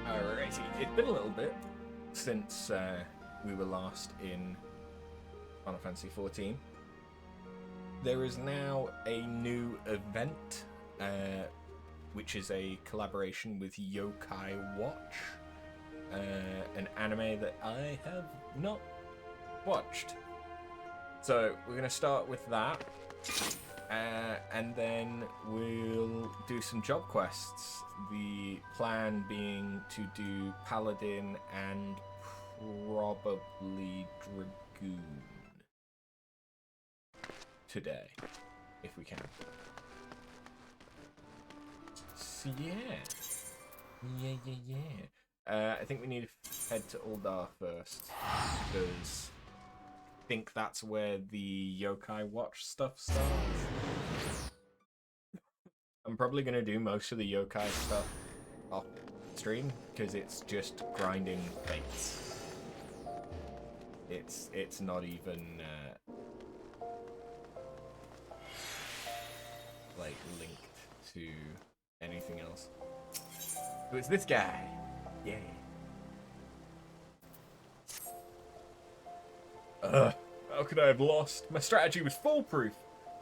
Alrighty, it's been a little bit since we were last in Final Fantasy XIV. There is now a new event, which is a collaboration with Yokai Watch, an anime that I have not watched. So we're going to start with that, and then we'll do some job quests. The plan being to do Paladin and probably Dragoon today, if we can. So yeah. I think we need to head to Uldar first, because I think that's where the Yokai Watch stuff starts. I'm probably going to do most of the yokai stuff off stream because it's just grinding fates. It's not even like linked to anything else. So it's this guy. Yeah. How could I have lost? My strategy was foolproof.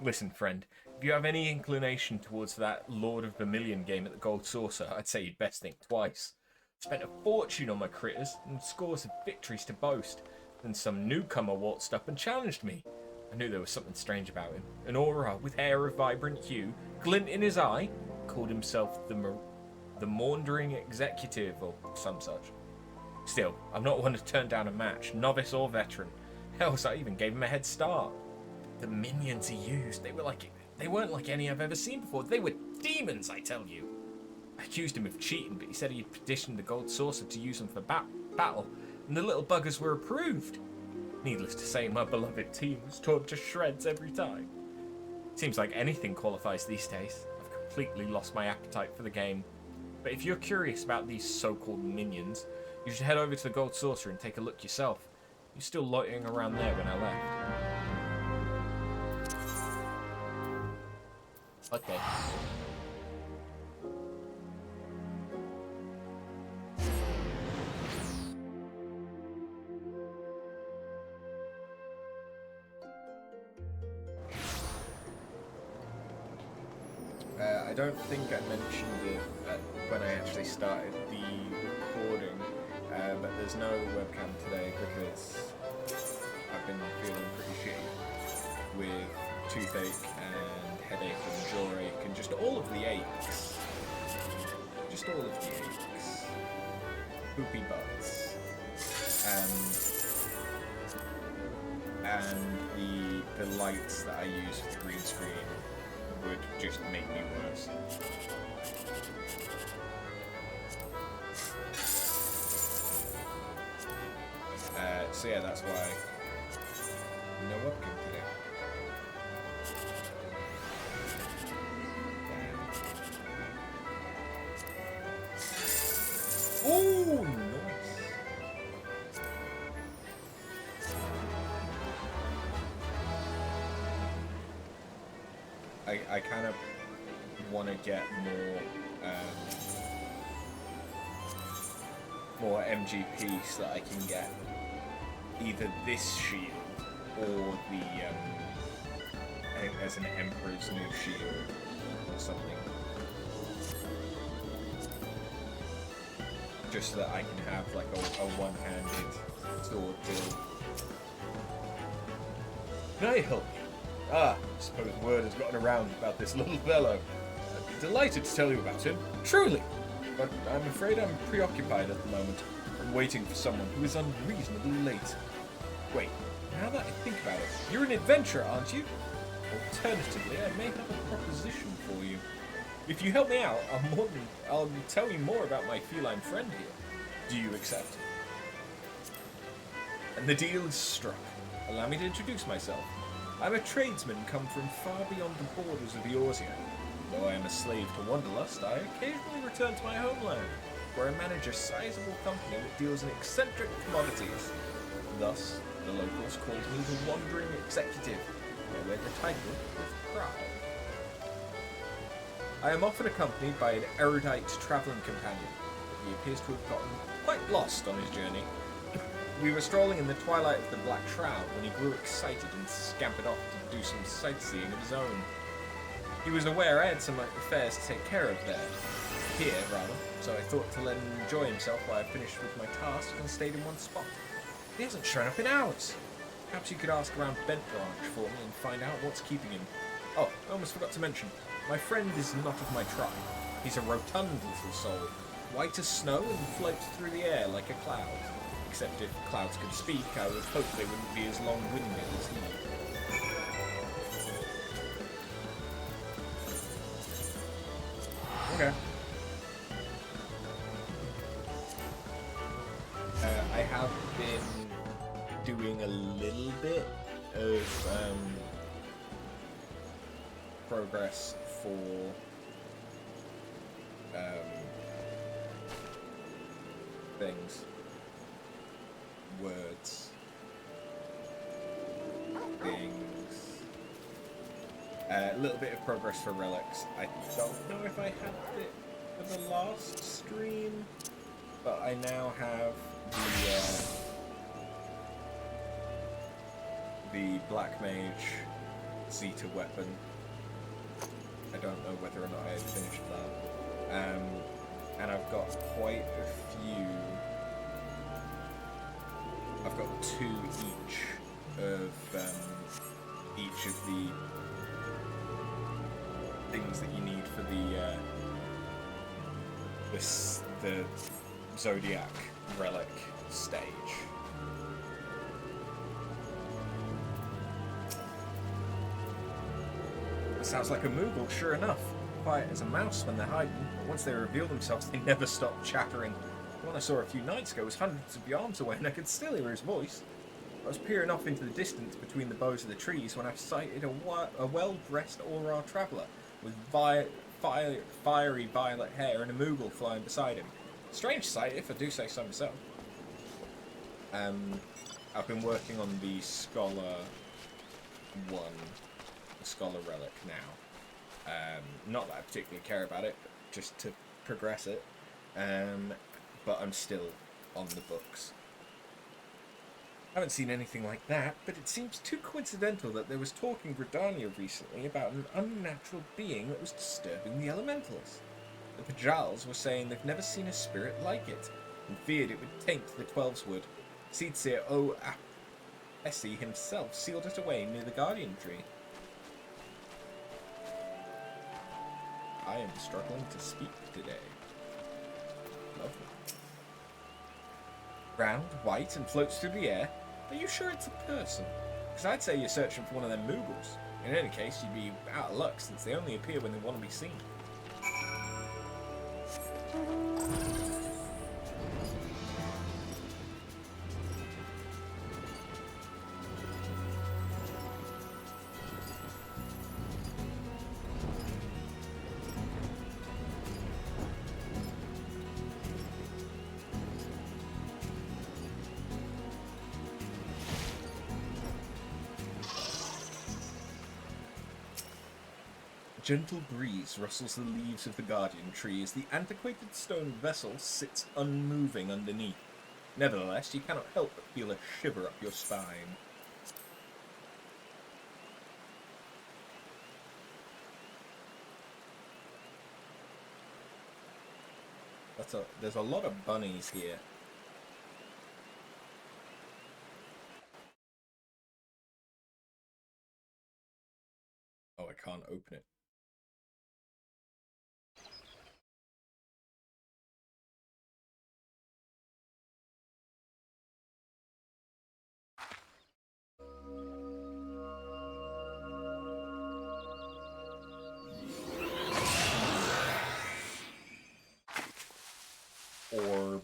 Listen, friend. If you have any inclination towards that Lord of Vermilion game at the Gold Saucer, I'd say you'd best think twice. Spent a fortune on my critters and scores of victories to boast. Then some newcomer waltzed up and challenged me. I knew there was something strange about him. An aura with hair of vibrant hue, glint in his eye, called himself the Maundering Executive or some such. Still, I'm not one to turn down a match, novice or veteran. Hell, I even gave him a head start. The minions he used, they weren't like any I've ever seen before. They were demons, I tell you. I accused him of cheating, but he said he had petitioned the Gold Saucer to use them for battle, and the little buggers were approved. Needless to say, my beloved team was torn to shreds every time. Seems like anything qualifies these days. I've completely lost my appetite for the game. But if you're curious about these so-called minions, you should head over to the Gold Saucer and take a look yourself. You're still loitering around there when I left. Okay. I don't think I mentioned it when I actually started the recording, but there's no webcam today because I've been feeling pretty shitty with toothache and headache and jaw ache and just all of the aches. Just all of the aches. Poopy butts. And the lights that I use for the green screen would just make me worse. So yeah, that's why no webcam today. Oh, nice. I kind of want to get more MGP so that I can get either this shield or the I think there's an Emperor's new shield or something. Just so that I can have like a one-handed sword build. Can I help you? I suppose word has gotten around about this little fellow. I'd be delighted to tell you about him, truly. But I'm afraid I'm preoccupied at the moment. I'm waiting for someone who is unreasonably late. Wait, now that I think about it, you're an adventurer, aren't you? Alternatively, I may have a proposition for you. If you help me out, I'll tell you more about my feline friend here. Do you accept? And the deal is struck. Allow me to introduce myself. I'm a tradesman come from far beyond the borders of Eorzea. Though I am a slave to Wanderlust, I occasionally return to my homeland, where I manage a sizable company that deals in eccentric commodities. Thus, the locals called me the Wandering Executive. I wear the title with pride. I am often accompanied by an erudite travelling companion. he appears to have gotten quite lost on his journey. We were strolling in the twilight of the Black Shroud when he grew excited and scampered off to do some sightseeing of his own. He was aware I had some affairs to take care of here, so I thought to let him enjoy himself while I finished with my task and stayed in one spot. He hasn't shown up in hours. Perhaps you could ask around Bent Branch for me and find out what's keeping him. Oh, I almost forgot to mention, my friend is not of my tribe. He's a rotund little soul, white as snow and floats through the air like a cloud. Except if clouds could speak, I would hope they wouldn't be as long-winded as he. Okay. I have been doing a little bit of progress for things. Words. Things. A little bit of progress for relics. I don't know if I had it for the last stream, but I now have the Black Mage Zeta weapon. I don't know whether or not I had finished that. And I've got quite a few. I've got 2 each of the things that you need for the Zodiac relic stage. It sounds like a Moogle, sure enough. Quiet as a mouse when they're hiding, but once they reveal themselves, they never stop chattering. The one I saw a few nights ago was hundreds of yards away, and I could still hear his voice. I was peering off into the distance between the boughs of the trees when I sighted a well-dressed Aurora traveller with fiery violet hair and a Moogle flying beside him. Strange sight, if I do say so myself. I've been working on the Scholar relic now. Not that I particularly care about it, but just to progress it. But I'm still on the books. I haven't seen anything like that, but it seems too coincidental that there was talk in Gridania recently about an unnatural being that was disturbing the elementals. The Pajals were saying they've never seen a spirit like it, and feared it would taint the Twelveswood. Seedseer O. Apesi himself sealed it away near the Guardian Tree. I am struggling to speak today. Lovely. Round, white, and floats through the air. Are you sure it's a person? Because I'd say you're searching for one of them Moogles. In any case, you'd be out of luck since they only appear when they want to be seen. A gentle breeze rustles the leaves of the Guardian Tree as the antiquated stone vessel sits unmoving underneath. Nevertheless, you cannot help but feel a shiver up your spine. There's a lot of bunnies here. Oh, I can't open it. Orb.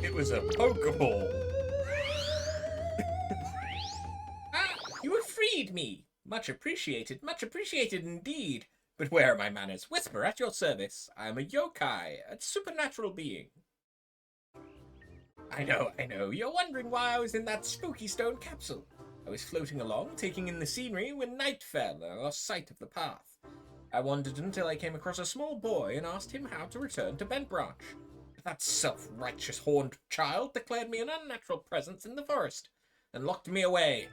It was a Pokeball. Ah, you have freed me! Much appreciated indeed. But where are my manners? Whisper, at your service. I am a yokai, a supernatural being. I know. You're wondering why I was in that spooky stone capsule. I was floating along, taking in the scenery, when night fell and I lost sight of the path. I wandered until I came across a small boy and asked him how to return to Bent Branch. But that self-righteous horned child declared me an unnatural presence in the forest and locked me away.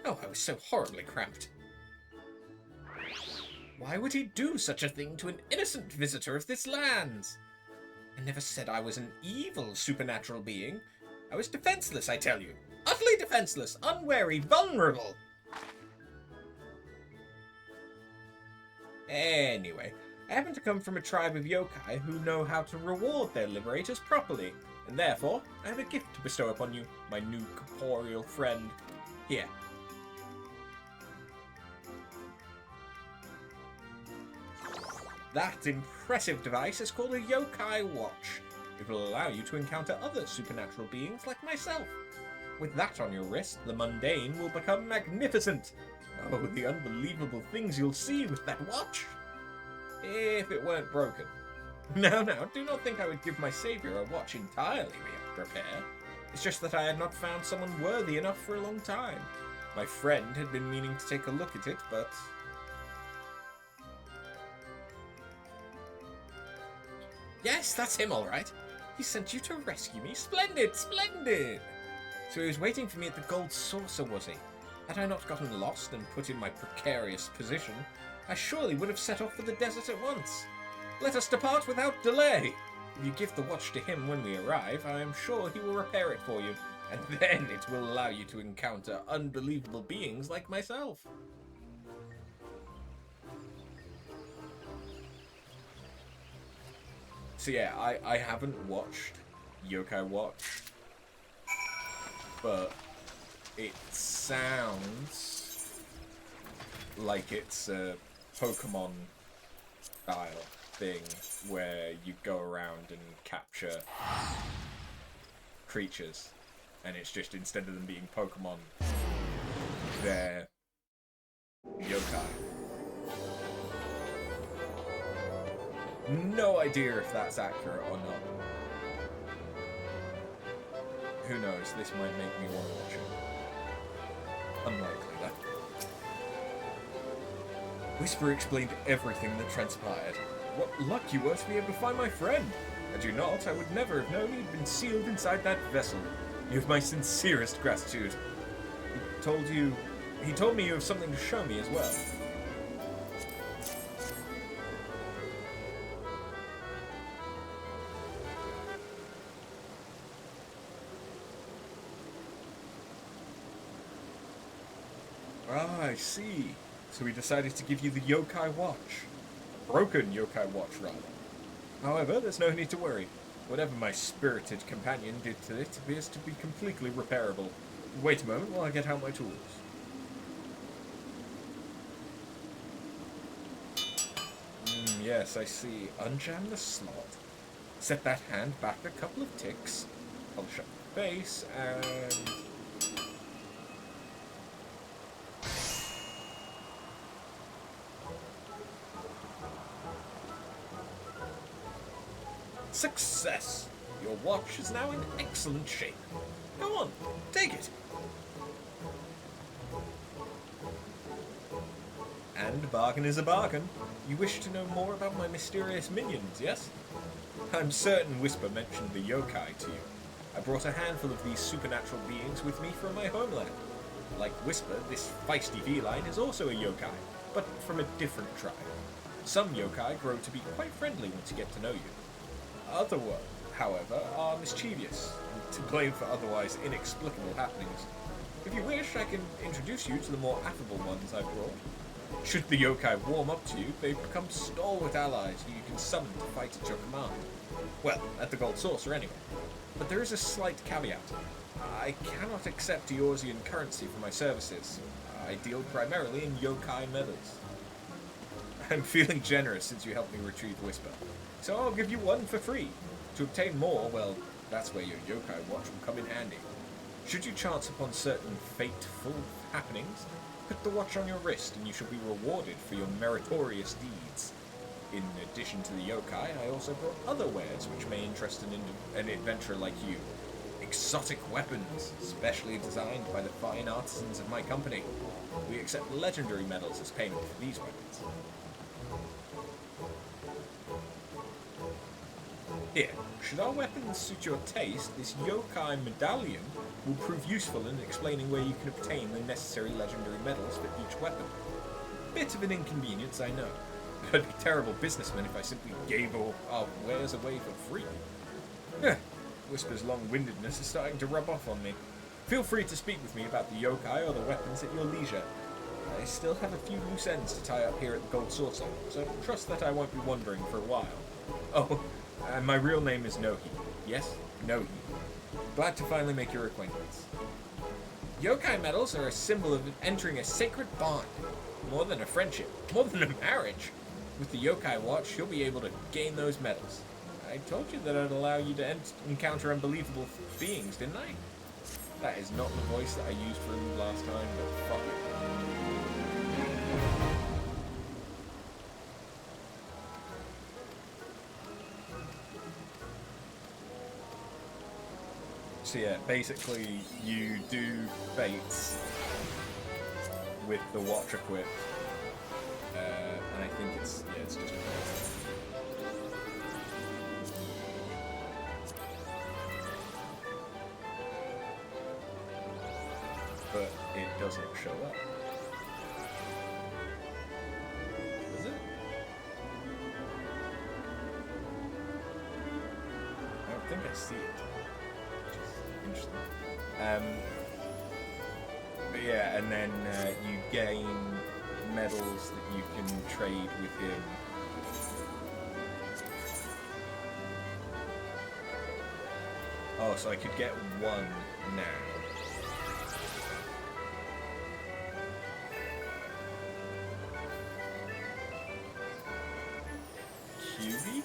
Oh, I was so horribly cramped. Why would he do such a thing to an innocent visitor of this land? I never said I was an evil supernatural being. I was defenseless, I tell you. Utterly defenseless, unwary, vulnerable. Anyway, I happen to come from a tribe of yokai who know how to reward their liberators properly, and therefore I have a gift to bestow upon you, my new corporeal friend. Here. That impressive device is called a yokai watch. It will allow you to encounter other supernatural beings like myself. With that on your wrist, the mundane will become magnificent. Oh, the unbelievable things you'll see with that watch. If it weren't broken. Now, do not think I would give my saviour a watch entirely beyond repair. It's just that I had not found someone worthy enough for a long time. My friend had been meaning to take a look at it, but... Yes, that's him all right. He sent you to rescue me. Splendid, splendid. So he was waiting for me at the Gold Saucer, was he? Had I not gotten lost and put in my precarious position, I surely would have set off for the desert at once. Let us depart without delay. If you give the watch to him when we arrive, I am sure he will repair it for you, and then it will allow you to encounter unbelievable beings like myself. So yeah, I haven't watched Yokai Watch, but it sounds like it's a Pokemon style thing where you go around and capture creatures, and it's just, instead of them being Pokemon, they're yokai. No idea if that's accurate or not. Who knows, this might make me want to watch it. Unlikely, though. Whisper explained everything that transpired. What luck you were to be able to find my friend. Had you not, I would never have known he'd been sealed inside that vessel. You have my sincerest gratitude. He told me you have something to show me as well. Ah, I see. So he decided to give you the yokai watch. Broken yokai watch, rather. However, there's no need to worry. Whatever my spirited companion did to it appears to be completely repairable. Wait a moment while I get out my tools. Yes, I see. Unjam the slot. Set that hand back a couple of ticks. Polish up the base, and... Success! Your watch is now in excellent shape. Go on, take it. And a bargain is a bargain. You wish to know more about my mysterious minions, yes? I'm certain Whisper mentioned the yokai to you. I brought a handful of these supernatural beings with me from my homeland. Like Whisper, this feisty feline is also a yokai, but from a different tribe. Some yokai grow to be quite friendly once you get to know you. Other ones, however, are mischievous, and to blame for otherwise inexplicable happenings. If you wish, I can introduce you to the more affable ones I've brought. Should the yokai warm up to you, they become stalwart allies who you can summon to fight at your command. Well, at the Gold Saucer anyway. But there is a slight caveat. I cannot accept Eorzean currency for my services. I deal primarily in yokai medals. I'm feeling generous since you helped me retrieve Whisper. So I'll give you one for free. To obtain more, well, that's where your yokai watch will come in handy. Should you chance upon certain fateful happenings, Put the watch on your wrist and you shall be rewarded for your meritorious deeds. In addition to the yokai, I also brought other wares which may interest an adventurer like you. Exotic weapons, specially designed by the fine artisans of my company. We accept legendary medals as payment for these weapons. Here, should our weapons suit your taste, this yokai medallion will prove useful in explaining where you can obtain the necessary legendary medals for each weapon. Bit of an inconvenience, I know. I'd be a terrible businessman if I simply gave all our wares away for free. Whisper's long-windedness is starting to rub off on me. Feel free to speak with me about the yokai or the weapons at your leisure. I still have a few loose ends to tie up here at the Gold Saucer, so trust that I won't be wandering for a while. Oh, my real name is Nohi. Yes, Nohi. Glad to finally make your acquaintance. Yokai medals are a symbol of entering a sacred bond. More than a friendship, more than a marriage. With the yokai watch, you'll be able to gain those medals. I told you that I'd allow you to encounter unbelievable beings, didn't I? That is not the voice that I used for him last time, but fuck it. So yeah, basically you do fates with the watch equipped, and I think it's just a but it doesn't show up. Does it? I don't think I see it. Which is interesting. But yeah, and then you gain medals that you can trade with him. Oh, so I could get one now. QB?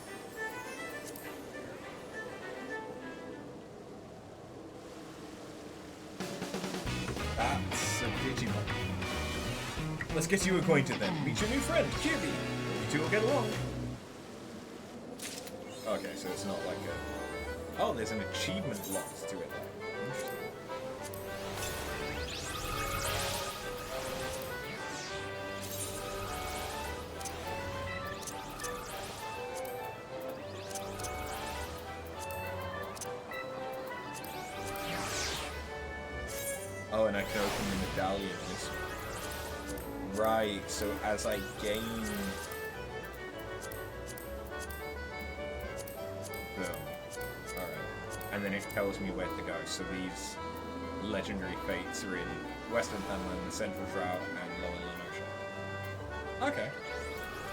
That's a Digimon. Let's get you acquainted then. Meet your new friend, QB. You two will get along. Okay, so it's not like a... Oh, there's an achievement locked to it. Interesting. Oh, and I can open the medallion. Right, so as I gain... Boom. Alright. And then it tells me where to go. So these legendary fates are in Western Panland, the Central Shroud, and Lower Lenosha. Okay.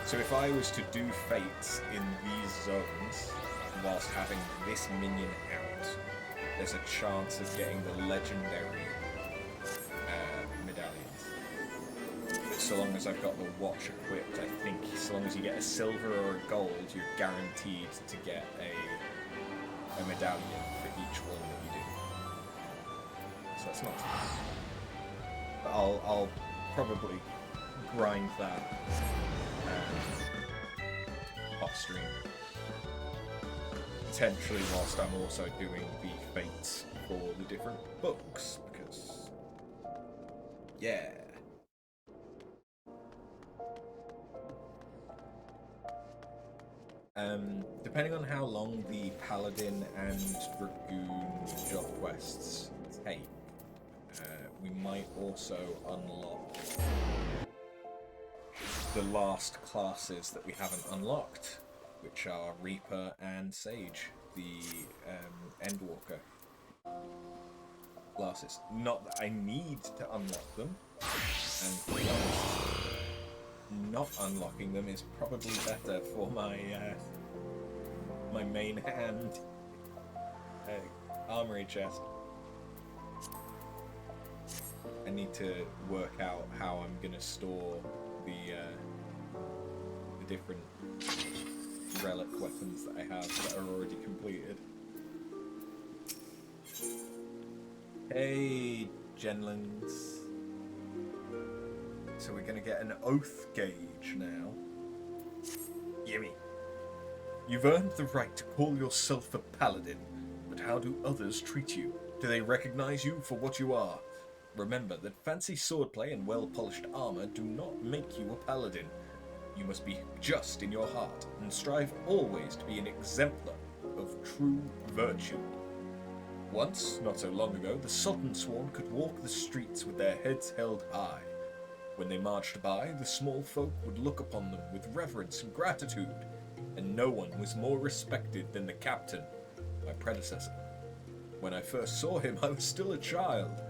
So if I was to do fates in these zones, whilst having this minion out, there's a chance of getting the legendary so long as I've got the watch equipped. I think so long as you get a silver or a gold, you're guaranteed to get a medallion for each one that you do. So that's not too bad. But I'll probably grind that off stream. Potentially whilst I'm also doing the fates for the different books, because yeah. Depending on how long the Paladin and Dragoon job quests take, we might also unlock the last classes that we haven't unlocked, which are Reaper and Sage, the Endwalker classes. Not that I need to unlock them, and to be honest, not unlocking them is probably better for my my main hand armory chest. I need to work out how I'm gonna store the different relic weapons that I have that are already completed. Hey, Genlings. so we're going to get an oath gauge now. Gimme. You've earned the right to call yourself a paladin, but how do others treat you? Do they recognize you for what you are? Remember that fancy swordplay and well-polished armor do not make you a paladin. You must be just in your heart, and strive always to be an exemplar of true virtue. Once, not so long ago, the Sultan Sworn could walk the streets with their heads held high. When they marched by, the small folk would look upon them with reverence and gratitude, and no one was more respected than the captain, my predecessor. When I first saw him, I was still a child.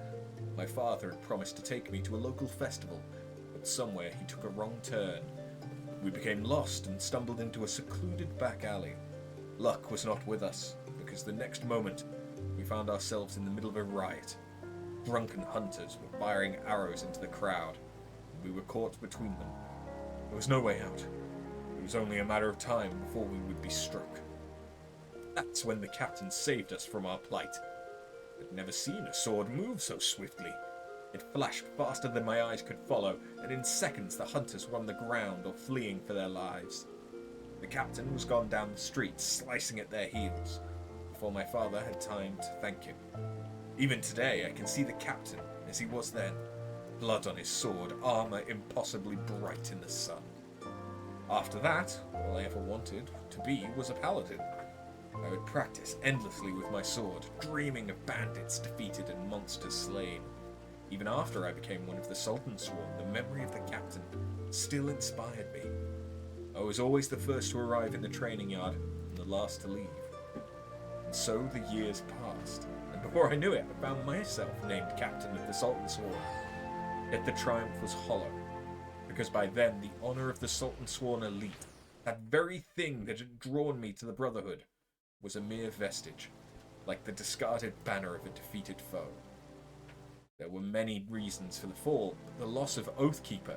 My father had promised to take me to a local festival, but somewhere he took a wrong turn. We became lost and stumbled into a secluded back alley. Luck was not with us, because the next moment we found ourselves in the middle of a riot. Drunken hunters were firing arrows into the crowd, and we were caught between them. There was no way out. It was only a matter of time before we would be struck. That's when the captain saved us from our plight. I'd never seen a sword move so swiftly. It flashed faster than my eyes could follow, and in seconds the hunters were on the ground or fleeing for their lives. The captain was gone down the street, slicing at their heels, before my father had time to thank him. Even today I can see the captain as he was then, blood on his sword, armor impossibly bright in the sun. After that, all I ever wanted to be was a paladin. I would practice endlessly with my sword, dreaming of bandits defeated and monsters slain. Even after I became one of the Sultan Sworn, the memory of the captain still inspired me. I was always the first to arrive in the training yard and the last to leave. And so the years passed, and before I knew it, I found myself named captain of the Sultan Sworn. Yet the triumph was hollow, because by then the honour of the Sultan Sworn elite, that very thing that had drawn me to the Brotherhood, was a mere vestige, like the discarded banner of a defeated foe. There were many reasons for the fall, but the loss of Oathkeeper,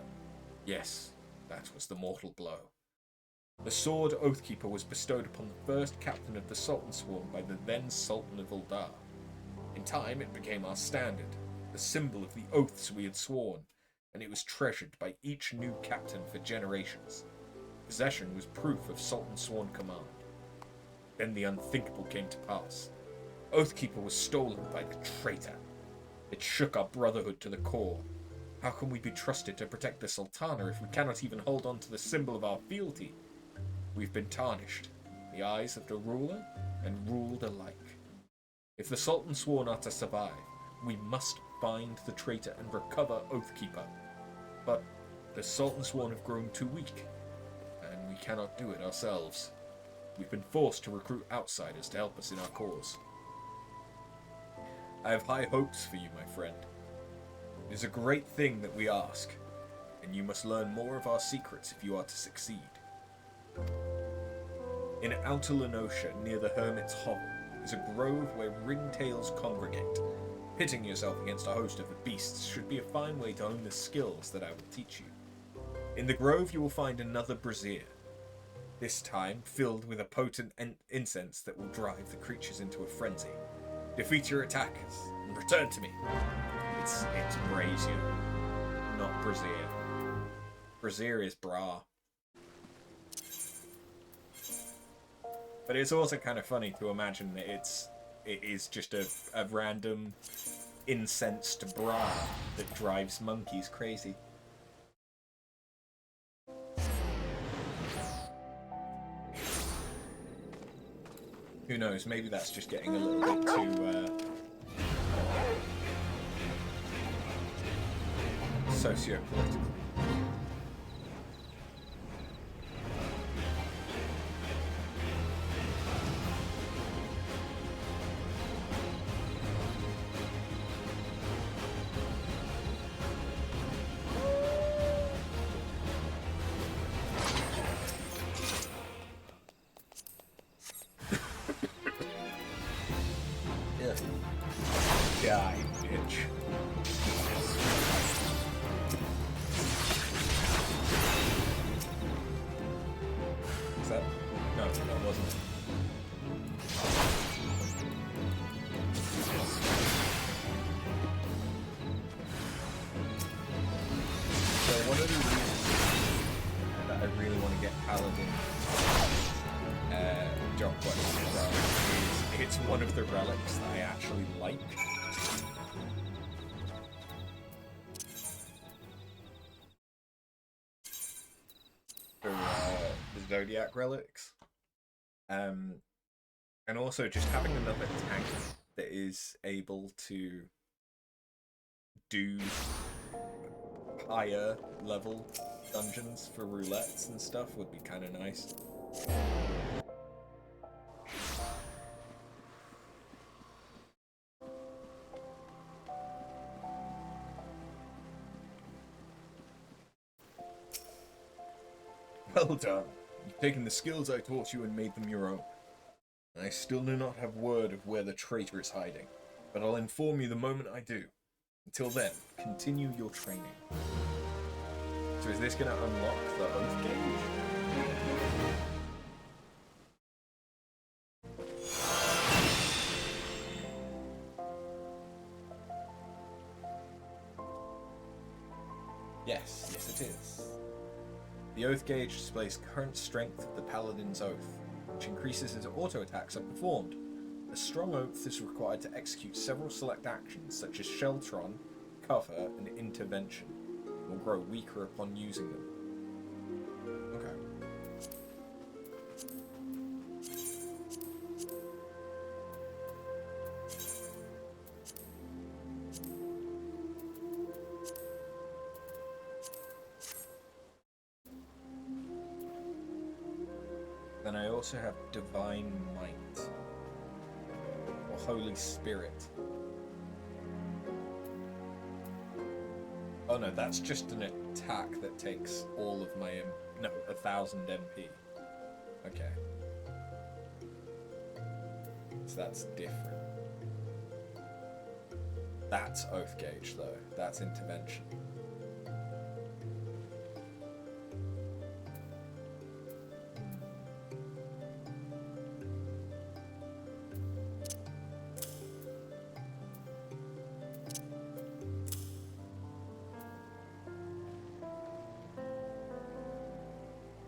yes, that was the mortal blow. The sword Oathkeeper was bestowed upon the first captain of the Sultan Sworn by the then Sultan of Uldar. In time it became our standard, the symbol of the oaths we had sworn, and it was treasured by each new captain for generations. Possession was proof of Sultan Sworn command. Then the unthinkable came to pass. Oathkeeper was stolen by the traitor. It shook our brotherhood to the core. How can we be trusted to protect the Sultana if we cannot even hold on to the symbol of our fealty? We've been tarnished, the eyes of the ruler and ruled alike. If the Sultan Sworn are to survive, we must find the traitor and recover Oathkeeper. But the Sultan Sworn have grown too weak, and we cannot do it ourselves. We've been forced to recruit outsiders to help us in our cause. I have high hopes for you, my friend. It is a great thing that we ask, and you must learn more of our secrets if you are to succeed. In Outer Lenosha, near the Hermit's Hovel, is a grove where ringtails congregate. Pitting yourself against a host of beasts should be a fine way to hone the skills that I will teach you. In the grove you will find another brazier, this time filled with a potent incense that will drive the creatures into a frenzy. Defeat your attackers and return to me. It's brazier, not brazier. Brazier is bra. But it's also kind of funny to imagine that it is just a random incensed bra that drives monkeys crazy. Who knows, maybe that's just getting a little bit too socio-political. Die, bitch. Is that? No, that wasn't. So I wonder paladin job quest as well is it's one of the relics that I actually like. For the Zodiac relics. And also just having another tank that is able to do higher level dungeons for roulettes and stuff would be kind of nice. Well done. You've taken the skills I taught you and made them your own. I still do not have word of where the traitor is hiding, but I'll inform you the moment I do. Until then, continue your training. So is this going to unlock the Oath Gauge? Yes, it is. The Oath Gauge displays current strength of the Paladin's Oath, which increases as auto attacks are performed. A strong oath is required to execute several select actions such as Sheltron, Cover, and Intervention, and will grow weaker upon using them. Okay. Then I also have Divine Might, or Holy Spirit. Oh no, that's just an attack that takes all of my, 1,000 MP. Okay. So that's different. That's Oath Gauge though, that's Intervention.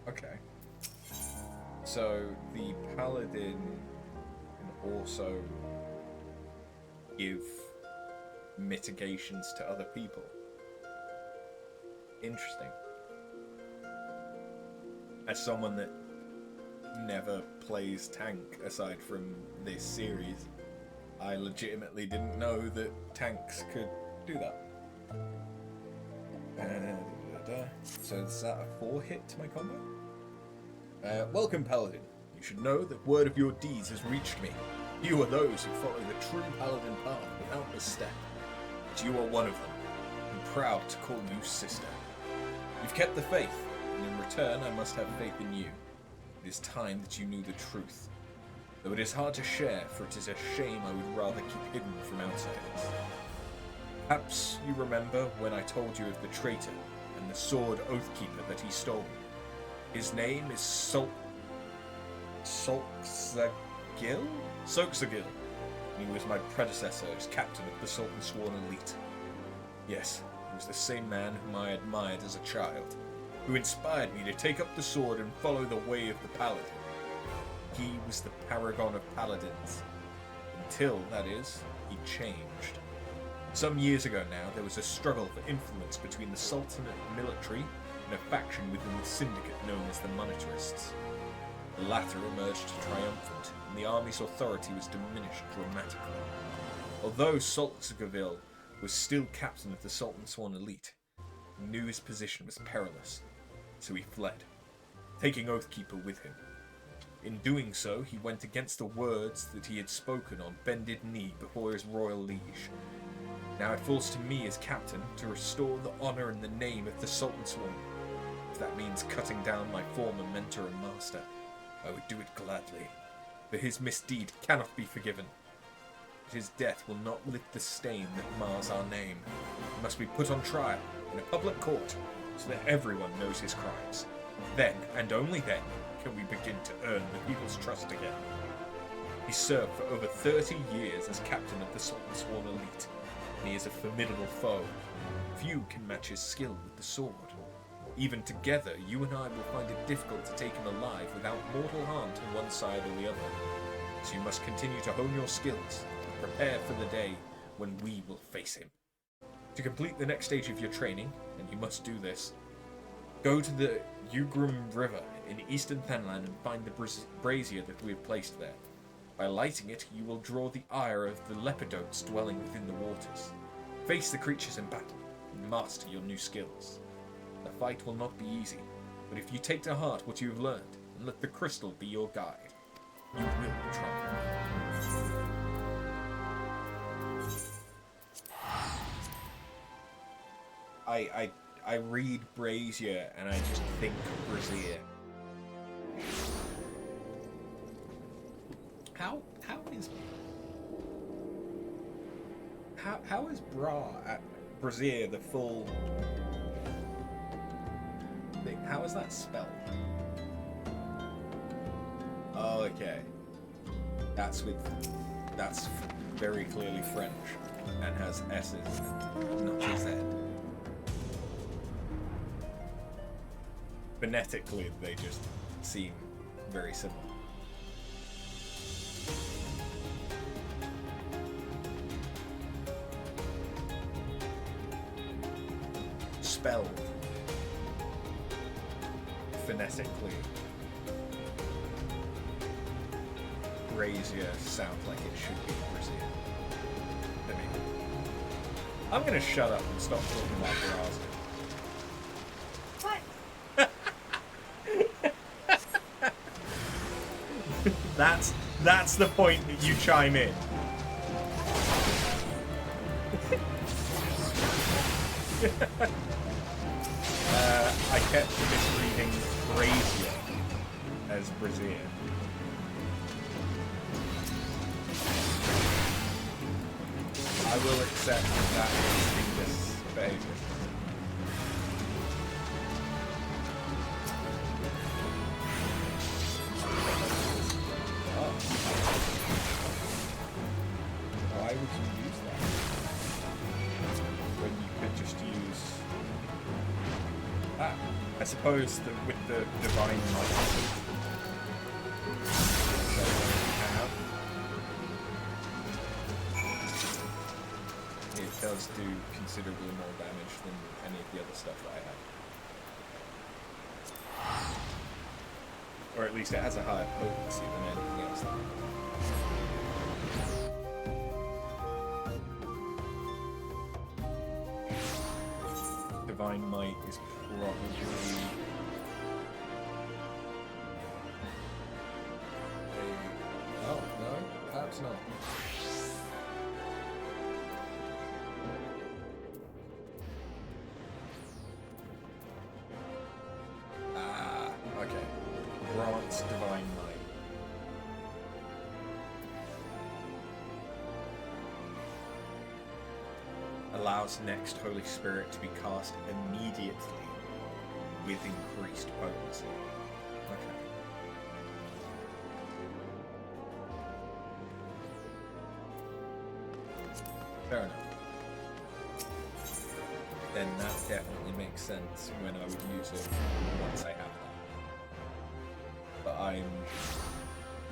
Okay. So the Paladin can also give mitigations to other people. Interesting. As someone that never plays tank aside from this series, I legitimately didn't know that tanks could do that. So is that a 4 hit to my combo? Welcome, Paladin. You should know that word of your deeds has reached me. You are those who follow the true Paladin path without misstep. But you are one of them. I'm proud to call you sister. You've kept the faith, and in return I must have faith in you. It is time that you knew the truth. Though it is hard to share, for it is a shame I would rather keep hidden from outsiders. Perhaps you remember when I told you of the traitor and the sword Oathkeeper that he stole. His name is Solxagil? Solxagil. And he was my predecessor as captain of the Sultan Sworn Elite. Yes, he was the same man whom I admired as a child, who inspired me to take up the sword and follow the way of the Paladin. He was the paragon of paladins. Until, that is, he changed. Some years ago now, there was a struggle for influence between the Sultanate military and a faction within the syndicate known as the Monetarists. The latter emerged triumphant, and the army's authority was diminished dramatically. Although Solxagil was still captain of the Sultan Sworn Elite, he knew his position was perilous, so he fled, taking Oathkeeper with him. In doing so, he went against the words that he had spoken on bended knee before his royal liege. Now it falls to me as captain to restore the honour and the name of the Sultan Sworn. If that means cutting down my former mentor and master, I would do it gladly, for his misdeed cannot be forgiven. But his death will not lift the stain that mars our name. He must be put on trial in a public court so that everyone knows his crimes. Then, and only then, can we begin to earn the people's trust again. He served for over 30 years as captain of the Sultan Sworn Elite, and he is a formidable foe. Few can match his skill with the sword. Even together, you and I will find it difficult to take him alive without mortal harm to one side or the other. So you must continue to hone your skills and prepare for the day when we will face him. To complete the next stage of your training, and you must do this, go to the Ugrum River in eastern Fenland and find the brazier that we have placed there. By lighting it, you will draw the ire of the leopardotes dwelling within the waters. Face the creatures in battle and master your new skills. The fight will not be easy, but if you take to heart what you have learned and let the crystal be your guide, you will triumph. I read brazier and I just think brazier. How is bra at brazier the full thing? How is that spelled? Oh, okay. That's very clearly French and has S's and not a Z. Phonetically, they just seem very similar. Spelled phonetically, brazier sounds like it should be brazier to me. I'm gonna shut up and stop talking about bras. That's the point that you chime in. I kept misreading brazier as brazier. I will accept that distinguished behavior. Why would you use that when you could just use that? I suppose that with the divine might it does do considerably more damage than any of the other stuff that I have. Or at least it has a higher potency than anything else. Divine Might is probably oh no, perhaps not. Okay. Grants Divine Might. Allows next Holy Spirit to be cast immediately with increased potency. Okay. Fair enough. Then that definitely makes sense when I would use it once I have that. But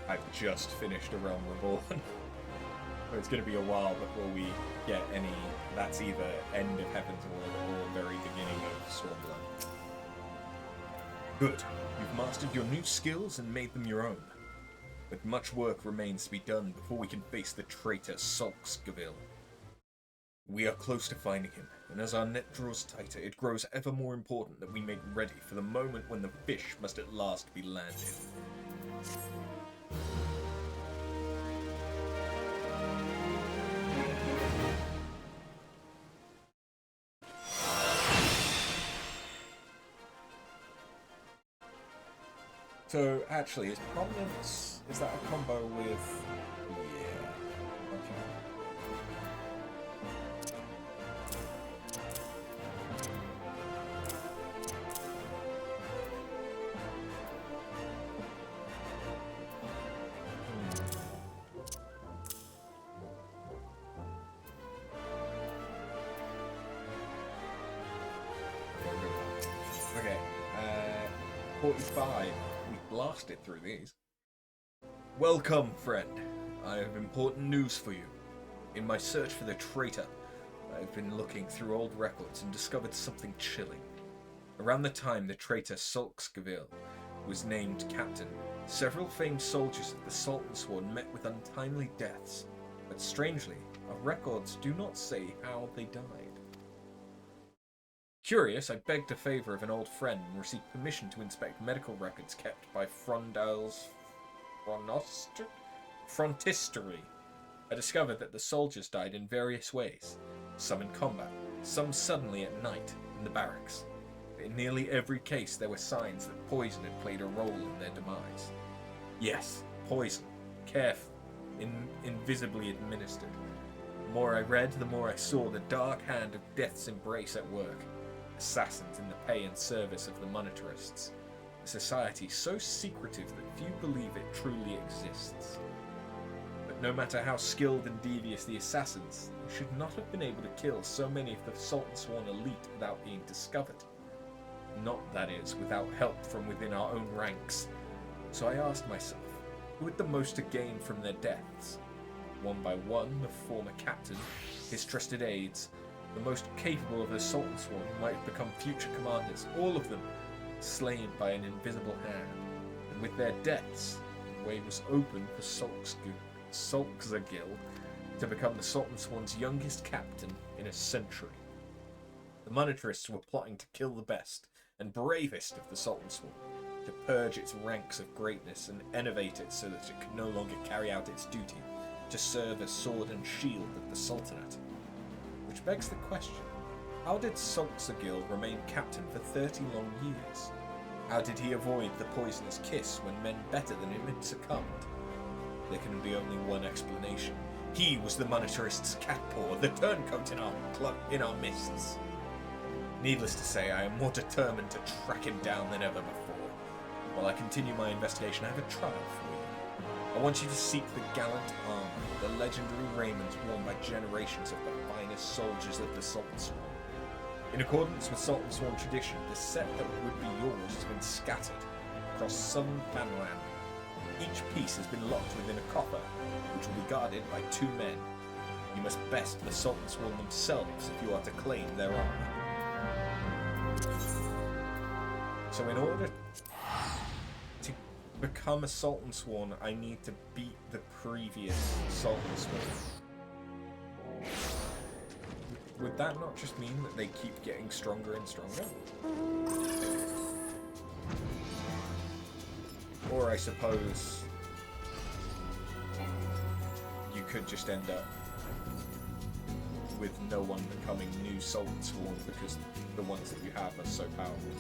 I've just finished A Realm Reborn. So it's going to be a while before we get any. That's either end of Heaven's Ward or very beginning of Stormland. Good. You've mastered your new skills and made them your own. But much work remains to be done before we can face the traitor Solskjaer. We are close to finding him, and as our net draws tighter, it grows ever more important that we make ready for the moment when the fish must at last be landed. So, actually, is Prominence, is that a combo with... Yeah, okay. Okay, 45. We blasted through these. Welcome, friend. I have important news for you. In my search for the traitor, I have been looking through old records and discovered something chilling. Around the time the traitor Solskjaer was named captain, several famed soldiers of the Sultan Sworn met with untimely deaths, but strangely, our records do not say how they died. Curious, I begged a favour of an old friend and received permission to inspect medical records kept by Frontistery. I discovered that the soldiers died in various ways, some in combat, some suddenly at night in the barracks. In nearly every case there were signs that poison had played a role in their demise. Yes, poison, careful, invisibly administered. The more I read, the more I saw the dark hand of death's embrace at work. Assassins in the pay and service of the monetarists. A society so secretive that few believe it truly exists. But no matter how skilled and devious the assassins, they should not have been able to kill so many of the Sultan Sworn elite without being discovered. Not, that is, without help from within our own ranks. So I asked myself, who had the most to gain from their deaths? One by one, the former captain, his trusted aides, the most capable of the Sultan Sworn who might have become future commanders, all of them slain by an invisible hand. And with their deaths, the way was open for Solskjaer to become the Sultan Sworn's youngest captain in a century. The monetarists were plotting to kill the best and bravest of the Sultan Sworn, to purge its ranks of greatness and innovate it so that it could no longer carry out its duty, to serve as sword and shield of the Sultanate. Which begs the question, how did Solskjaer remain captain for 30 long years? How did he avoid the poisonous kiss when men better than him had succumbed? There can be only one explanation. He was the monetarist's catpaw, the turncoat in our midst. Needless to say, I am more determined to track him down than ever before. While I continue my investigation, I have a trial for you. I want you to seek the gallant armor, the legendary raiments worn by generations of the finest soldiers of the Sultan Sworn. In accordance with Sultan Sworn tradition, the set that would be yours has been scattered across southern Fanland. Each piece has been locked within a coffer, which will be guarded by 2 men. You must best the Sultan Sworn themselves if you are to claim their armor. So in order to become a Sultan Sworn, I need to beat the previous Sultan Sworn. Would that not just mean that they keep getting stronger and stronger? Or I suppose you could just end up with no one becoming new Sultan Sworn because the ones that you have are so powerful.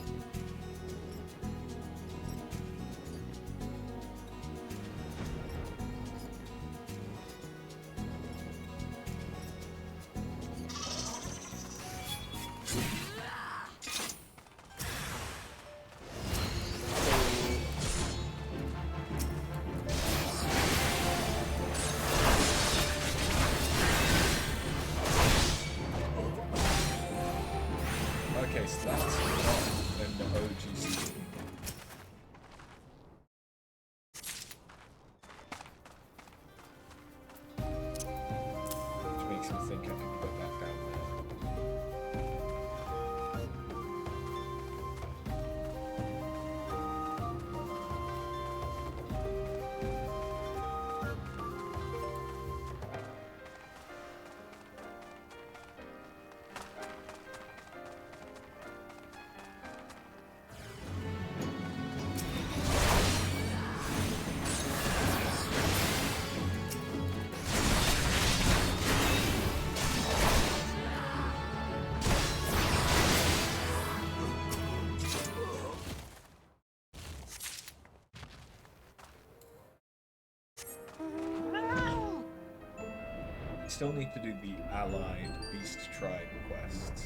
Still need to do the allied beast tribe quests.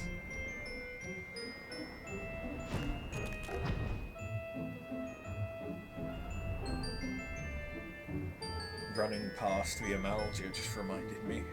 Running past the Amalgea just reminded me.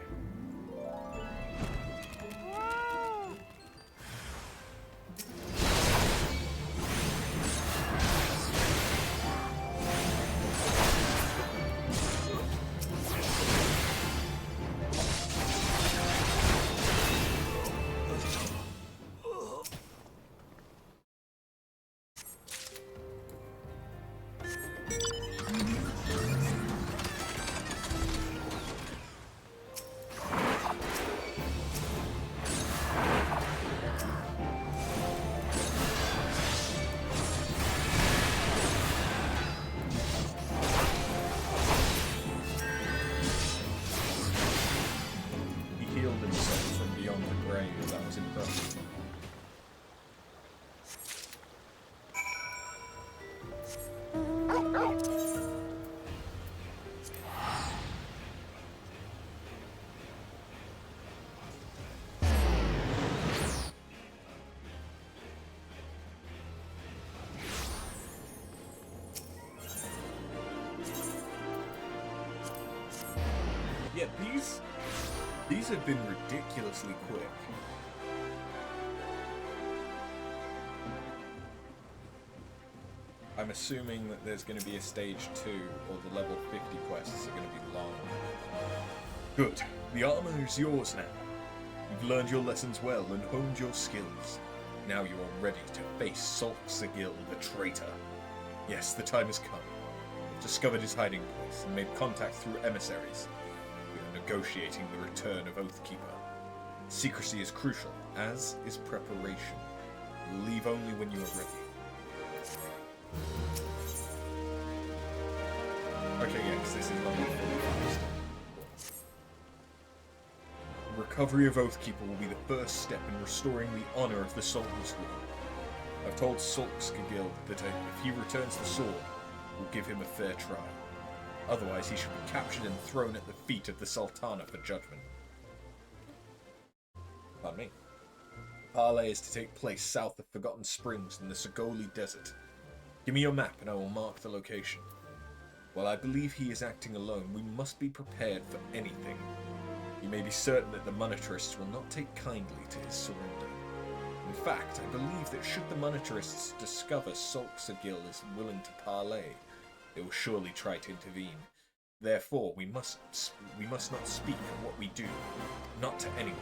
Yeah, these have been ridiculously quick. I'm assuming that there's going to be a stage 2, or the level 50 quests are going to be long. Good. The armor is yours now. You've learned your lessons well and honed your skills. Now you are ready to face Solxagil, the traitor. Yes, the time has come. We've discovered his hiding place and made contact through emissaries. We are negotiating the return of Oathkeeper. Secrecy is crucial, as is preparation. Leave only when you are ready. Okay, yeah, because this is not fast. Recovery of Oathkeeper will be the first step in restoring the honor of the Sultan Sworn. I've told Solxagil that if he returns the sword, we'll give him a fair trial. Otherwise, he should be captured and thrown at the feet of the Sultana for judgment. Pardon me. Parley is to take place south of Forgotten Springs in the Sogoli Desert. Give me your map and I will mark the location. While I believe he is acting alone, we must be prepared for anything. You may be certain that the monetarists will not take kindly to his surrender. In fact, I believe that should the monetarists discover Solxagil is willing to parley, they will surely try to intervene. Therefore, we must not speak of what we do, not to anyone.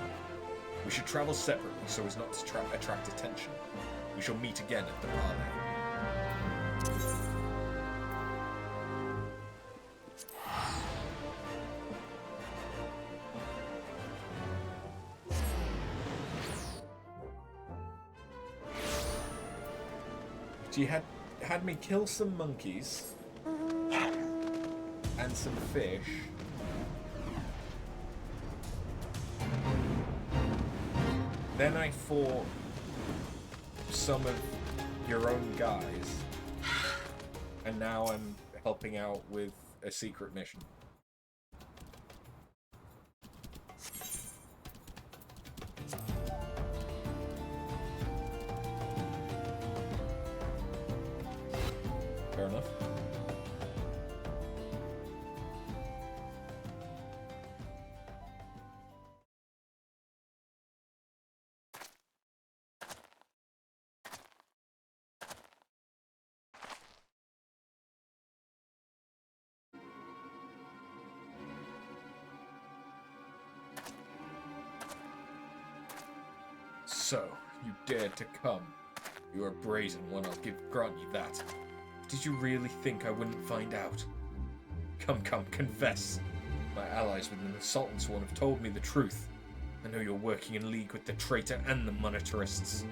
We should travel separately so as not to attract attention. We shall meet again at the parley. She had me kill some monkeys and some fish. Then I fought some of your own guys, and now I'm helping out with a secret mission. Fair enough. So, you dared to come. You are a brazen one, I'll grant you that. Did you really think I wouldn't find out? Come, confess. My allies within the Sultan Sworn have told me the truth. I know you're working in league with the traitor and the monetarists.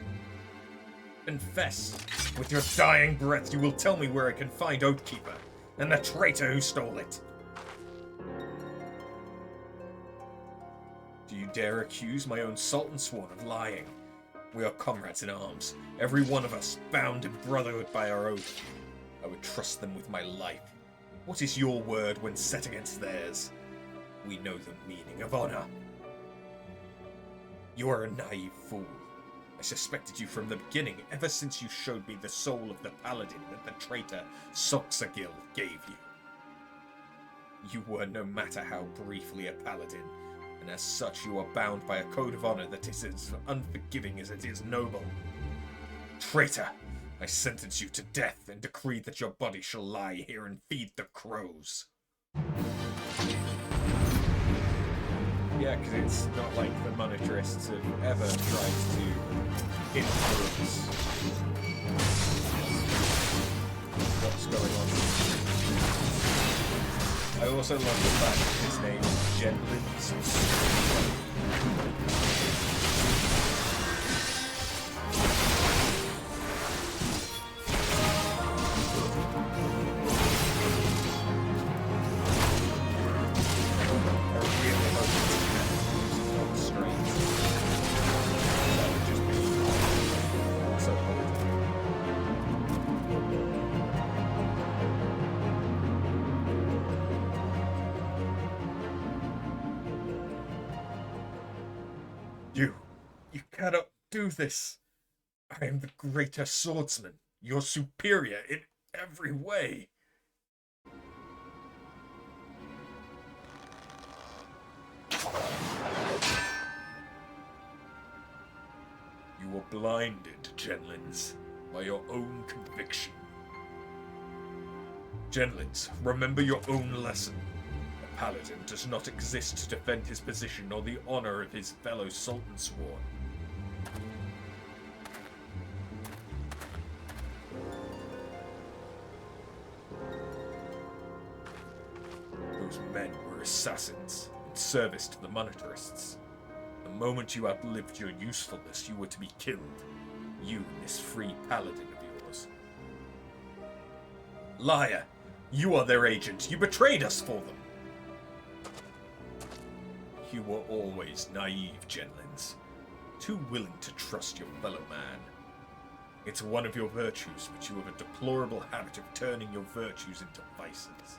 Confess! With your dying breath, you will tell me where I can find Oathkeeper, and the traitor who stole it. Do you dare accuse my own Sultan Sworn of lying? We are comrades in arms, every one of us bound in brotherhood by our oath. I would trust them with my life. What is your word when set against theirs? We know the meaning of honor. You are a naive fool. I suspected you from the beginning, ever since you showed me the soul of the paladin that the traitor Solxagil gave you. You were, no matter how briefly, a paladin, and as such you are bound by a code of honor that is as unforgiving as it is noble. Traitor! I sentence you to death and decree that your body shall lie here and feed the crows. Yeah, because it's not like the monetarists have ever tried to influence what's going on. I also love the fact that his name is Genlin. You cannot do this. I am the greater swordsman, your superior in every way. blinded, gentlins, by your own conviction. Gentlins, remember your own lesson. A paladin does not exist to defend his position or the honor of his fellow Sultan Sworn. Those men were assassins in service to the monetarists. The moment you outlived your usefulness, you were to be killed. You and this free paladin of yours. Liar! You are their agent. You betrayed us for them. You were always naive, gentlins. Too willing to trust your fellow man. It's one of your virtues, but you have a deplorable habit of turning your virtues into vices.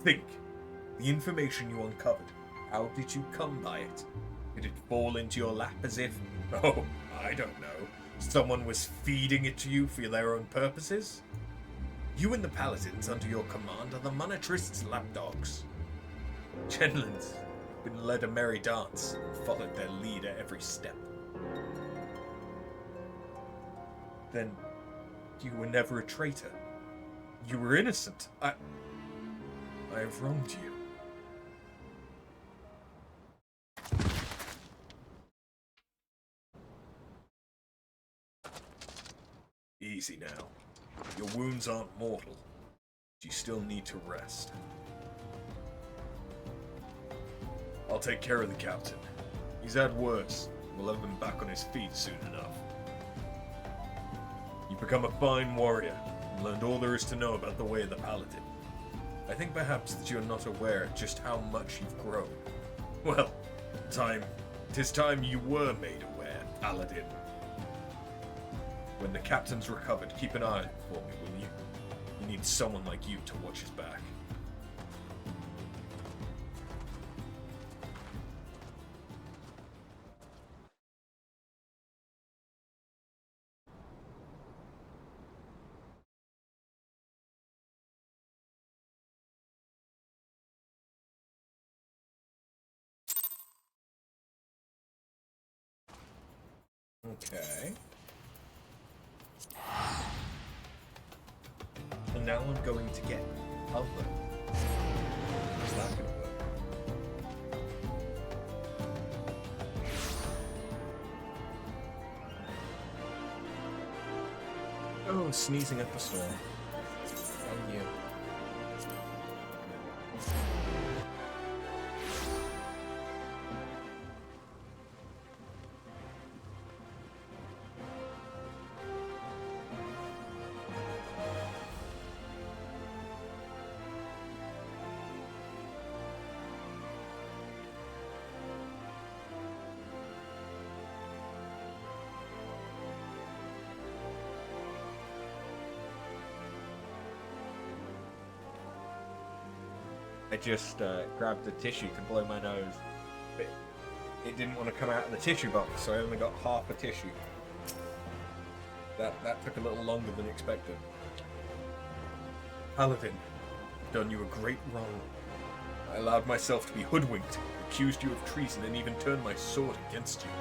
Think. The information you uncovered. How did you come by it? Did it fall into your lap as if, oh, I don't know, someone was feeding it to you for their own purposes? You and the paladins under your command are the monetarists' lapdogs. Gentlins have been led a merry dance and followed their lead at every step. Then you were never a traitor. You were innocent. I have wronged you. Easy now. Your wounds aren't mortal. But you still need to rest. I'll take care of the captain. He's had worse. We'll have him back on his feet soon enough. You've become a fine warrior and learned all there is to know about the way of the paladin. I think perhaps that you're not aware just how much you've grown. Well, 'tis time you were made aware, paladin. When the captain's recovered, keep an eye on him for me, will you? He needs someone like you to watch his back. Okay. So now I'm going to get cover. How's that going to work? Oh, sneezing at the storm. And you. I just grabbed the tissue to blow my nose, but it didn't want to come out of the tissue box, so I only got half a tissue. That took a little longer than expected. Paladin, I've done you a great wrong. I allowed myself to be hoodwinked, accused you of treason, and even turned my sword against you.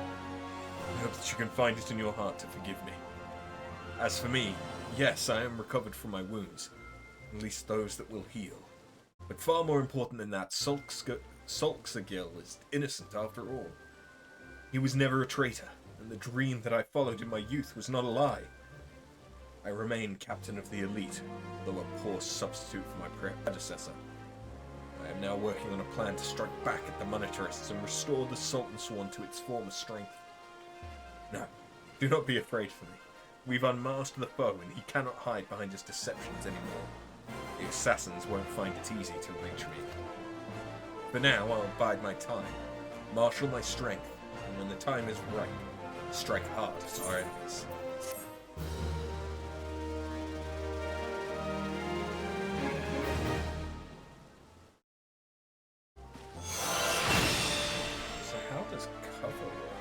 I hope that you can find it in your heart to forgive me. As for me, yes, I am recovered from my wounds, at least those that will heal. But far more important than that, Sulksagil is innocent after all. He was never a traitor, and the dream that I followed in my youth was not a lie. I remain captain of the elite, though a poor substitute for my predecessor. I am now working on a plan to strike back at the monetarists and restore the Sultan Sworn to its former strength. No, do not be afraid for me. We've unmasked the foe, and he cannot hide behind his deceptions anymore. The assassins won't find it easy to reach me. For now, I'll bide my time, marshal my strength, and when the time is right, strike hard at our enemies. So how does cover work?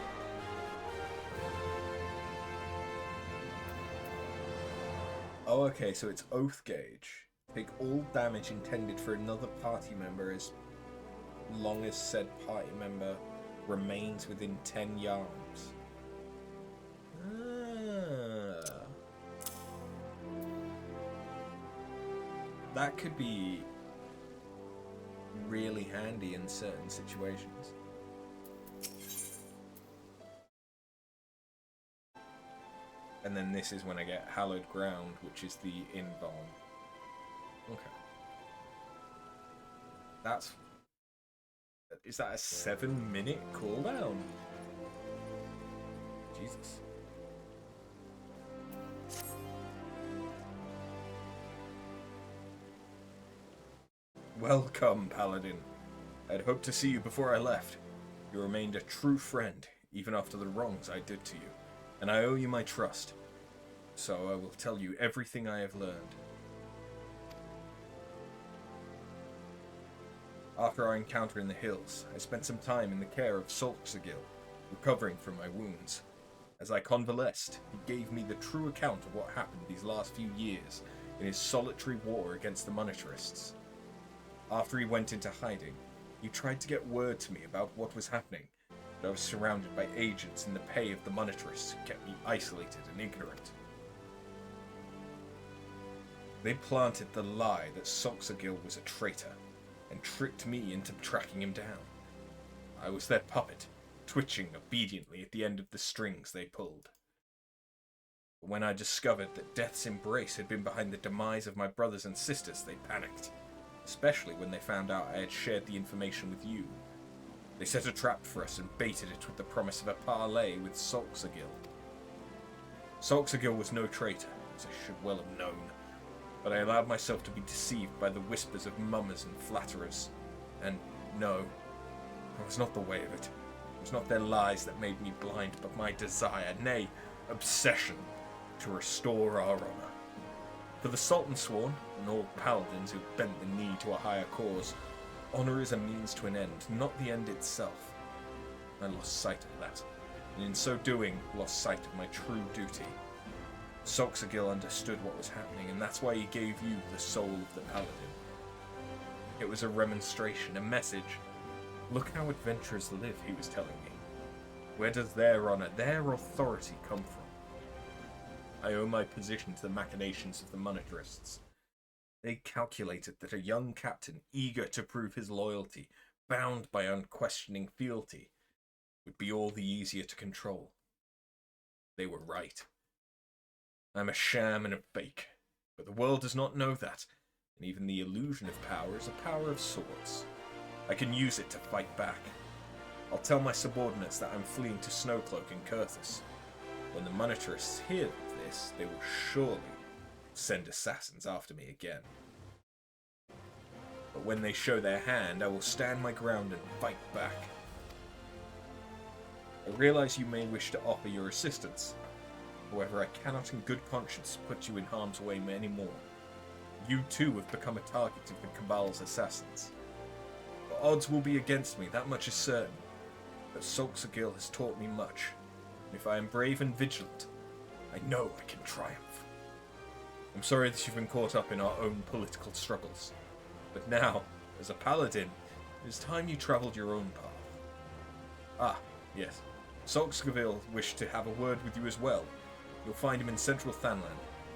Oh, okay, so it's oath gauge. Take all damage intended for another party member as long as said party member remains within 10 yards. That could be really handy in certain situations. And then this is when I get Hallowed Ground, which is the invuln. Okay. Is that a 7-minute cooldown? Jesus. Welcome, Paladin. I'd hoped to see you before I left. You remained a true friend, even after the wrongs I did to you, and I owe you my trust. So I will tell you everything I have learned. After our encounter in the hills, I spent some time in the care of Solxagil, recovering from my wounds. As I convalesced, he gave me the true account of what happened these last few years in his solitary war against the monetarists. After he went into hiding, he tried to get word to me about what was happening, but I was surrounded by agents in the pay of the monetarists who kept me isolated and ignorant. They planted the lie that Solxagil was a traitor, and tricked me into tracking him down. I was their puppet, twitching obediently at the end of the strings they pulled. But when I discovered that Death's Embrace had been behind the demise of my brothers and sisters, they panicked, especially when they found out I had shared the information with you. They set a trap for us and baited it with the promise of a parley with Solxagil. Solxagil was no traitor, as I should well have known, but I allowed myself to be deceived by the whispers of mummers and flatterers. And no, I was not the way of it. It was not their lies that made me blind, but my desire, nay, obsession, to restore our honour. For the Sultan Sworn, and all paladins who bent the knee to a higher cause, honour is a means to an end, not the end itself. I lost sight of that, and in so doing, lost sight of my true duty. Solxagil understood what was happening, and that's why he gave you the soul of the paladin. It was a remonstration, a message. Look how adventurers live, he was telling me. Where does their honour, their authority come from? I owe my position to the machinations of the monetarists. They calculated that a young captain, eager to prove his loyalty, bound by unquestioning fealty, would be all the easier to control. They were right. I'm a sham and a fake, but the world does not know that, and even the illusion of power is a power of sorts. I can use it to fight back. I'll tell my subordinates that I'm fleeing to Snowcloak and Kurthus. When the monetarists hear this, they will surely send assassins after me again. But when they show their hand, I will stand my ground and fight back. I realize you may wish to offer your assistance. However, I cannot in good conscience put you in harm's way anymore. You too have become a target of the Cabal's assassins. The odds will be against me, that much is certain. But Solxagil has taught me much, and if I am brave and vigilant, I know I can triumph. I'm sorry that you've been caught up in our own political struggles, but now, as a paladin, it is time you travelled your own path. Ah, yes, Solxagil wished to have a word with you as well. You'll find him in central Thanland.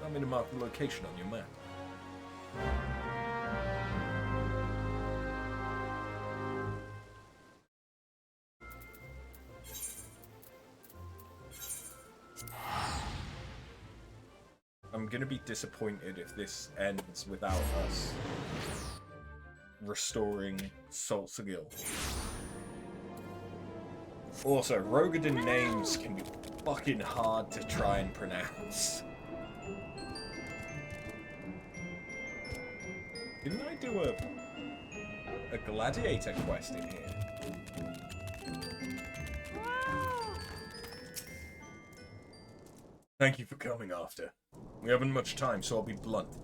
I'm going to mark the location on your map. I'm going to be disappointed if this ends without us restoring Solxagil. Also, Rogadin names can be fucking hard to try and pronounce. Didn't I do a gladiator quest in here? Thank you for coming after. We haven't much time, so I'll be blunt.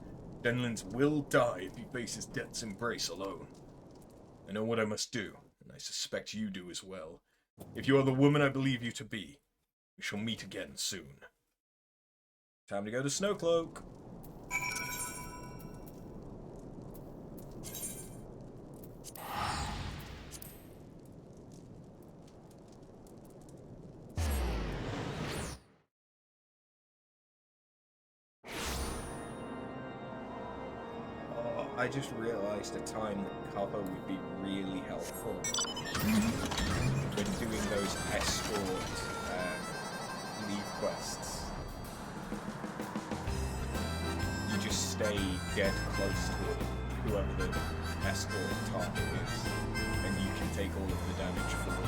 Denlins will die if he faces Death's Embrace alone. I know what I must do, and I suspect you do as well. If you are the woman I believe you to be, we shall meet again soon. Time to go to Snowcloak. I just realised a time that cover would be really helpful when doing those escort leave quests. You just stay dead close to whoever the escort target is, and you can take all of the damage for them.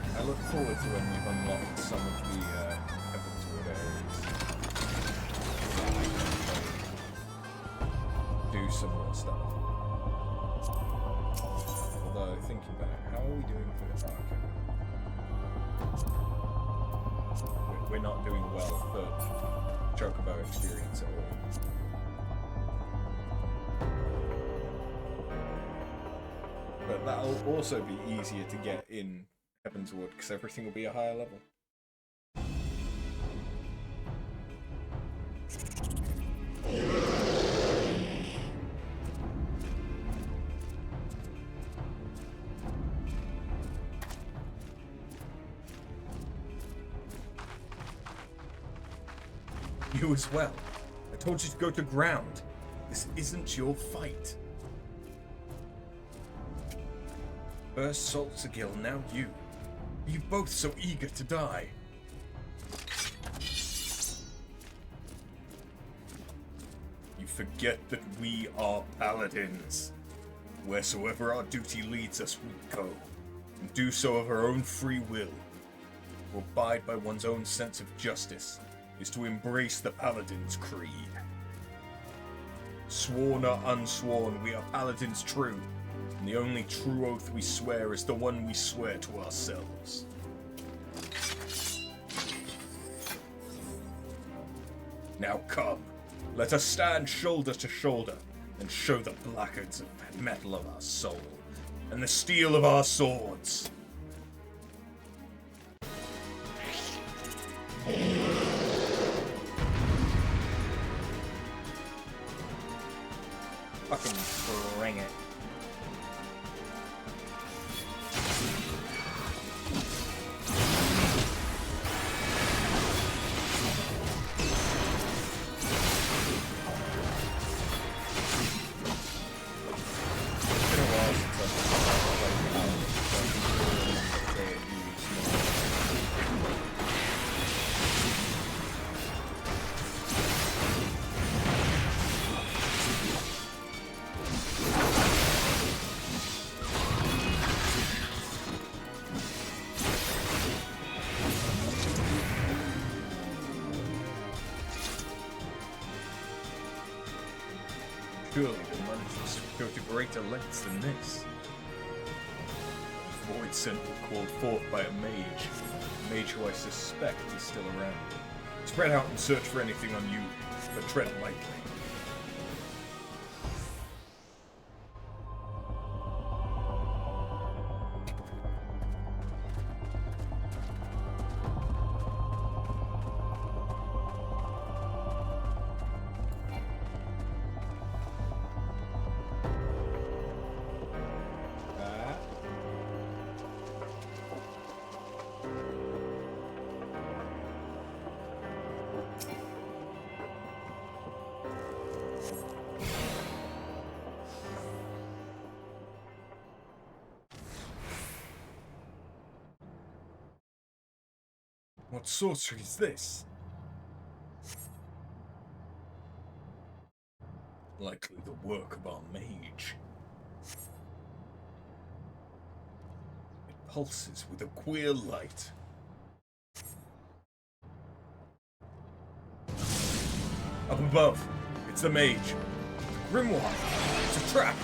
I look forward to when we've unlocked some of the Heavensward areas. Do some more stuff. Although, thinking back, how are we doing for the Barker? We're not doing well for Chocobo experience at all. But that'll also be easier to get in Heavensward, because everything will be a higher level. You as well. I told you to go to ground. This isn't your fight. First Saltsagill, now you. Are you both so eager to die? You forget that we are paladins. Wheresoever our duty leads us, we go, and do so of our own free will. To abide by one's own sense of justice is to embrace the paladin's creed. Sworn or unsworn, we are paladins true. And the only true oath we swear is the one we swear to ourselves. Now come, let us stand shoulder to shoulder and show the blackguards of metal of our soul and the steel of our swords. Fucking bring it. Surely the monsters go to greater lengths than this. Void symbol called forth by a mage who I suspect is still around. Spread out and search for anything on you, but tread lightly. What sorcery is this? Likely the work of our mage. It pulses with a queer light. Up above, it's the mage. Grimoire, it's a trap.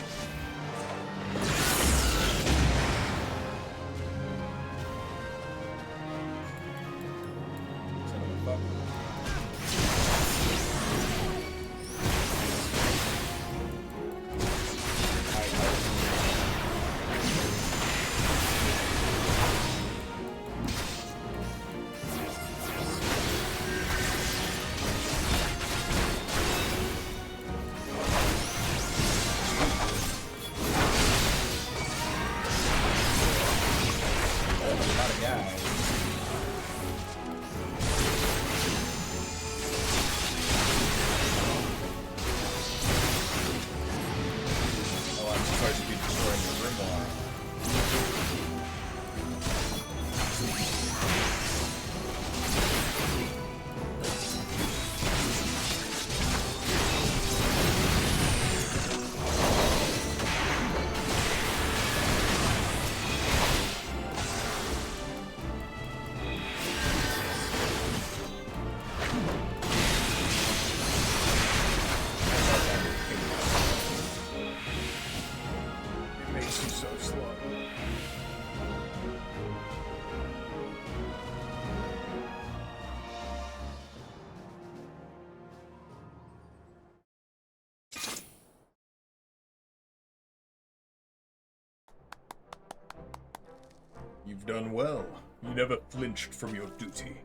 You've done well. You never flinched from your duty.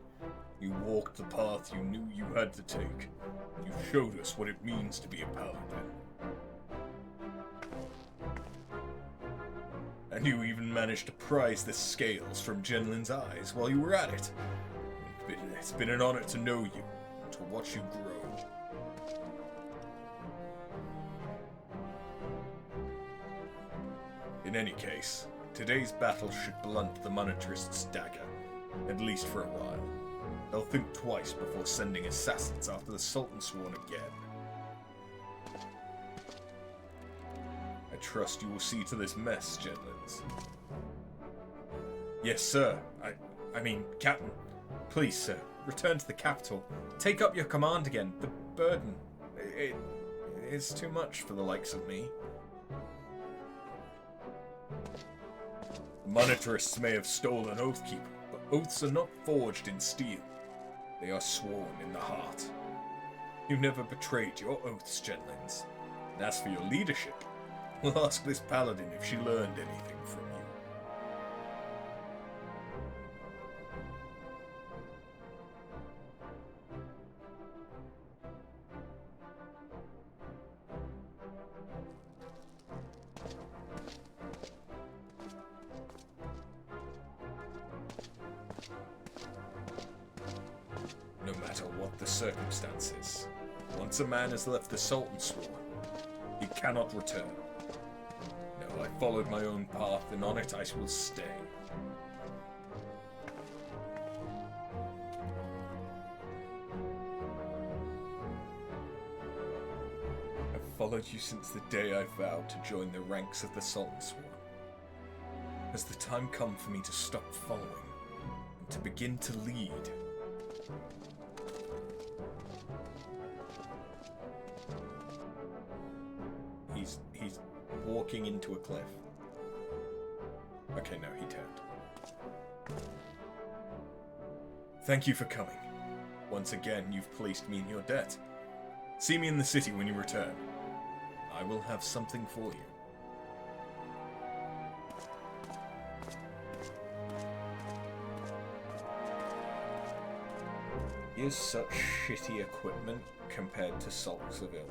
You walked the path you knew you had to take. You showed us what it means to be a paladin. And you even managed to prize the scales from Jenlin's eyes while you were at it. It's been an honor to know you, and to watch you grow. In any case, today's battle should blunt the monetarist's dagger, at least for a while. They'll think twice before sending assassins after the Sultan Sworn again. I trust you will see to this mess, Jenlins. Yes, sir. I mean, Captain. Please, sir, return to the capital. Take up your command again. The burden, it is too much for the likes of me. The monetarists may have stolen Oathkeeper, but oaths are not forged in steel. They are sworn in the heart. You never betrayed your oaths, Jenlins. And as for your leadership, we'll ask this paladin if she learned anything from you. No matter what the circumstances, once a man has left the Sultan Sworn, he cannot return. No, I followed my own path, and on it I will stay. I've followed you since the day I vowed to join the ranks of the Sultan Sworn. Has the time come for me to stop following, and to begin to lead? He's walking into a cliff. Okay, no, he turned. Thank you for coming. Once again, you've placed me in your debt. See me in the city when you return. I will have something for you. Here's such shitty equipment compared to Salt Seville.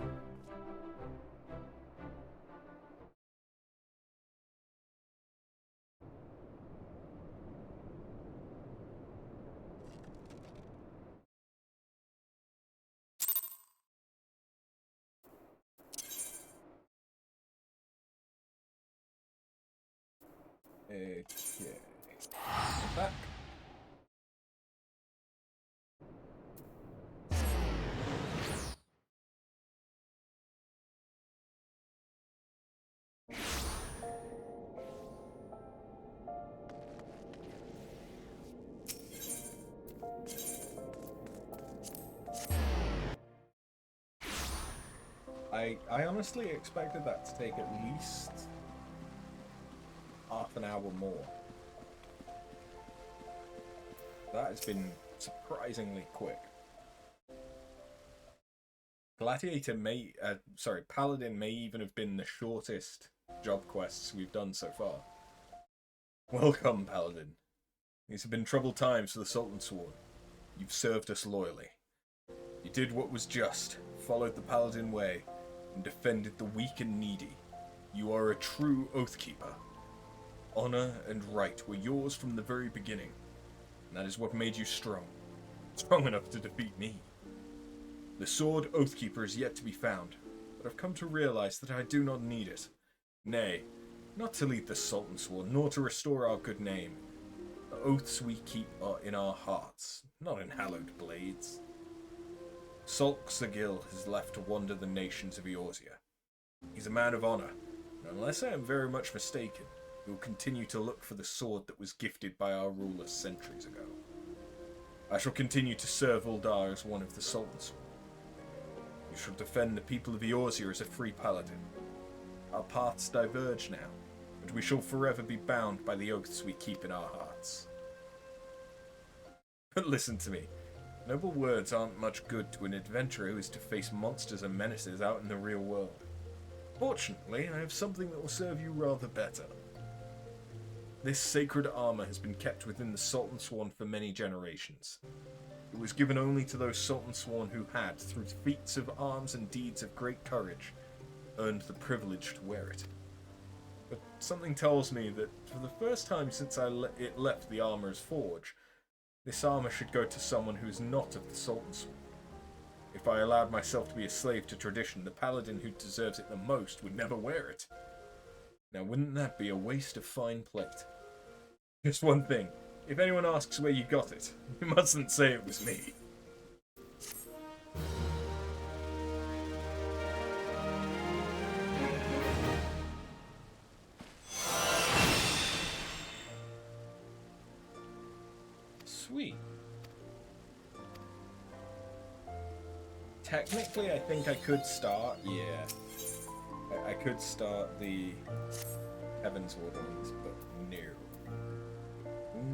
Okay. Back. I honestly expected that to take at least half an hour more. That has been surprisingly quick. Paladin may even have been the shortest job quests we've done so far. Welcome, Paladin. These have been troubled times for the Sultan Sworn. You've served us loyally. You did what was just, followed the Paladin way, and defended the weak and needy. You are a true Oathkeeper. Honor and right were yours from the very beginning, and that is what made you strong. Strong enough to defeat me. The sword Oathkeeper is yet to be found, but I've come to realize that I do not need it. Nay, not to lead the Sultan Sworn, nor to restore our good name. The oaths we keep are in our hearts, not in hallowed blades. Sulk Sagil has left to wander the nations of Eorzea. He's a man of honor, and unless I am very much mistaken, he will continue to look for the sword that was gifted by our ruler centuries ago. I shall continue to serve Uldar as one of the Sultan Sworn. You shall defend the people of Eorzea as a free paladin. Our paths diverge now, but we shall forever be bound by the oaths we keep in our hearts. But listen to me. Noble words aren't much good to an adventurer who is to face monsters and menaces out in the real world. Fortunately, I have something that will serve you rather better. This sacred armor has been kept within the Sultan Sworn for many generations. It was given only to those Sultan Sworn who had, through feats of arms and deeds of great courage, earned the privilege to wear it. But something tells me that for the first time since it left the armorer's forge, this armor should go to someone who is not of the Sultan Sworn. If I allowed myself to be a slave to tradition, the paladin who deserves it the most would never wear it. Now, wouldn't that be a waste of fine plate? Just one thing. If anyone asks where you got it, you mustn't say it was me. Sweet. Technically, I think I could start, yeah. I could start the Heavensward ones, but no.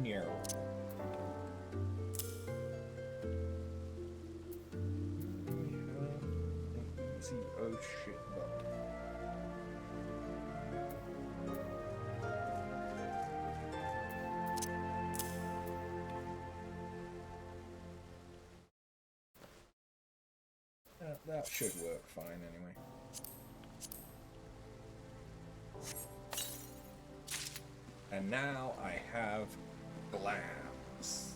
No. Easy, oh shit button. That should work fine anyway. And now I have glams.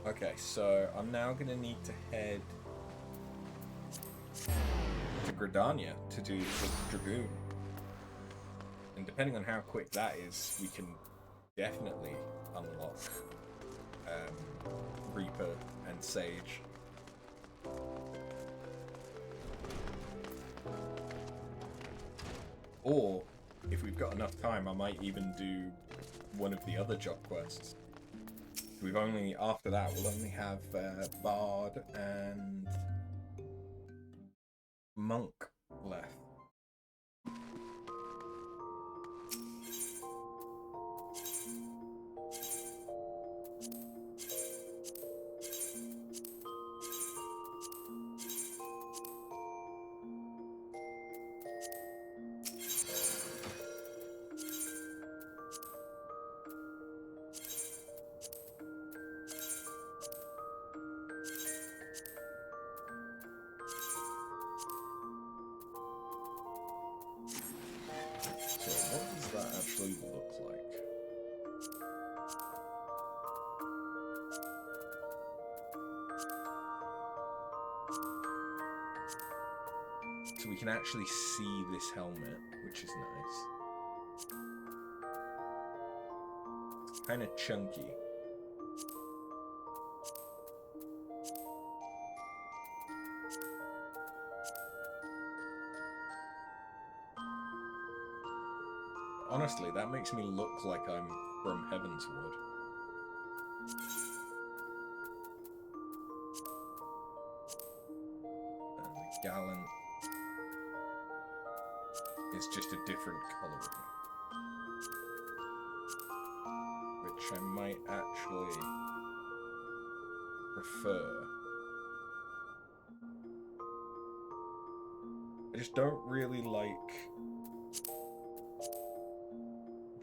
Okay, so I'm now going to need to head to Gridania to do the Dragoon. And depending on how quick that is, we can definitely unlock Reaper and Sage. Or, if we've got enough time, I might even do one of the other job quests. We've only, after that, we'll only have Bard and Monk left. So we can actually see this helmet, which is nice. It's kind of chunky. Honestly, that makes me look like I'm from Heavensward. And the gallant is just a different colouring, which I might actually prefer. I just don't really like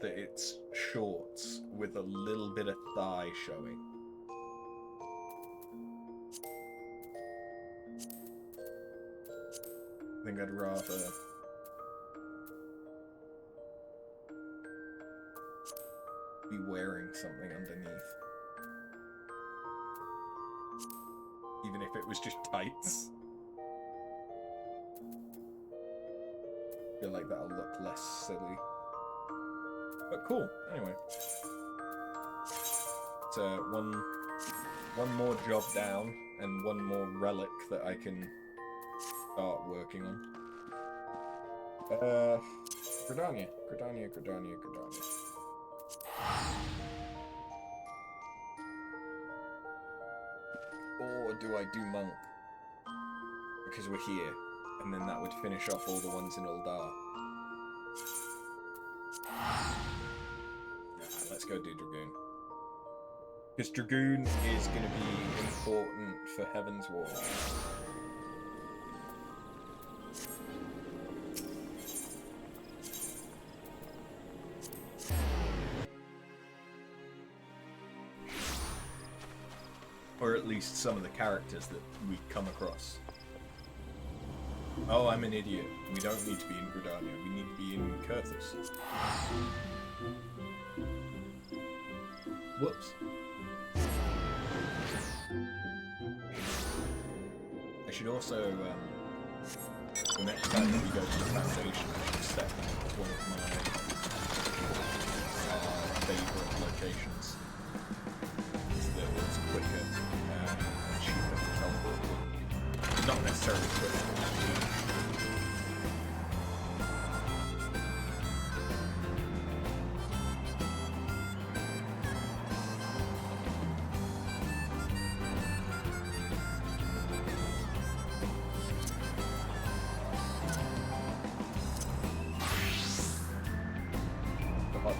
that it's shorts with a little bit of thigh showing. I think I'd rather be wearing something underneath. Even if it was just tights. I feel like that'll look less silly. But cool, anyway. It's one more job down and one more relic that I can start working on. Gridania. Or do I do Monk? Because we're here, and then that would finish off all the ones in Uldar. Let's go do Dragoon. Because Dragoon is going to be important for Heavensward. Or at least some of the characters that we come across. Oh, I'm an idiot. We don't need to be in Gridania, we need to be in Kurthus. Whoops. I should also, the next time that we go to the Foundation, I should set one of my favourite locations. So that it's quicker and cheaper to teleport. Not necessarily quicker.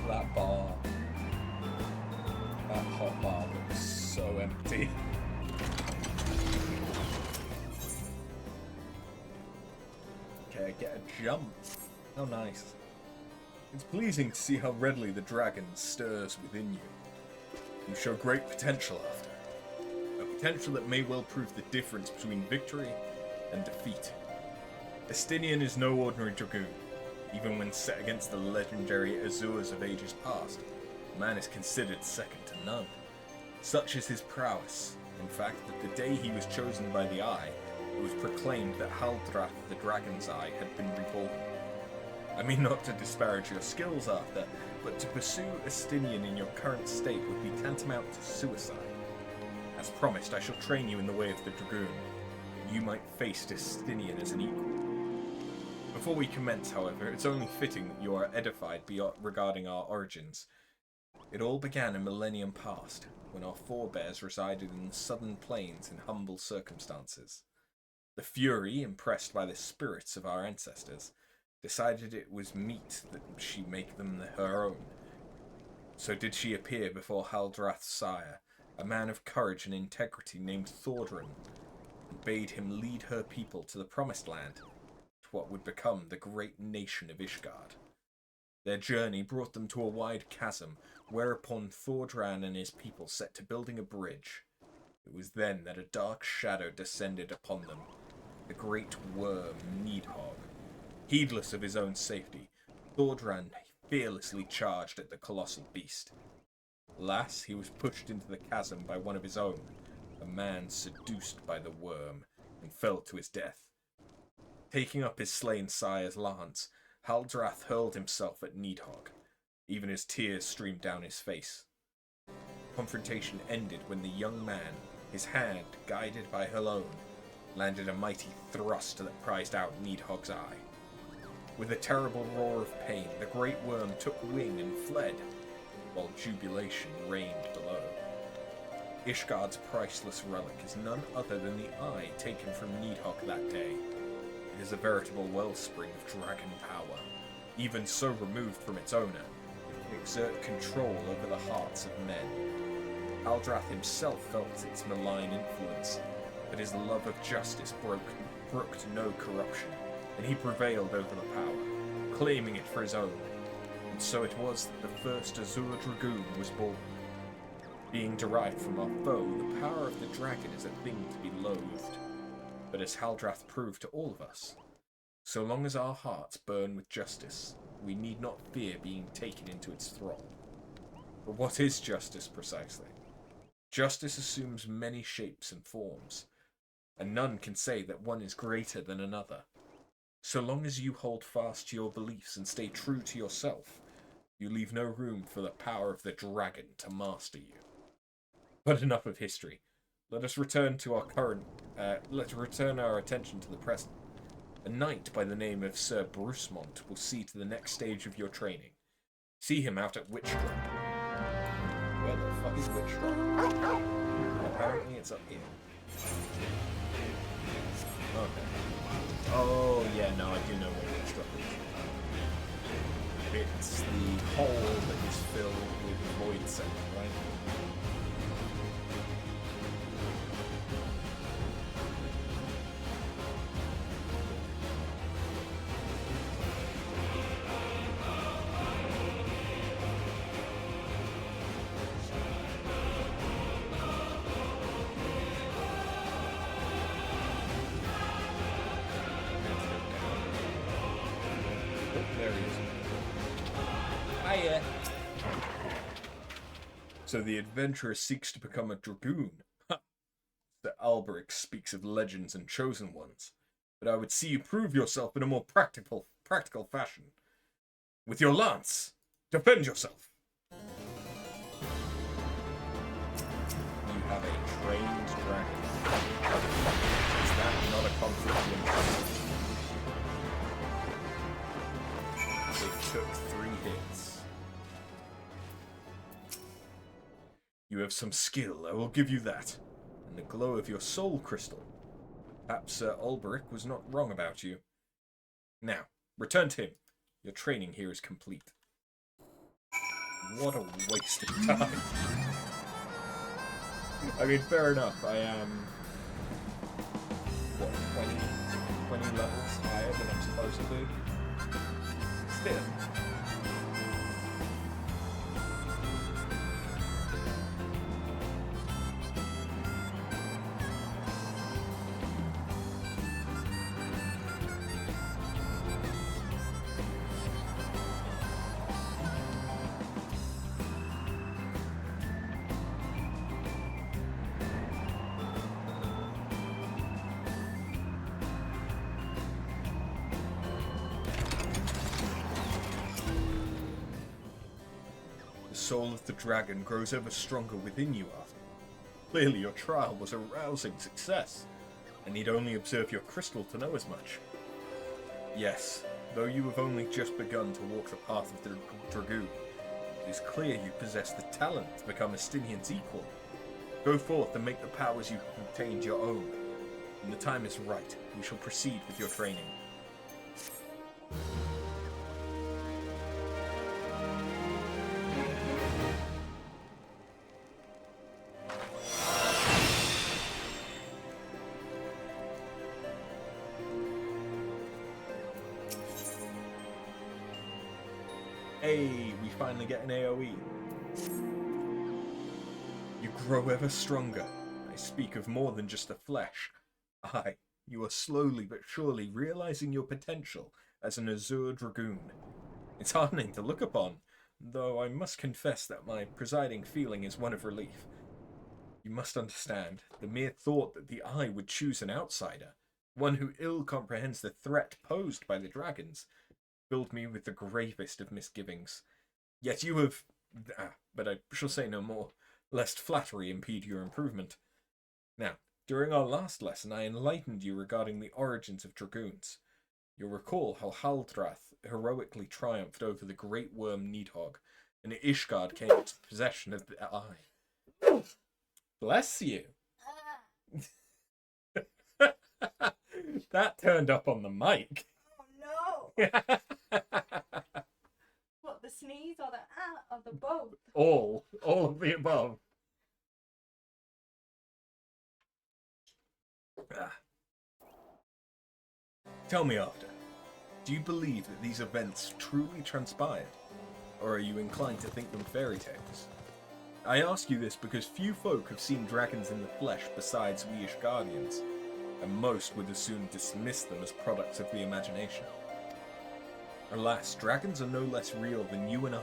That bar, that hot bar looks so empty. Okay, I get a jump. How nice. It's pleasing to see how readily the dragon stirs within you. You show great potential after. A potential that may well prove the difference between victory and defeat. Estinian is no ordinary dragoon. Even when set against the legendary Azures of ages past, man is considered second to none. Such is his prowess, in fact, that the day he was chosen by the Eye, it was proclaimed that Haldrath the Dragon's Eye had been reborn. I mean not to disparage your skills, Arthur, but to pursue Estinian in your current state would be tantamount to suicide. As promised, I shall train you in the way of the Dragoon, that you might face Estinian as an equal. Before we commence, however, it's only fitting that you are edified regarding our origins. It all began a millennium past, when our forebears resided in the southern plains in humble circumstances. The Fury, impressed by the spirits of our ancestors, decided it was meet that she make them her own. So did she appear before Haldrath's sire, a man of courage and integrity named Thordran, and bade him lead her people to the Promised Land, what would become the great nation of Ishgard. Their journey brought them to a wide chasm, whereupon Thordran and his people set to building a bridge. It was then that a dark shadow descended upon them, the great worm Needhog. Heedless of his own safety, Thordran fearlessly charged at the colossal beast. Alas, he was pushed into the chasm by one of his own, a man seduced by the worm, and fell to his death. Taking up his slain sire's lance, Haldrath hurled himself at Needhog. Even as tears streamed down his face. Confrontation ended when the young man, his hand guided by her own, landed a mighty thrust that prized out Needhog's eye. With a terrible roar of pain, the great worm took wing and fled, while jubilation reigned below. Ishgard's priceless relic is none other than the eye taken from Needhog that day. It is a veritable wellspring of dragon power. Even so removed from its owner, it can exert control over the hearts of men. Haldrath himself felt its malign influence, but his love of justice brooked no corruption, and he prevailed over the power, claiming it for his own. And so it was that the first Azure Dragoon was born. Being derived from our foe, the power of the dragon is a thing to be loathed. But as Haldrath proved to all of us, so long as our hearts burn with justice, we need not fear being taken into its thrall. But what is justice precisely? Justice assumes many shapes and forms, and none can say that one is greater than another. So long as you hold fast to your beliefs and stay true to yourself, you leave no room for the power of the dragon to master you. But enough of history. Let us return to our let's return our attention to the present. A knight by the name of Sir Brucemont will see to the next stage of your training. See him out at Witch Drop. Where the fuck is Witch Drop? Apparently it's up here. Okay. Oh yeah, no, I do know where Witch Drop is. It's the hole that is filled with void center, right? So the adventurer seeks to become a dragoon. Sir Alberic speaks of legends and chosen ones, but I would see you prove yourself in a more practical fashion. With your lance, defend yourself. You have a trained dragon. Is that not a conflict of interest? It took 3 hits. You have some skill, I will give you that. And the glow of your soul crystal. Perhaps Sir Alberic was not wrong about you. Now, return to him. Your training here is complete. What a waste of time. I mean, fair enough, I am... what, 20 levels higher than I'm supposed to be? Still. The soul of the dragon grows ever stronger within you, Arthur. Clearly your trial was a rousing success. I need only observe your crystal to know as much. Yes, though you have only just begun to walk the path of the dragoon, it is clear you possess the talent to become Estinian's equal. Go forth and make the powers you have obtained your own. When the time is right, we shall proceed with your training. Hey, we finally get an AoE. You grow ever stronger. I speak of more than just the flesh. Aye, you are slowly but surely realizing your potential as an Azure Dragoon. It's heartening to look upon, though I must confess that my presiding feeling is one of relief. You must understand, the mere thought that the Eye would choose an outsider, one who ill comprehends the threat posed by the dragons, filled me with the gravest of misgivings. Yet you have... but I shall say no more, lest flattery impede your improvement. Now, during our last lesson I enlightened you regarding the origins of dragoons. You'll recall how Haldrath heroically triumphed over the great worm Needhog, and Ishgard came into possession of the Eye. Bless you! That turned up on the mic. Oh no! What, the sneeze or or the both? All of the above. Tell me after, do you believe that these events truly transpired? Or are you inclined to think them fairy tales? I ask you this because few folk have seen dragons in the flesh besides we Ishgardians, and most would as soon dismiss them as products of the imagination. Alas, dragons are no less real than you and I.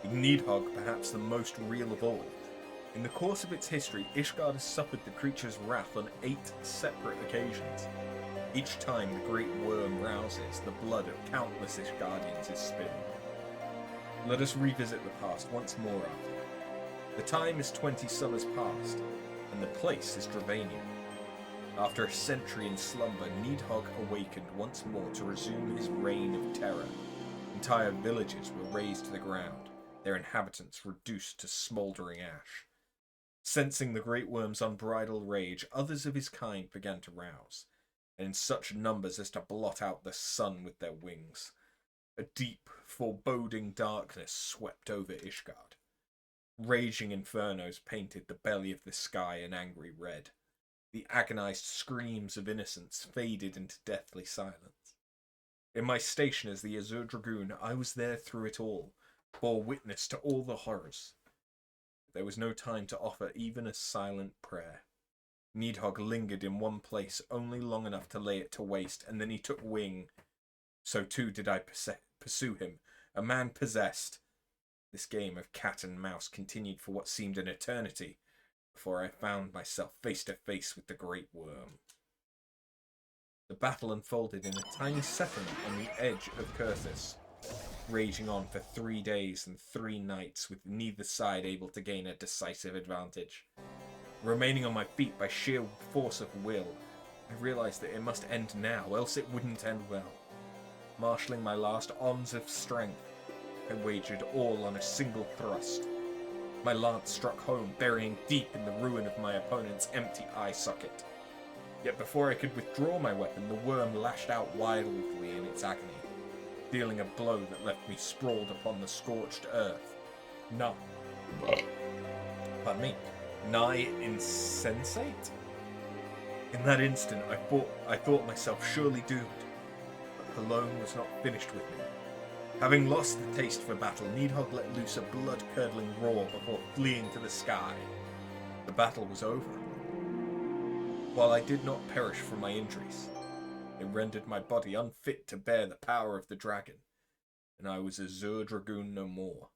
With Needhog perhaps the most real of all. In the course of its history, Ishgard has suffered the creature's wrath on 8 separate occasions. Each time the great worm rouses, the blood of countless Ishgardians is spilled. Let us revisit the past once more, Arthur. The time is 20 summers past, and the place is Dravania. After a century in slumber, Needhog awakened once more to resume his reign of terror. Entire villages were razed to the ground, their inhabitants reduced to smouldering ash. Sensing the great worm's unbridled rage, others of his kind began to rouse, and in such numbers as to blot out the sun with their wings. A deep, foreboding darkness swept over Ishgard. Raging infernos painted the belly of the sky an angry red. The agonized screams of innocence faded into deathly silence. In my station as the Azure Dragoon, I was there through it all, bore witness to all the horrors. There was no time to offer even a silent prayer. Needhog lingered in one place only long enough to lay it to waste, and then he took wing. So too did I pursue him, a man possessed. This game of cat and mouse continued for what seemed an eternity before I found myself face to face with the Great Worm. The battle unfolded in a tiny settlement on the edge of Kurthis, raging on for 3 days and 3 nights with neither side able to gain a decisive advantage. Remaining on my feet by sheer force of will, I realized that it must end now, else it wouldn't end well. Marshalling my last ounce of strength, I wagered all on a single thrust. My lance struck home, burying deep in the ruin of my opponent's empty eye socket. Yet before I could withdraw my weapon, the worm lashed out wildly in its agony, dealing a blow that left me sprawled upon the scorched earth. Nigh insensate? In that instant, I thought myself surely doomed. But Cologne was not finished with me. Having lost the taste for battle, Nidhogg let loose a blood-curdling roar before fleeing to the sky. The battle was over. While I did not perish from my injuries, it rendered my body unfit to bear the power of the dragon, and I was a Zur Dragoon no more.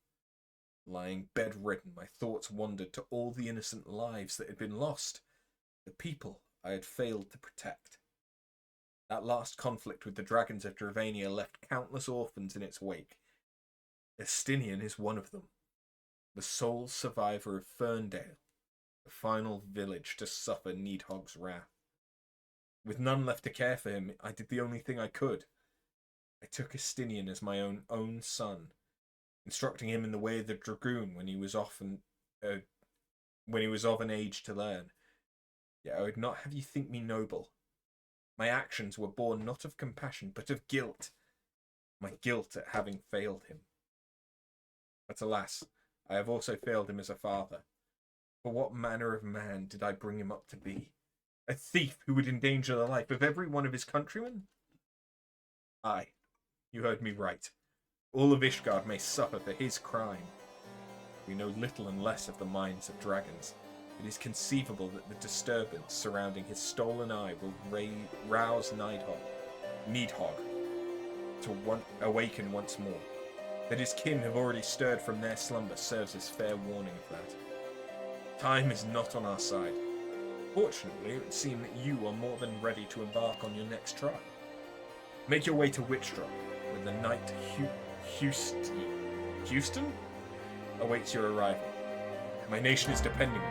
Lying bedridden, my thoughts wandered to all the innocent lives that had been lost, the people I had failed to protect. That last conflict with the dragons of Dravania left countless orphans in its wake. Estinian is one of them, the sole survivor of Ferndale, the final village to suffer Nidhogg's wrath. With none left to care for him, I did the only thing I could. I took Estinian as my own son, instructing him in the way of the dragoon when he was of an age to learn. Yet I would not have you think me noble. My actions were born not of compassion, but of guilt. My guilt at having failed him. But alas, I have also failed him as a father. For what manner of man did I bring him up to be? A thief who would endanger the life of every one of his countrymen? Aye, you heard me right. All of Ishgard may suffer for his crime. We know little and less of the minds of dragons. It is conceivable that the disturbance surrounding his stolen eye will rouse Nidhogg to awaken once more. That his kin have already stirred from their slumber serves as fair warning of that. Time is not on our side. Fortunately, it would seem that you are more than ready to embark on your next trial. Make your way to Witchdrop, where the knight Houston awaits your arrival. My nation is depending on you.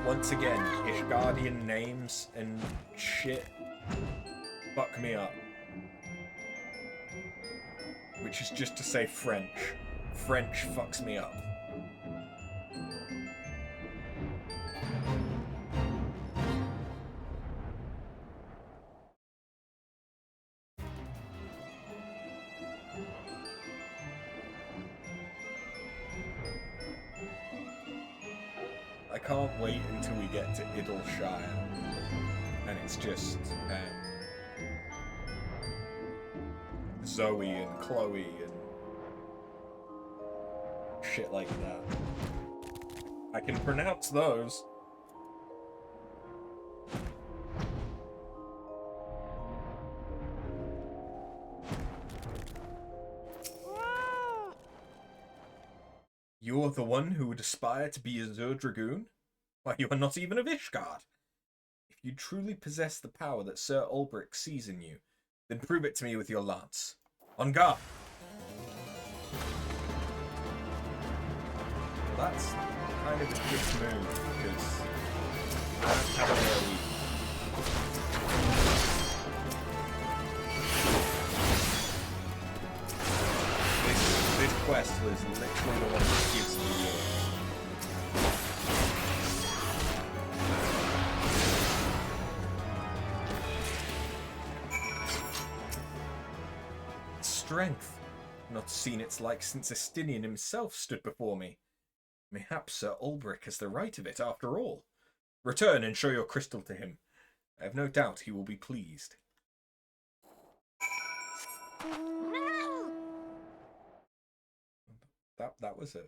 Once again, Ishgardian names and shit fuck me up. Which is just to say French. French fucks me up. I can't wait until we get to Idleshire, and it's just Zoe and Chloe and shit like that. I can pronounce those. You're the one who would aspire to be a Zur Dragoon? Why, you are not even of Ishgard. If you truly possess the power that Sir Ulbricht sees in you, then prove it to me with your lance. On guard! Well, that's kind of a dick move, because I don't have an AoE. This quest was literally the one that gives me strength. Not seen its like since Estinian himself stood before me. Mayhaps Sir Ulbricht has the right of it after all. Return and show your crystal to him. I have no doubt he will be pleased. That was a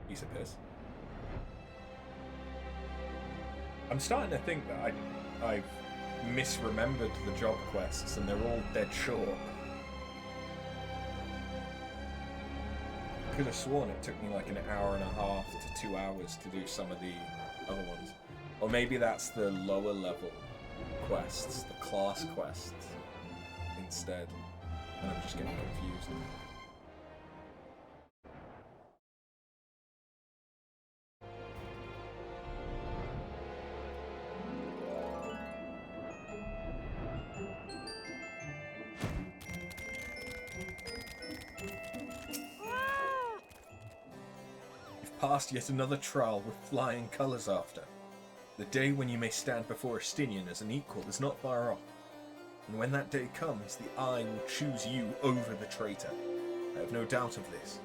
piece of piss. I'm starting to think that I've misremembered the job quests and they're all dead short. could have sworn it took me like an hour and a half to 2 hours to do some of the other ones. Or maybe that's the lower level quests, the class quests, instead. And I'm just getting confused. You've passed yet another trial with flying colours after. The day when you may stand before Estinian as an equal is not far off. And when that day comes, the Eye will choose you over the traitor. I have no doubt of this.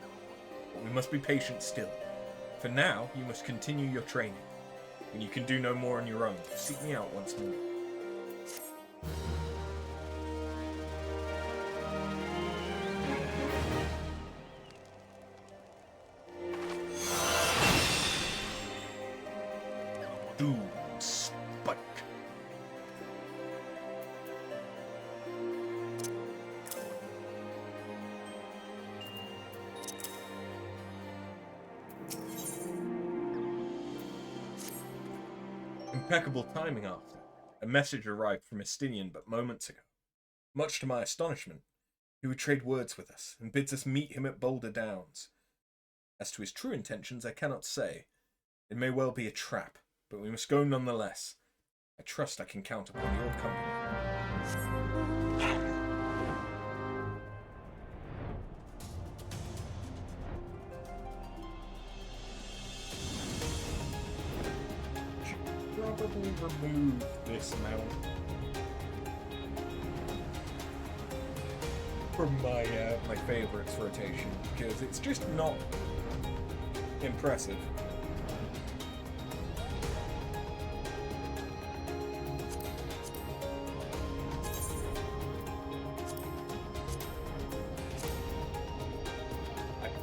But we must be patient still. For now, you must continue your training. When you can do no more on your own, seek me out once more. Doom Spike. Impeccable timing after. A message arrived from Estinian but moments ago. Much to my astonishment, he would trade words with us and bids us meet him at Boulder Downs. As to his true intentions, I cannot say. It may well be a trap, but we must go nonetheless. I trust I can count upon your company. Probably remove this mount from my favorites rotation because it's just not impressive.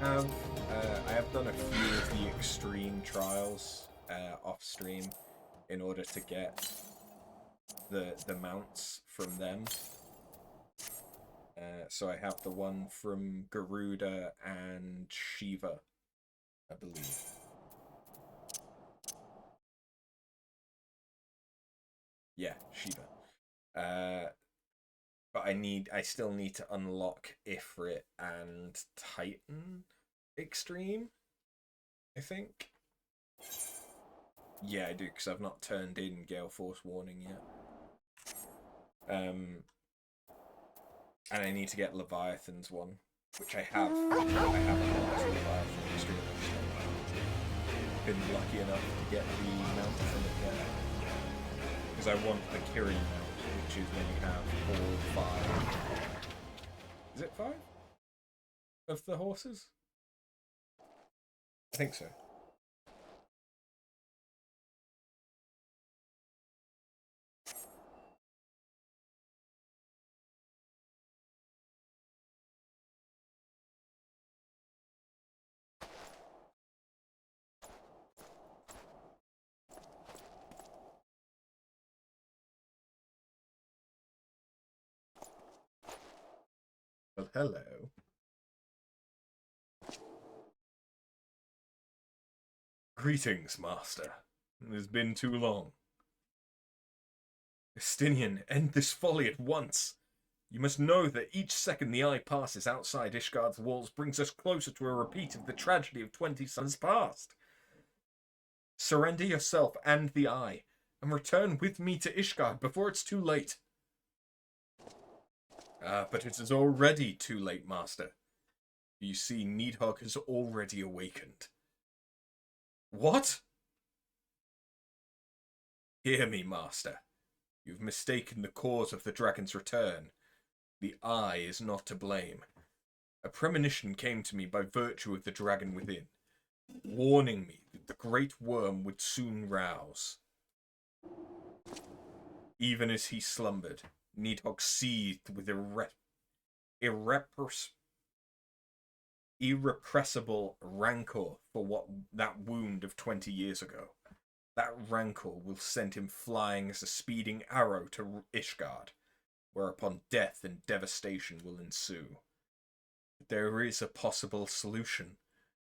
I have done a few of the extreme trials off stream in order to get the mounts from them. So I have the one from Garuda and Shiva, I believe. Yeah, Shiva. But I still need to unlock Ifrit and Titan Extreme, I think. Yeah, I do, because I've not turned in Gale Force Warning yet. And I need to get Leviathan's one, which I have. I have unlocked Leviathan Extreme. I've been lucky enough to get the mount from it yet. Because I want the Kiri mount, which is when you have all 5. Is it 5? Of the horses? I think so. Well, hello. Greetings, Master. It has been too long. Estinian, end this folly at once. You must know that each second the Eye passes outside Ishgard's walls brings us closer to a repeat of the tragedy of 20 suns past. Surrender yourself and the Eye, and return with me to Ishgard before it's too late. But it is already too late, Master. You see, Needhog has already awakened. What? Hear me, Master. You've mistaken the cause of the dragon's return. The Eye is not to blame. A premonition came to me by virtue of the dragon within, warning me that the great worm would soon rouse. Even as he slumbered, Needhog seethed with irrepressible rancor for that wound of 20 years ago. That rancor will send him flying as a speeding arrow to Ishgard, whereupon death and devastation will ensue. But there is a possible solution.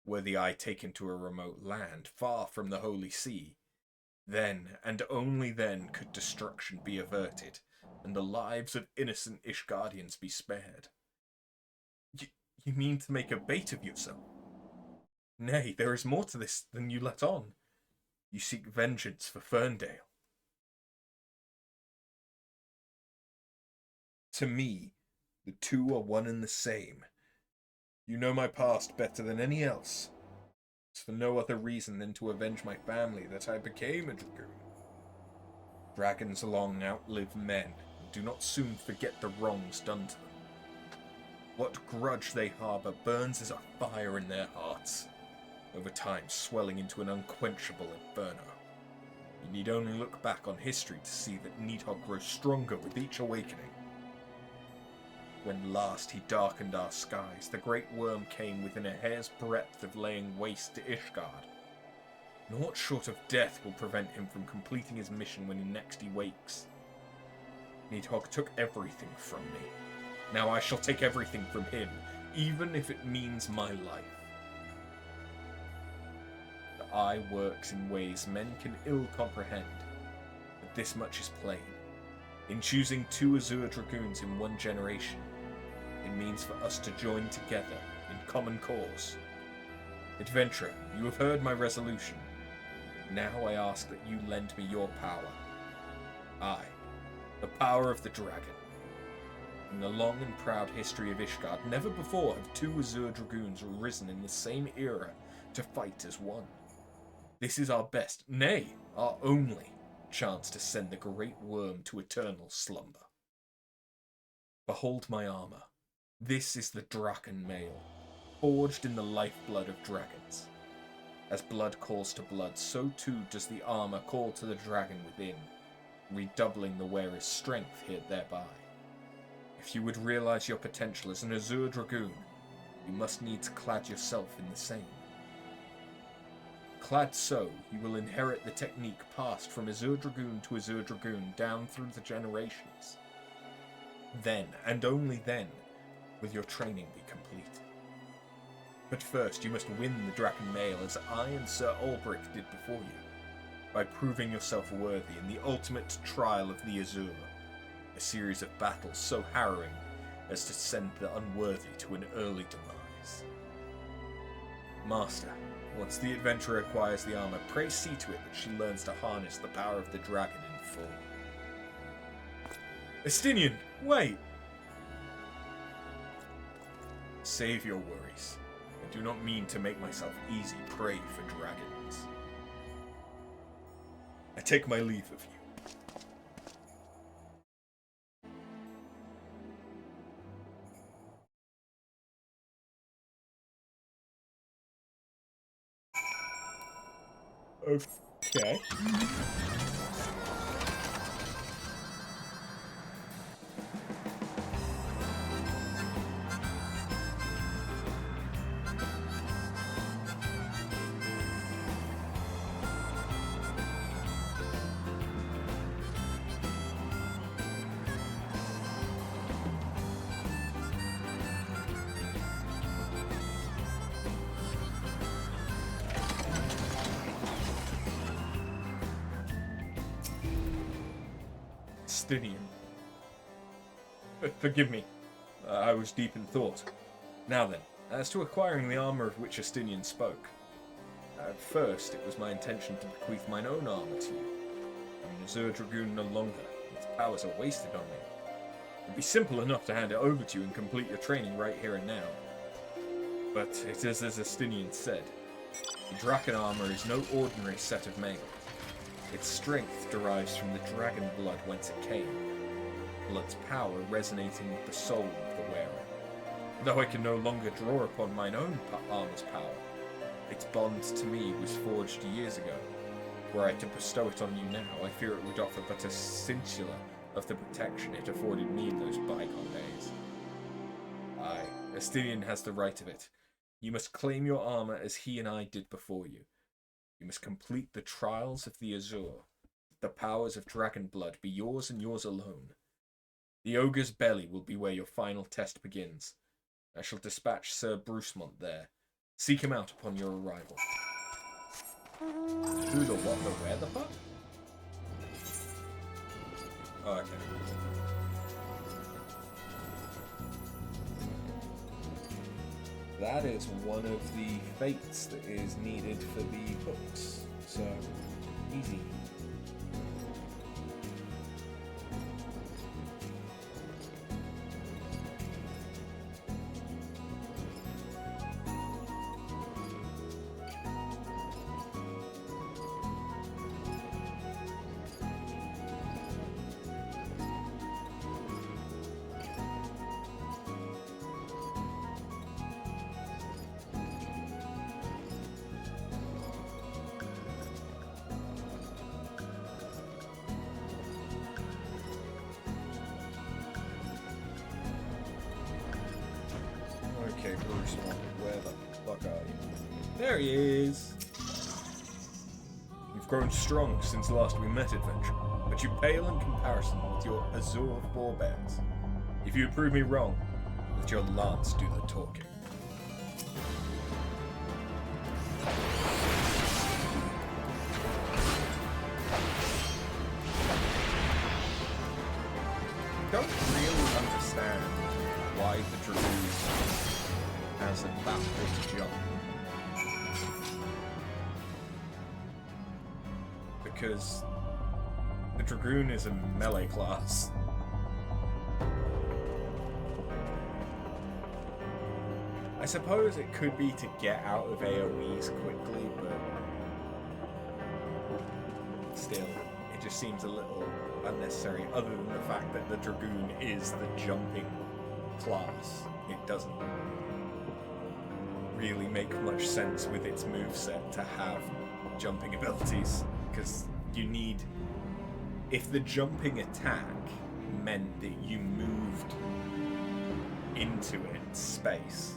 Were the eye taken to a remote land, far from the Holy See, then, and only then, could destruction be averted, and the lives of innocent Ishgardians be spared. You mean to make a bait of yourself? Nay, there is more to this than you let on. You seek vengeance for Ferndale. To me, the two are one and the same. You know my past better than any else. It's for no other reason than to avenge my family that I became a dragoon. Dragons long outlive men, and do not soon forget the wrongs done to them. What grudge they harbour burns as a fire in their hearts, over time swelling into an unquenchable inferno. You need only look back on history to see that Nidhogg grows stronger with each awakening. When last he darkened our skies, the great worm came within a hair's breadth of laying waste to Ishgard. Naught short of death will prevent him from completing his mission when next he wakes. Nidhogg took everything from me. Now I shall take everything from him, even if it means my life. The eye works in ways men can ill comprehend, but this much is plain. In choosing two Azure Dragoons in one generation, it means for us to join together in common cause. Adventurer, you have heard my resolution. Now I ask that you lend me your power. Aye, the power of the dragon. In the long and proud history of Ishgard, never before have two Azure Dragoons arisen in the same era to fight as one. This is our best, nay, our only, chance to send the great worm to eternal slumber. Behold my armor. This is the Draken mail, forged in the lifeblood of dragons. As blood calls to blood, so too does the armor call to the dragon within, redoubling the wearer's strength here thereby. If you would realize your potential as an Azure Dragoon, you must needs clad yourself in the same. Clad so, you will inherit the technique passed from Azure Dragoon to Azure Dragoon down through the generations. Then, and only then, will your training be complete. But first, you must win the Draken Mail as I and Sir Ulbricht did before you, by proving yourself worthy in the ultimate trial of the Azure, a series of battles so harrowing as to send the unworthy to an early demise. Master, once the adventurer acquires the armor, pray see to it that she learns to harness the power of the dragon in full. Estinian, wait! Save your worries. I do not mean to make myself easy prey for dragons. I take my leave of you. Okay. Estinian. Forgive me. I was deep in thought. Now then, as to acquiring the armour of which Estinian spoke. At first, it was my intention to bequeath mine own armour to you. I'm an Azure Dragoon no longer. Its powers are wasted on me. It'd be simple enough to hand it over to you and complete your training right here and now. But it is as Estinian said. The Draken armour is no ordinary set of mail. Its strength derives from the dragon blood whence it came, blood's power resonating with the soul of the wearer. Though I can no longer draw upon mine own armor's power, its bond to me was forged years ago. Were I to bestow it on you now, I fear it would offer but a scintilla of the protection it afforded me in those bygone days. Aye, Estinian has the right of it. You must claim your armor as he and I did before you. You must complete the trials of the Azure. The powers of dragon blood be yours and yours alone. The ogre's belly will be where your final test begins. I shall dispatch Sir Brucemont there. Seek him out upon your arrival. Who the what the where the fuck? Oh, okay. That is one of the fates that is needed for the books. So, easy. Okay, Bruce, where the fuck are you? There he is! You've grown strong since last we met, adventure, but you pale in comparison with your Azure forebears. If you would prove me wrong, let your lance do the talking. Don't really understand why the Dragoon hasn't that big jump. Because the Dragoon is a melee class. I suppose it could be to get out of AoEs quickly, but still, it just seems a little unnecessary, other than the fact that the Dragoon is the jumping class. It doesn't really make much sense with its moveset to have jumping abilities, because you need... If the jumping attack meant that you moved into its space,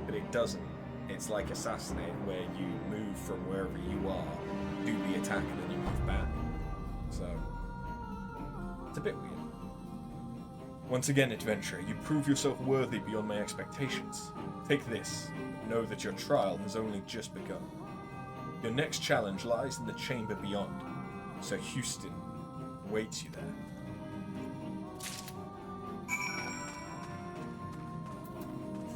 but it doesn't. It's like Assassinate, where you move from wherever you are, do the attack, and then you move back. So, it's a bit weird. Once again, adventurer, you prove yourself worthy beyond my expectations. Take this, but know that your trial has only just begun. Your next challenge lies in the chamber beyond, so Houston waits you there.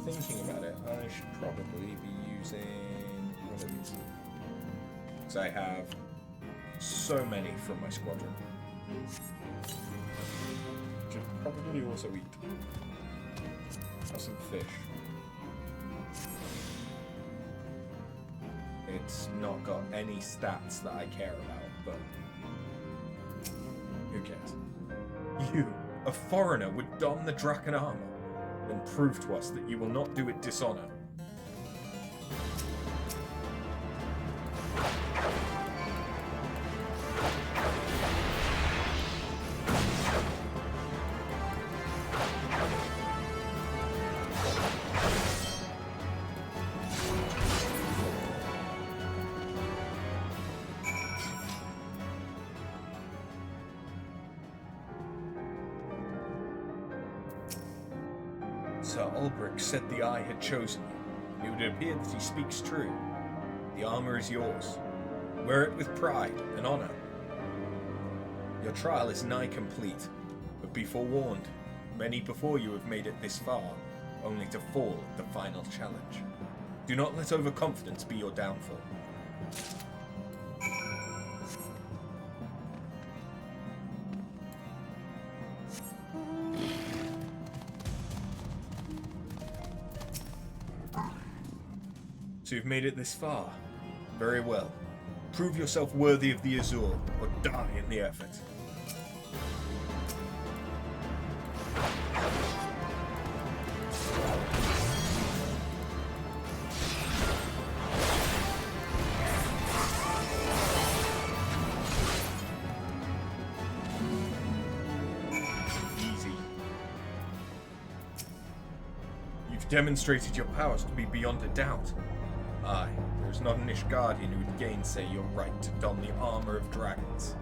Thinking about it, I should probably be using one of these. Because I have so many from my squadron. Should probably also eat. Have some fish. It's not got any stats that I care about, but who cares? You, a foreigner, would don the Draken armor, then prove to us that you will not do it dishonor. Sir Ulbrich said the Eye had chosen you. It would appear that he speaks true. The armor is yours. Wear it with pride and honor. Your trial is nigh complete, but be forewarned, many before you have made it this far, only to fall at the final challenge. Do not let overconfidence be your downfall. So you've made it this far. Very well. Prove yourself worthy of the Azure, or die in the effort. Easy. You've demonstrated your powers to be beyond a doubt. Aye, there is not an Ishgardian who would gainsay your right to don the armor of dragons.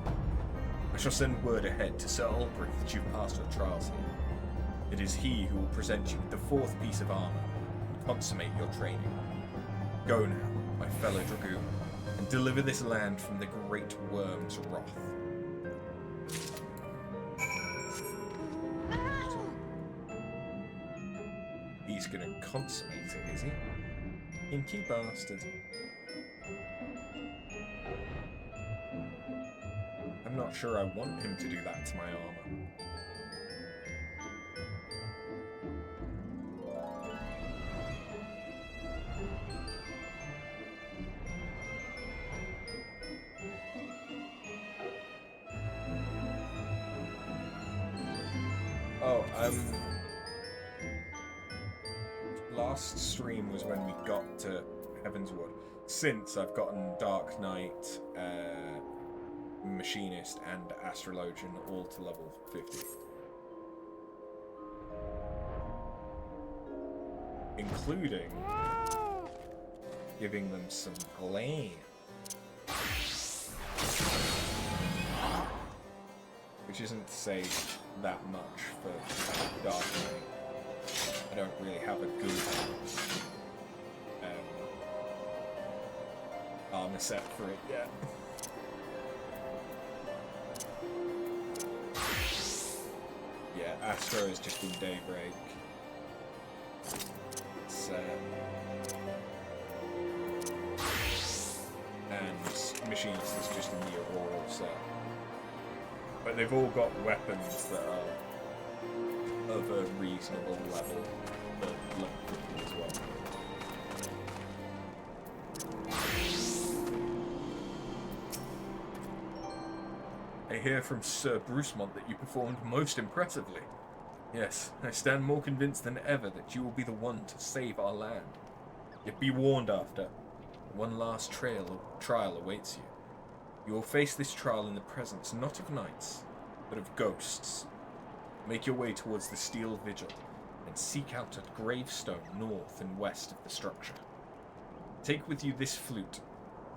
I shall send word ahead to Sir Ulbrich that you've passed your trials here. It is he who will present you with the fourth piece of armor and consummate your training. Go now, my fellow dragoon, and deliver this land from the great worm's wrath. He's gonna consummate it, is he? Inky bastard. I'm not sure I want him to do that to my armor. Oh, last stream was when we got to Heavenswood. Since I've gotten Dark Knight, Machinist, and Astrologian all to level 50. Including giving them some glam. Which isn't to say that much for Dark Knight. I don't really have a good armor set for it yet. Yeah, Astro has just been Daybreak. It's, and Machinist is just in the Auroral set. But they've all got weapons that are of a reasonable level, but level 50 as well. I hear from Sir Brucemont that you performed most impressively. Yes, I stand more convinced than ever that you will be the one to save our land. Yet be warned, after. One last trial awaits you. You will face this trial in the presence not of knights, but of ghosts. Make your way towards the Steel Vigil, and seek out a gravestone north and west of the structure. Take with you this flute.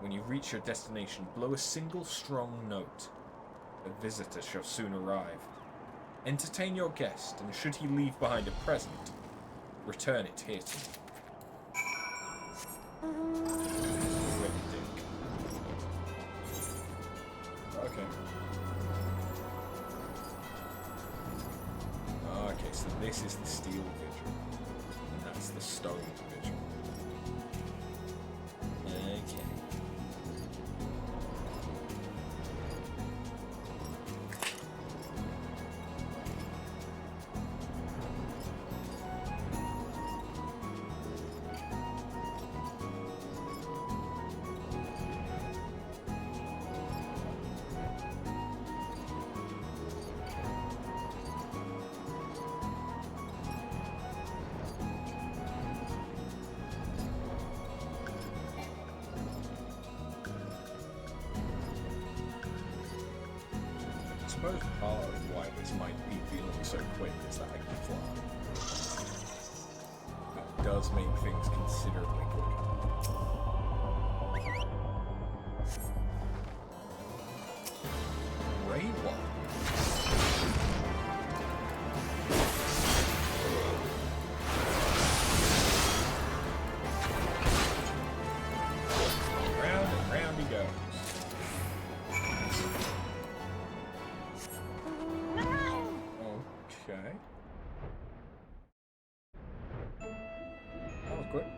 When you reach your destination, blow a single strong note. A visitor shall soon arrive. Entertain your guest, and should he leave behind a present, return it here to me. Okay. Okay, so this is the Steel Vigil, and that's the Stone Vigil. Okay. I suppose part of why this might be feeling so quick is that I can fly. That does make things considerably quicker. Ray one. Round and round he goes. Okay. That was quick.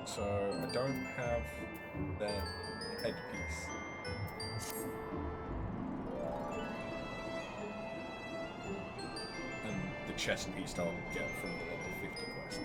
So I don't have that headpiece. And the chest piece I'll get from the level 50 quest.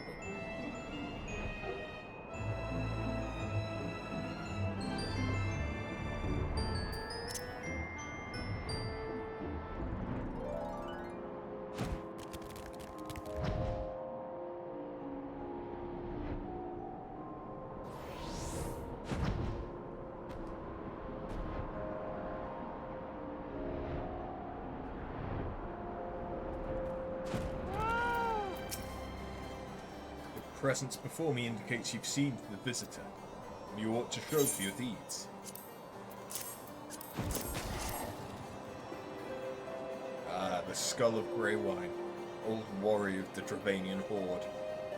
The presence before me indicates you've seen the visitor, and you ought to show for your deeds. the skull of Greywine, old warrior of the Dravanian horde.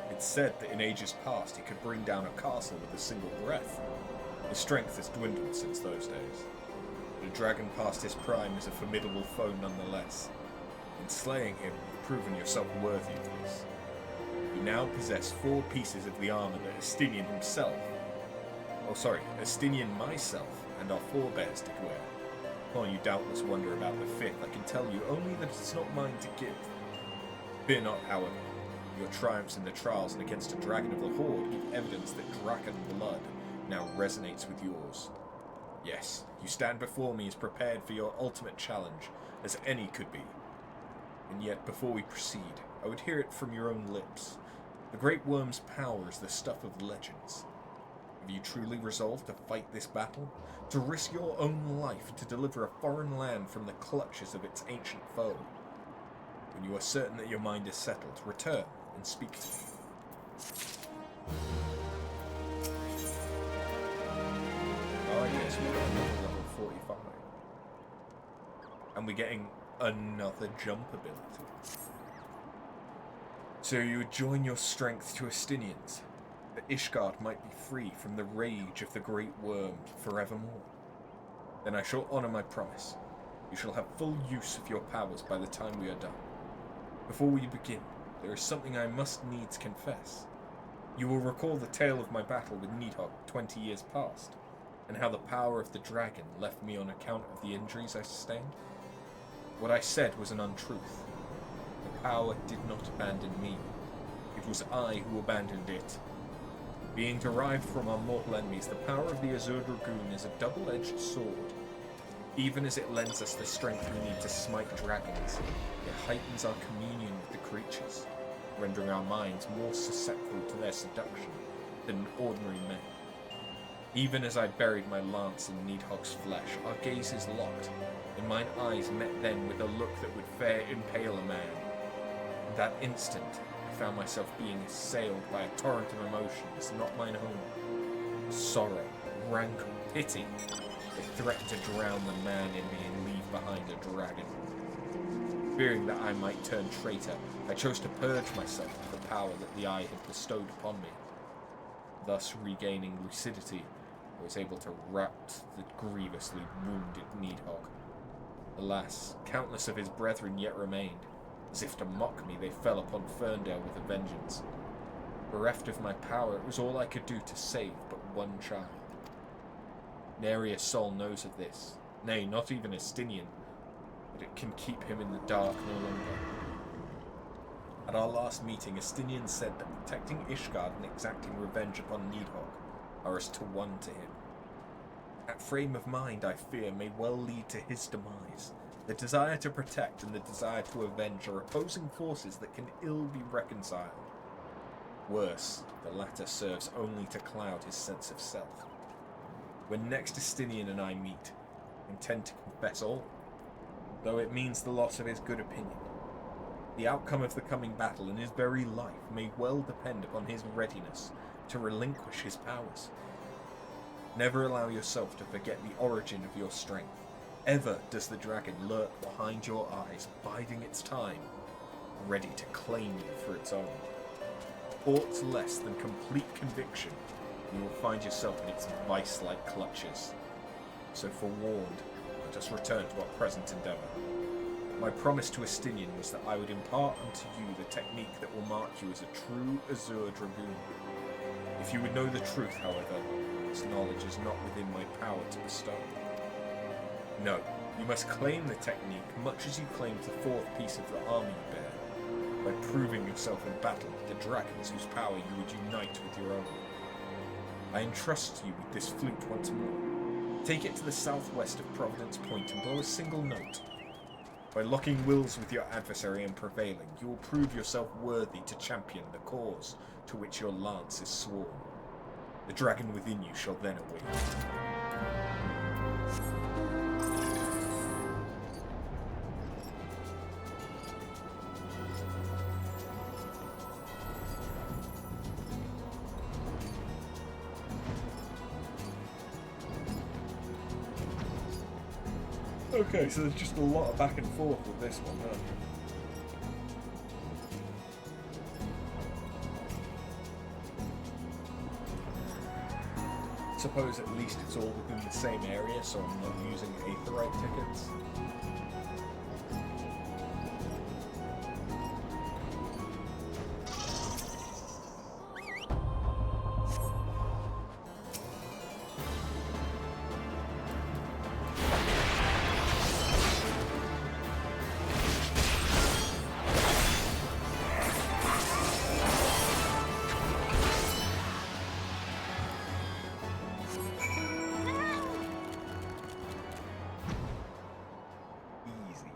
It's said that in ages past he could bring down a castle with a single breath. His strength has dwindled since those days. But a dragon past his prime is a formidable foe nonetheless. In slaying him, you've proven yourself worthy of this. You now possess 4 pieces of the armor that Estinian myself, and our forebears did wear. While you doubtless wonder about the 5th, I can tell you only that it's not mine to give. Fear not, however. Your triumphs in the trials and against a dragon of the Horde give evidence that Draken blood now resonates with yours. Yes, you stand before me as prepared for your ultimate challenge as any could be. And yet, before we proceed, I would hear it from your own lips. The Great Worm's power is the stuff of legends. Have you truly resolved to fight this battle? To risk your own life to deliver a foreign land from the clutches of its ancient foe? When you are certain that your mind is settled, return and speak to me. Oh yes, we've got another level 45. And we're getting another jump ability. So you would join your strength to Estinians, that Ishgard might be free from the rage of the Great Worm forevermore. Then I shall honour my promise. You shall have full use of your powers by the time we are done. Before we begin, there is something I must needs confess. You will recall the tale of my battle with Nidhogg 20 years past, and how the power of the dragon left me on account of the injuries I sustained. What I said was an untruth. The power did not abandon me. It was I who abandoned it. Being derived from our mortal enemies, the power of the Azure Dragoon is a double-edged sword. Even as it lends us the strength we need to smite dragons, it heightens our communion with the creatures, rendering our minds more susceptible to their seduction than ordinary men. Even as I buried my lance in Nidhogg's flesh, our gazes locked, and mine eyes met then with a look that would fair impale a man. In that instant, I found myself being assailed by a torrent of emotions not mine own. Sorrow, rancor, pity. They threatened to drown the man in me and leave behind a dragon. Fearing that I might turn traitor, I chose to purge myself of the power that the eye had bestowed upon me. Thus regaining lucidity, I was able to rout the grievously wounded Nidhogg. Alas, countless of his brethren yet remained. As if to mock me, they fell upon Ferndale with a vengeance. Bereft of my power, it was all I could do to save but one child. Nary soul knows of this, nay, not even Estinian, but it can keep him in the dark no longer. At our last meeting, Estinian said that protecting Ishgard and exacting revenge upon Nidhogg are as to one to him. That frame of mind, I fear, may well lead to his demise. The desire to protect and the desire to avenge are opposing forces that can ill be reconciled. Worse, the latter serves only to cloud his sense of self. When next Estinian and I meet, I intend to confess all, though it means the loss of his good opinion. The outcome of the coming battle and his very life may well depend upon his readiness to relinquish his powers. Never allow yourself to forget the origin of your strength. Ever does the dragon lurk behind your eyes, biding its time, ready to claim you for its own. Aught less than complete conviction, you will find yourself in its vice-like clutches. So forewarned, let us return to our present endeavour. My promise to Estinian was that I would impart unto you the technique that will mark you as a true Azure Dragoon. If you would know the truth, however, this knowledge is not within my power to bestow. No, you must claim the technique much as you claimed the 4th piece of the army you bear, by proving yourself in battle with the dragons whose power you would unite with your own. I entrust you with this flute once more. Take it to the southwest of Providence Point and blow a single note. By locking wills with your adversary and prevailing, you will prove yourself worthy to champion the cause to which your lance is sworn. The dragon within you shall then awake. Okay, so there's just a lot of back and forth with this one, huh? I suppose at least it's all within the same area, so I'm not using Aetherite tickets. Easy.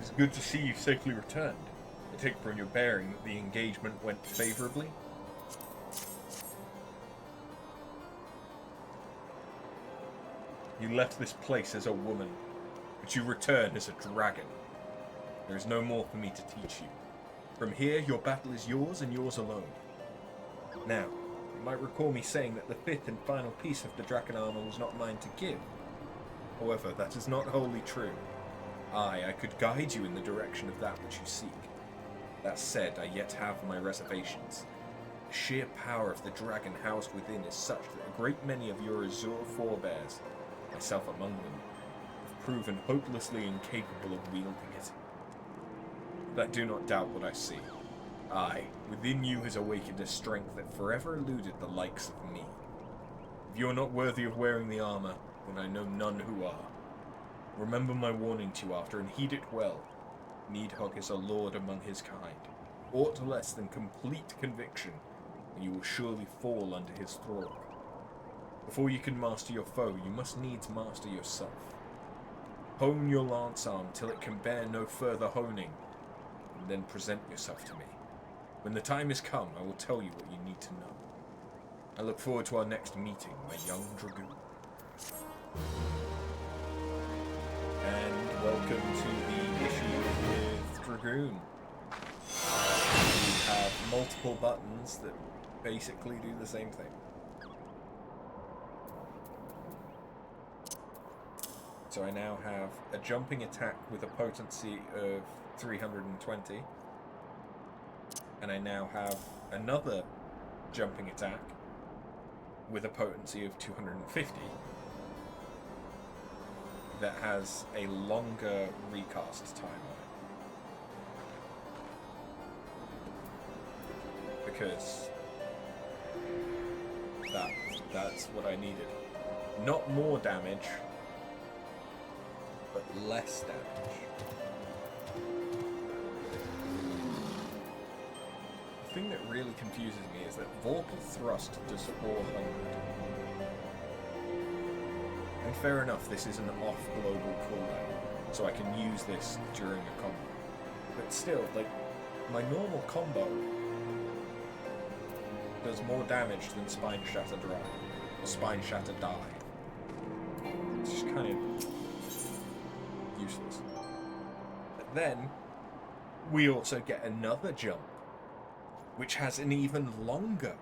It's good to see you safely returned. I take from your bearing that the engagement went favourably. You left this place as a woman, but you return as a dragon. There is no more for me to teach you. From here, your battle is yours and yours alone. Now, you might recall me saying that the fifth and final piece of the dragon armor was not mine to give. However, that is not wholly true. I could guide you in the direction of that which you seek. That said, I yet have my reservations. The sheer power of the dragon housed within is such that a great many of your Eorzea forebears, myself among them, have proven hopelessly incapable of wielding it. But I do not doubt what I see. Within you has awakened a strength that forever eluded the likes of me. If you are not worthy of wearing the armor, then I know none who are. Remember my warning to you after, and heed it well. Needhogg is a lord among his kind. Aught less than complete conviction, and you will surely fall under his thrall. Before you can master your foe, you must needs master yourself. Hone your lance arm till it can bear no further honing, and then present yourself to me. When the time is come, I will tell you what you need to know. I look forward to our next meeting, my young dragoon. And welcome to the issue with Dragoon. We have multiple buttons that basically do the same thing. So I now have a jumping attack with a potency of 320. And I now have another jumping attack with a potency of 250. That has a longer recast time on it. Because that's what I needed. Not more damage, but less damage. The thing that really confuses me is that Vorpal Thrust does 400. And fair enough, this is an off-global cooldown, so I can use this during a combo. But still, like, my normal combo does more damage than Spine Shatter Drive, or Spine Shatter Die. It's just kind of useless. But then, we also get another jump, which has an even longer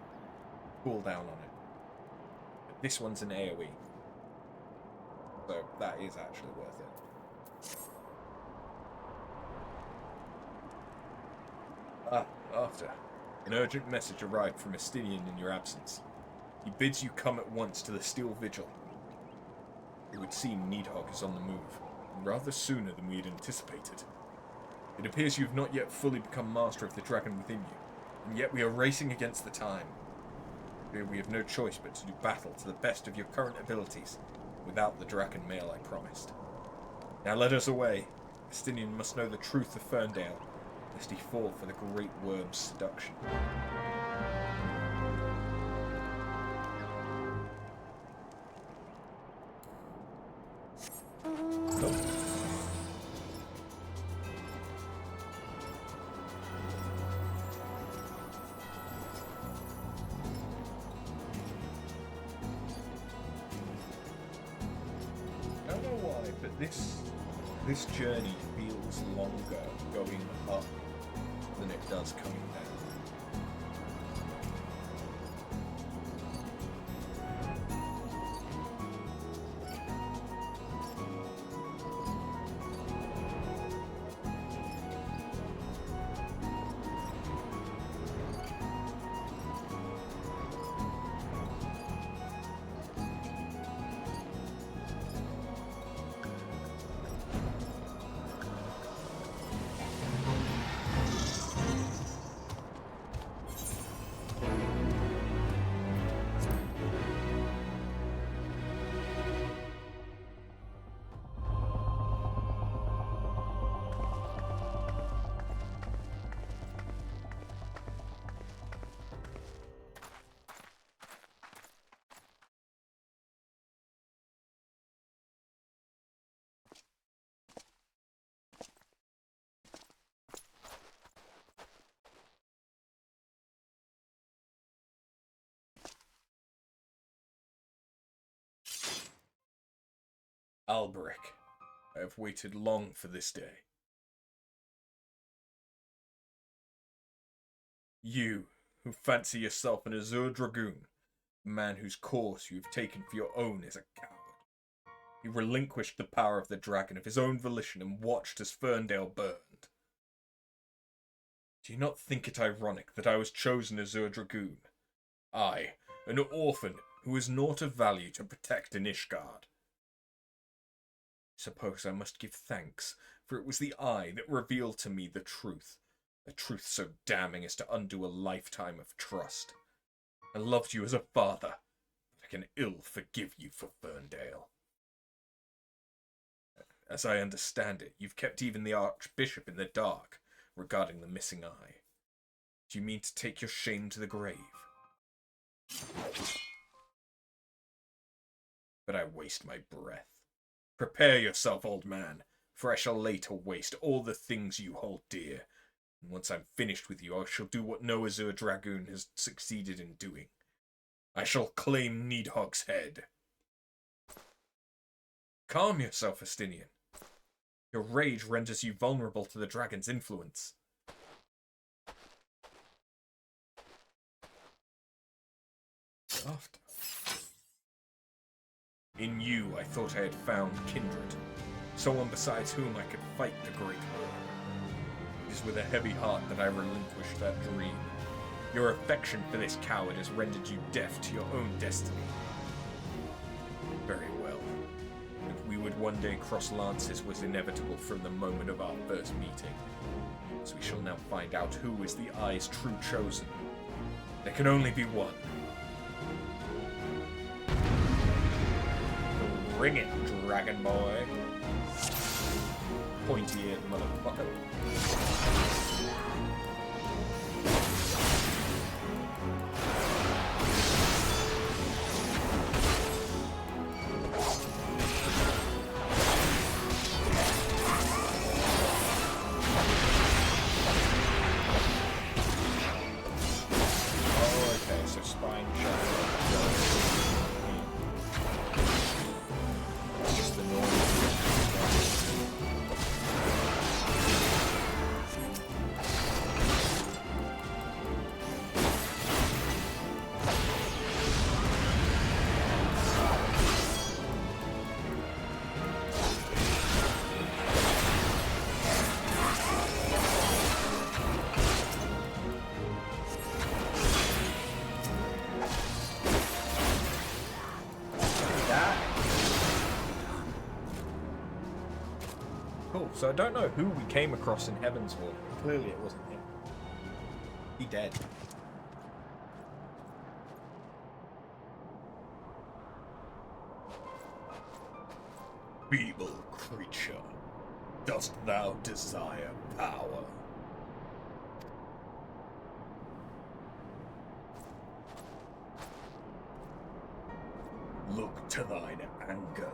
cooldown on it. But this one's an AoE. So that is actually worth it. After. An urgent message arrived from Estinian in your absence. He bids you come at once to the Steel Vigil. It would seem Needhogg is on the move, and rather sooner than we had anticipated. It appears you have not yet fully become master of the dragon within you, and yet we are racing against the time. We have no choice but to do battle to the best of your current abilities, without the dragon mail I promised. Now let us away. Estinian must know the truth of Ferndale, lest he fall for the great worm's seduction. This journey feels longer going up than it does coming down. Alberic, I have waited long for this day. You, who fancy yourself an Azure Dragoon, a man whose course you have taken for your own, is a coward. He relinquished the power of the dragon of his own volition and watched as Ferndale burned. Do you not think it ironic that I was chosen Azure Dragoon? I, an orphan who is naught of value to protect in Ishgard. Suppose I must give thanks, for it was the eye that revealed to me the truth, a truth so damning as to undo a lifetime of trust. I loved you as a father, but I can ill forgive you for Ferndale. As I understand it, you've kept even the Archbishop in the dark regarding the missing eye. Do you mean to take your shame to the grave? But I waste my breath. Prepare yourself, old man, for I shall later waste all the things you hold dear. And once I'm finished with you, I shall do what no Azure Dragoon has succeeded in doing. I shall claim Needhog's head. Calm yourself, Estinian. Your rage renders you vulnerable to the dragon's influence. Soft. In you, I thought I had found kindred, someone besides whom I could fight the Great War. It is with a heavy heart that I relinquish that dream. Your affection for this coward has rendered you deaf to your own destiny. Very well. That we would one day cross lances was inevitable from the moment of our first meeting. So we shall now find out who is the Eye's true chosen. There can only be one. Bring it, Dragon Boy. Pointy-eared motherfucker. Oh, okay, so spine shot. Just the normal. Cool, so I don't know who we came across in Heavensward. Clearly it wasn't him. He dead. Feeble creature, dost thou desire power? Look to thine anger,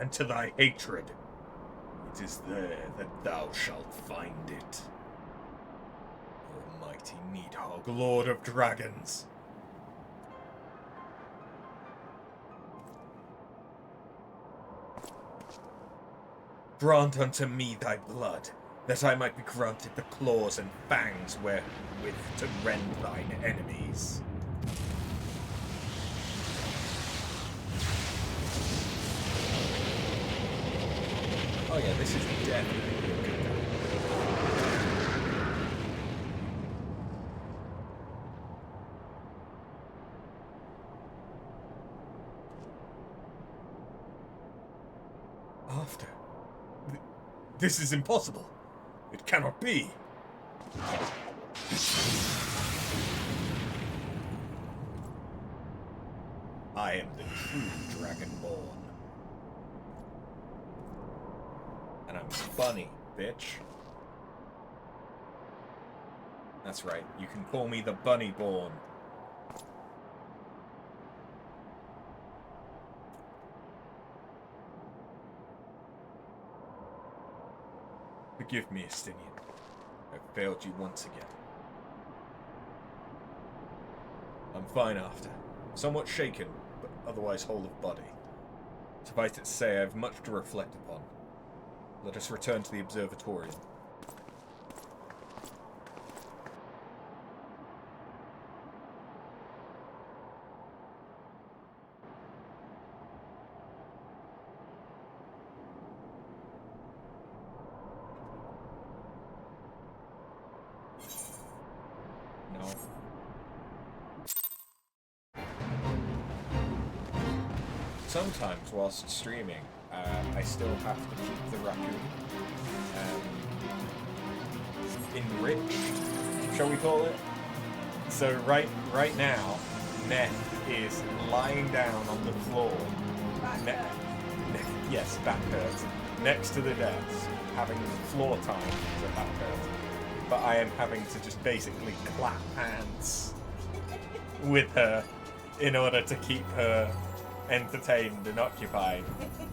and to thy hatred. It is there that thou shalt find it. Almighty Needhog, Lord of Dragons. Grant unto me thy blood, that I might be granted the claws and fangs wherewith to rend thine enemies. Oh yeah, this is definitely a good guy. After. This is impossible. It cannot be. I am the true Dragonborn. And I'm funny, bitch. That's right, you can call me the Bunnyborn. Forgive me, Estinian. I've failed you once again. I'm fine after. Somewhat shaken, but otherwise whole of body. Suffice it to say, I have much to reflect upon. Let us return to the observatorium. No. Sometimes, whilst streaming, I still have to keep the raccoon enriched, shall we call it? So right now, Neth is lying down on the floor. Yes, back hurts. Next to the desk, having floor time to back hurt. But I am having to just basically clap hands with her in order to keep her entertained and occupied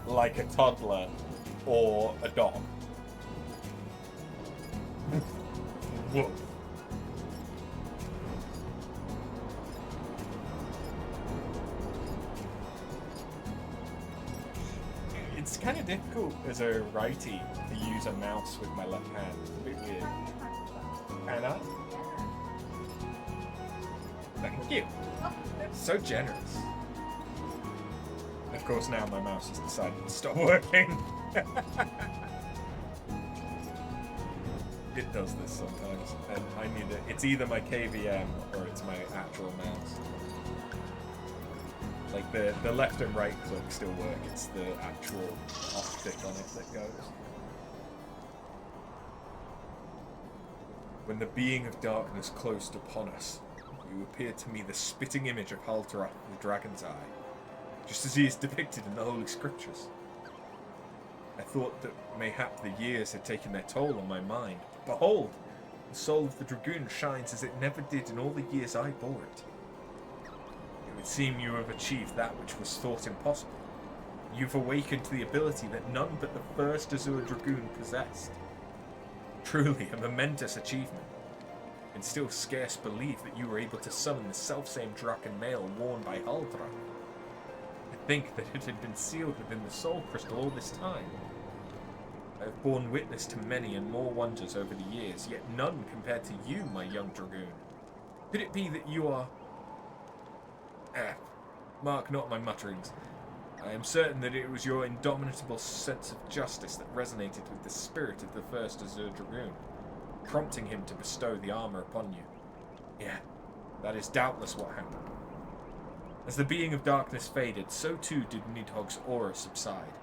like a toddler or a dog. Whoa. It's kind of difficult as a righty to use a mouse with my left hand. It's a bit weird. Can I? Thank you. So generous. Of course, now my mouse has decided to stop working. It does this sometimes, and I need it. It's either my KVM or it's my actual mouse. Like the left and right click still work. It's the actual optic on it that goes. When the being of darkness closed upon us, you appeared to me the spitting image of Halterath, the Dragon's Eye, just as he is depicted in the Holy Scriptures. I thought that mayhap the years had taken their toll on my mind. But behold, the soul of the Dragoon shines as it never did in all the years I bore it. It would seem you have achieved that which was thought impossible. You've awakened to the ability that none but the first Azure Dragoon possessed. Truly a momentous achievement, and still scarce believe that you were able to summon the selfsame Draken mail worn by Haldra. I think that it had been sealed within the Soul Crystal all this time. I have borne witness to many and more wonders over the years, yet none compared to you, my young Dragoon. Could it be that you are... mark not my mutterings. I am certain that it was your indomitable sense of justice that resonated with the spirit of the first Azure Dragoon, prompting him to bestow the armor upon you. Yeah, that is doubtless what happened. As the being of darkness faded, so too did Nidhogg's aura subside,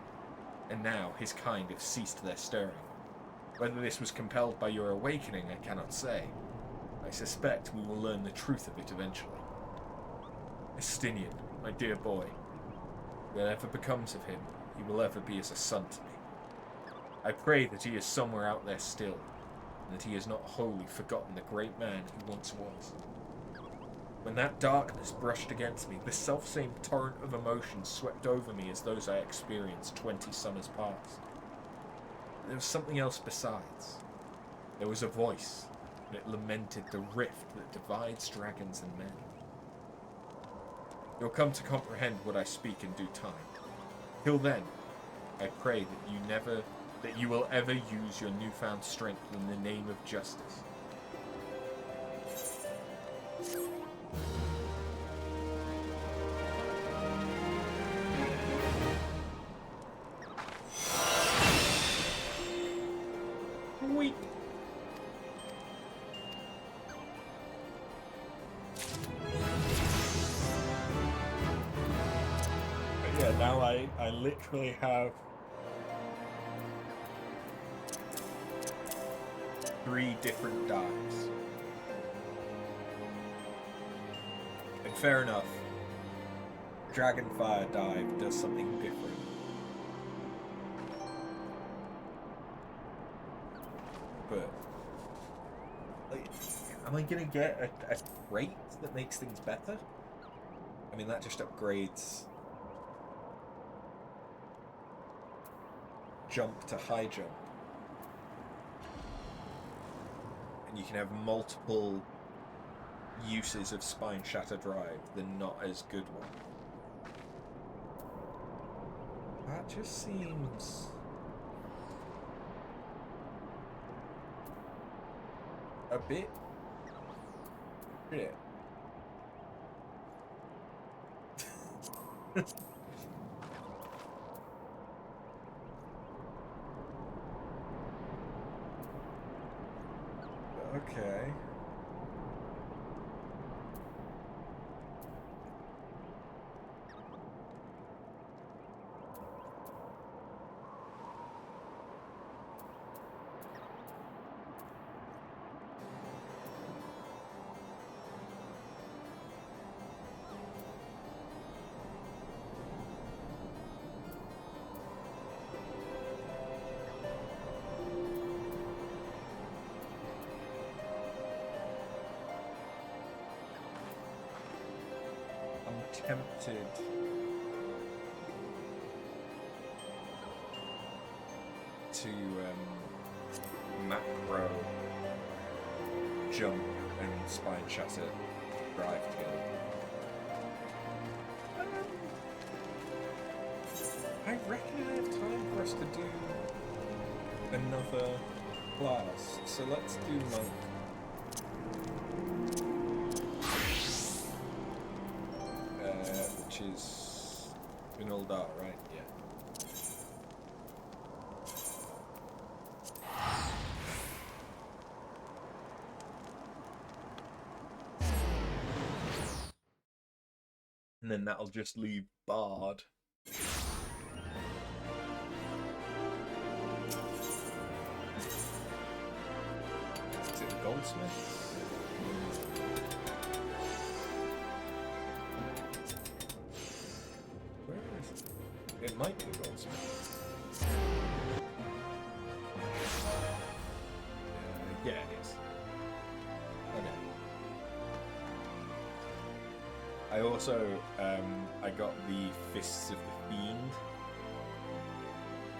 and now his kind have ceased their stirring. Whether this was compelled by your awakening, I cannot say. I suspect we will learn the truth of it eventually. Estinian, my dear boy, whatever becomes of him, he will ever be as a son to me. I pray that he is somewhere out there still, and that he has not wholly forgotten the great man he once was. When that darkness brushed against me, the selfsame torrent of emotions swept over me as those I experienced 20 summers past. There was something else besides. There was a voice, and it lamented the rift that divides dragons and men. You'll come to comprehend what I speak in due time. Till then, I pray that you never that you will ever use your newfound strength in the name of justice. Weak. But yeah, now I literally have 3 different dives. And fair enough, Dragonfire dive does something different. But, like, am I gonna get a trait that makes things better? I mean, that just upgrades jump to high jump. And you can have multiple uses of Spine Shatter Drive, the not as good one. That just seems... a bit... shit. Okay. Tempted to macro jump and Spine Shatter Drive together. I reckon I have time for us to do another class, so let's do Monk. Which is Vinaldar, right? Yeah. And then that'll just leave Bard. Is it Goldsmith? It might be Goldsmith. Yeah, it is. Okay. I also, I got the Fists of the Fiend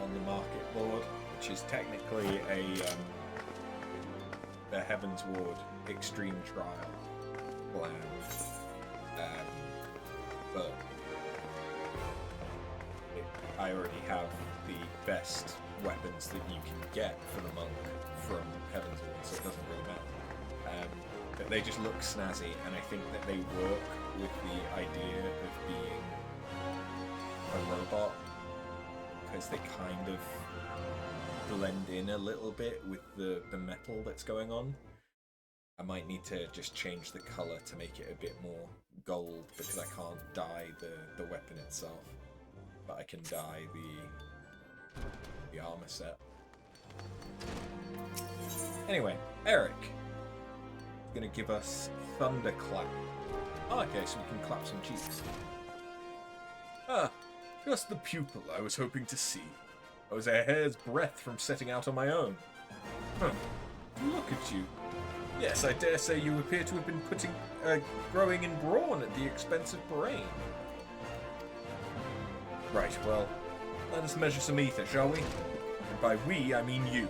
on the market board, which is technically a Heaven's Ward Extreme Trial plan. But I already have the best weapons that you can get for the monk from Heaven's Ward, so it doesn't really matter. But they just look snazzy, and I think that they work with the idea of being a robot, because they kind of blend in a little bit with the metal that's going on. I might need to just change the colour to make it a bit more gold, because I can't dye the weapon itself. But I can dye the armor set. Anyway, Eric is going to give us Thunderclap. Oh, okay, so we can clap some cheeks. Ah, just the pupil I was hoping to see. I was a hair's breadth from setting out on my own. Huh. Look at you. Yes, I dare say you appear to have been growing in brawn at the expense of brain. Right, well, let us measure some ether, shall we? And by we, I mean you.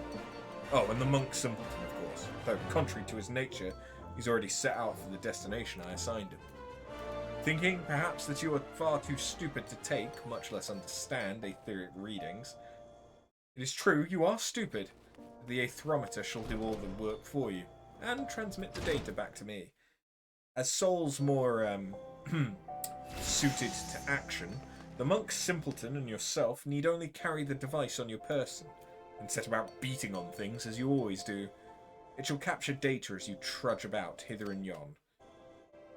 Oh, and the monk simpleton, of course. Though, contrary to his nature, he's already set out for the destination I assigned him. Thinking, perhaps, that you are far too stupid to take, much less understand, aetheric readings, It is true, you are stupid. The aethrometer shall do all the work for you, and transmit the data back to me. As souls more, suited to action, the monk simpleton and yourself need only carry the device on your person, and set about beating on things as you always do. It shall capture data as you trudge about hither and yon.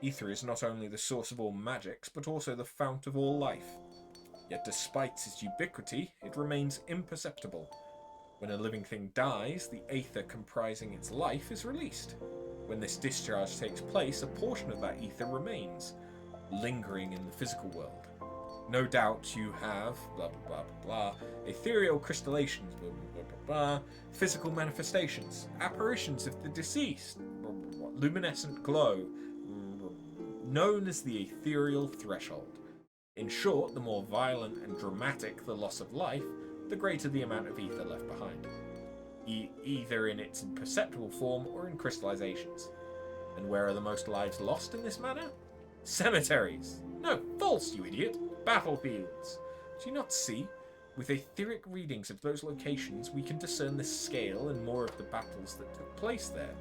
Ether is not only the source of all magics, but also the fount of all life. Yet despite its ubiquity, it remains imperceptible. When a living thing dies, the aether comprising its life is released. When this discharge takes place, a portion of that ether remains, lingering in the physical world. No doubt you have, blah blah blah blah blah, ethereal crystallizations, blah blah blah blah, physical manifestations, apparitions of the deceased, blah, blah, blah, luminescent glow, known as the ethereal threshold. In short, the more violent and dramatic the loss of life, the greater the amount of ether left behind, either in its imperceptible form or in crystallizations. And where are the most lives lost in this manner? Cemeteries! No, false, you idiot! Battlefields! Do you not see? With etheric readings of those locations, we can discern the scale and more of the battles that took place there.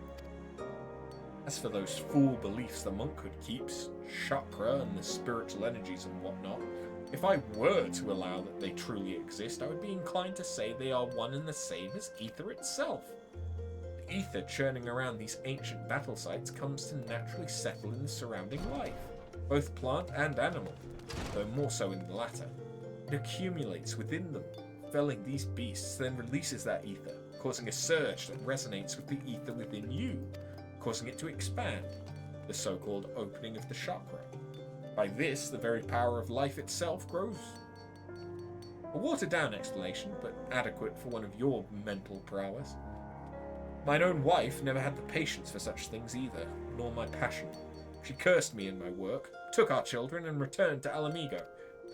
As for those fool beliefs the monkhood keeps, chakra and the spiritual energies and whatnot, if I were to allow that they truly exist, I would be inclined to say they are one and the same as ether itself. The ether churning around these ancient battle sites comes to naturally settle in the surrounding life, both plant and animal, though more so in the latter. It accumulates within them, felling these beasts, then releases that ether, causing a surge that resonates with the ether within you, causing it to expand, the so-called opening of the chakra. By this, the very power of life itself grows. A watered-down explanation, but adequate for one of your mental prowess. Mine own wife never had the patience for such things either, nor my passion. She cursed me in my work, took our children, and returned to Alamigo.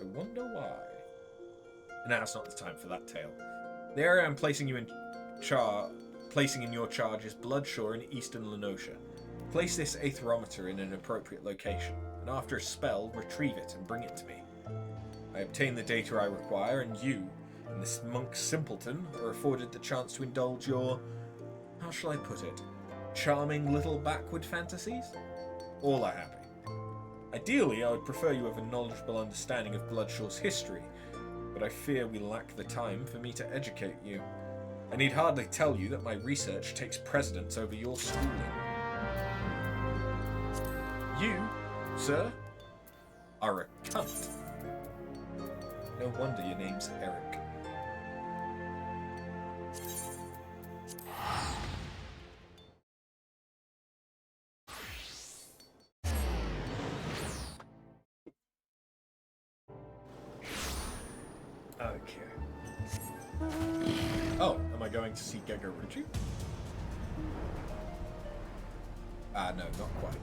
I wonder why. Now's not the time for that tale. The area I'm placing in your charge is Bloodshaw in eastern Lenosha. Place this aetherometer in an appropriate location, and after a spell, retrieve it and bring it to me. I obtain the data I require, and you, and this monk simpleton, are afforded the chance to indulge your... how shall I put it? Charming little backward fantasies? All are happy. Ideally, I would prefer you have a knowledgeable understanding of Bloodshaw's history, but I fear we lack the time for me to educate you. I need hardly tell you that my research takes precedence over your schooling. You, sir, are a cunt. No wonder your name's Eric. Okay. Oh, am I going to see Gegaruchi? No, not quite.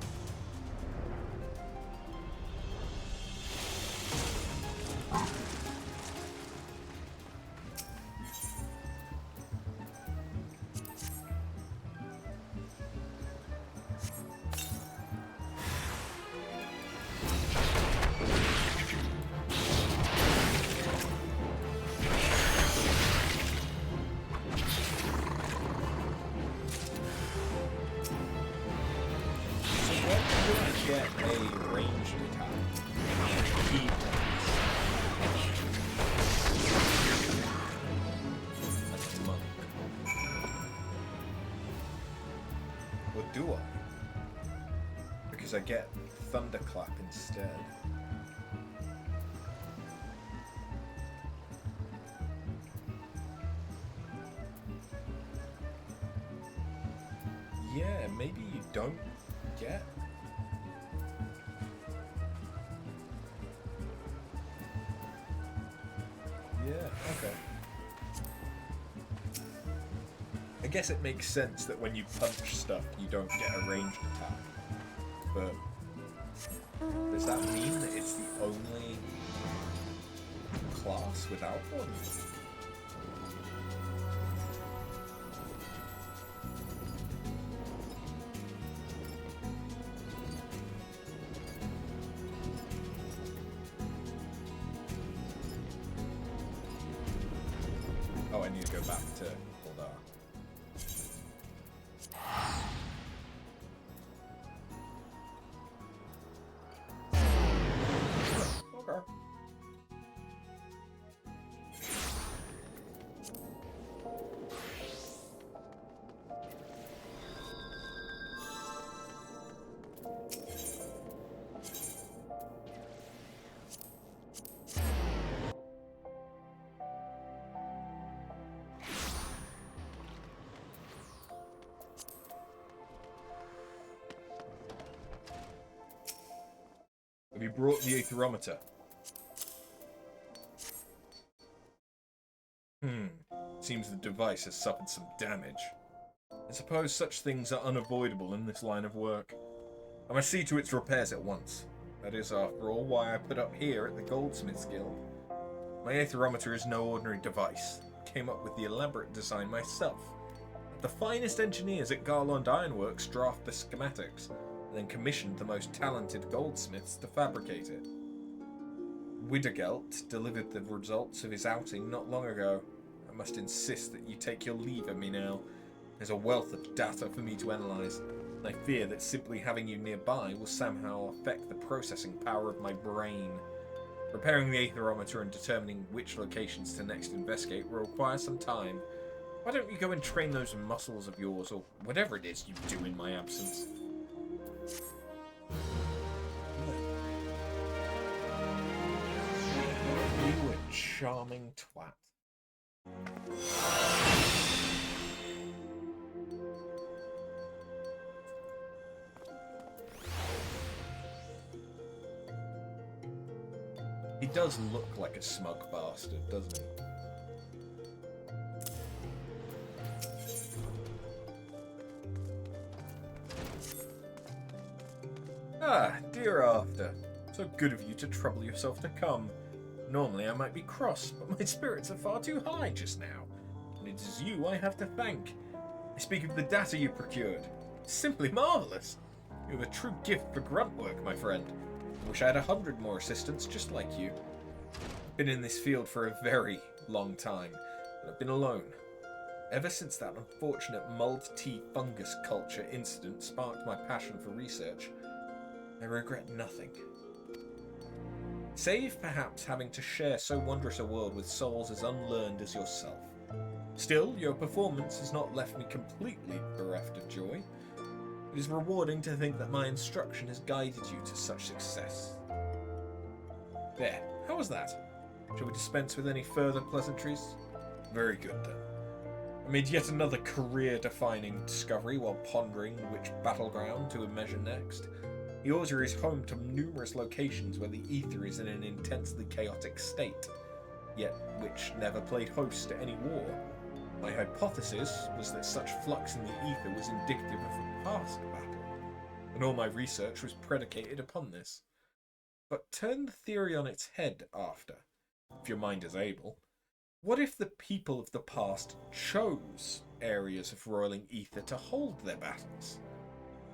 Do I? Because I get Thunderclap instead. Yeah, maybe you don't get. Yeah, okay. I guess it makes sense that when you punch stuff, you don't get a ranged attack. But does that mean that it's the only class without one? Oh, I need to go back to Eldar. Okay. Have you brought the aetherometer? Seems the device has suffered some damage. I suppose such things are unavoidable in this line of work. I must see to its repairs at once. That is, after all, why I put up here at the Goldsmiths Guild. My aetherometer is no ordinary device. I came up with the elaborate design myself. The finest engineers at Garlean Ironworks draft the schematics, and then commissioned the most talented goldsmiths to fabricate it. Widdergelt delivered the results of his outing not long ago. I must insist that you take your leave of me now. There's a wealth of data for me to analyse, and I fear that simply having you nearby will somehow affect the processing power of my brain. Repairing the aetherometer and determining which locations to next investigate will require some time. Why don't you go and train those muscles of yours, or whatever it is you do in my absence? You a charming twat. He does look like a smug bastard, doesn't he? Ah, dear After. So good of you to trouble yourself to come. Normally I might be cross, but my spirits are far too high just now. And it is you I have to thank. I speak of the data you procured. Simply marvellous. You have a true gift for grunt work, my friend. I wish I had 100 more assistants just like you. I've been in this field for a very long time, but I've been alone. Ever since that unfortunate mulled tea fungus culture incident sparked my passion for research, I regret nothing. Save perhaps having to share so wondrous a world with souls as unlearned as yourself. Still, your performance has not left me completely bereft of joy. It is rewarding to think that my instruction has guided you to such success. There, how was that? Shall we dispense with any further pleasantries? Very good then. I made yet another career-defining discovery while pondering which battleground to measure next. Eorzea is home to numerous locations where the ether is in an intensely chaotic state, yet which never played host to any war. My hypothesis was that such flux in the ether was indicative of a past battle, and all my research was predicated upon this. But turn the theory on its head after, if your mind is able. What if the people of the past chose areas of roiling ether to hold their battles?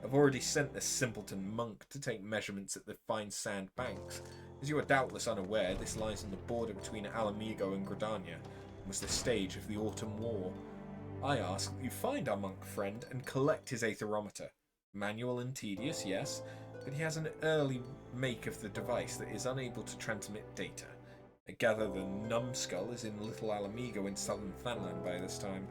I've already sent the simpleton monk to take measurements at the fine sand banks. As you are doubtless unaware, this lies on the border between Alamigo and Gridania, and was the stage of the Autumn War. I ask that you find our monk friend and collect his aetherometer. Manual and tedious, yes, but he has an early make of the device that is unable to transmit data. I gather the numbskull is in Little Alamigo in southern Fanland by this time.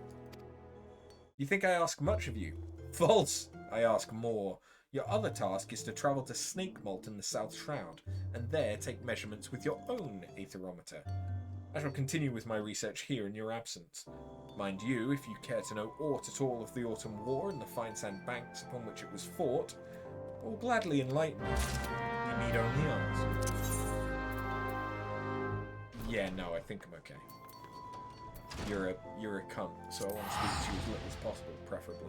You think I ask much of you? False! I ask more. Your other task is to travel to Snake Malt in the South Shroud, and there take measurements with your own aetherometer. I shall continue with my research here in your absence. Mind you, if you care to know aught at all of the Autumn War and the fine sand banks upon which it was fought, I will gladly enlighten you. You need only ask. Yeah, no, I think I'm okay. You're a cunt, so I want to speak to you as little as possible, preferably.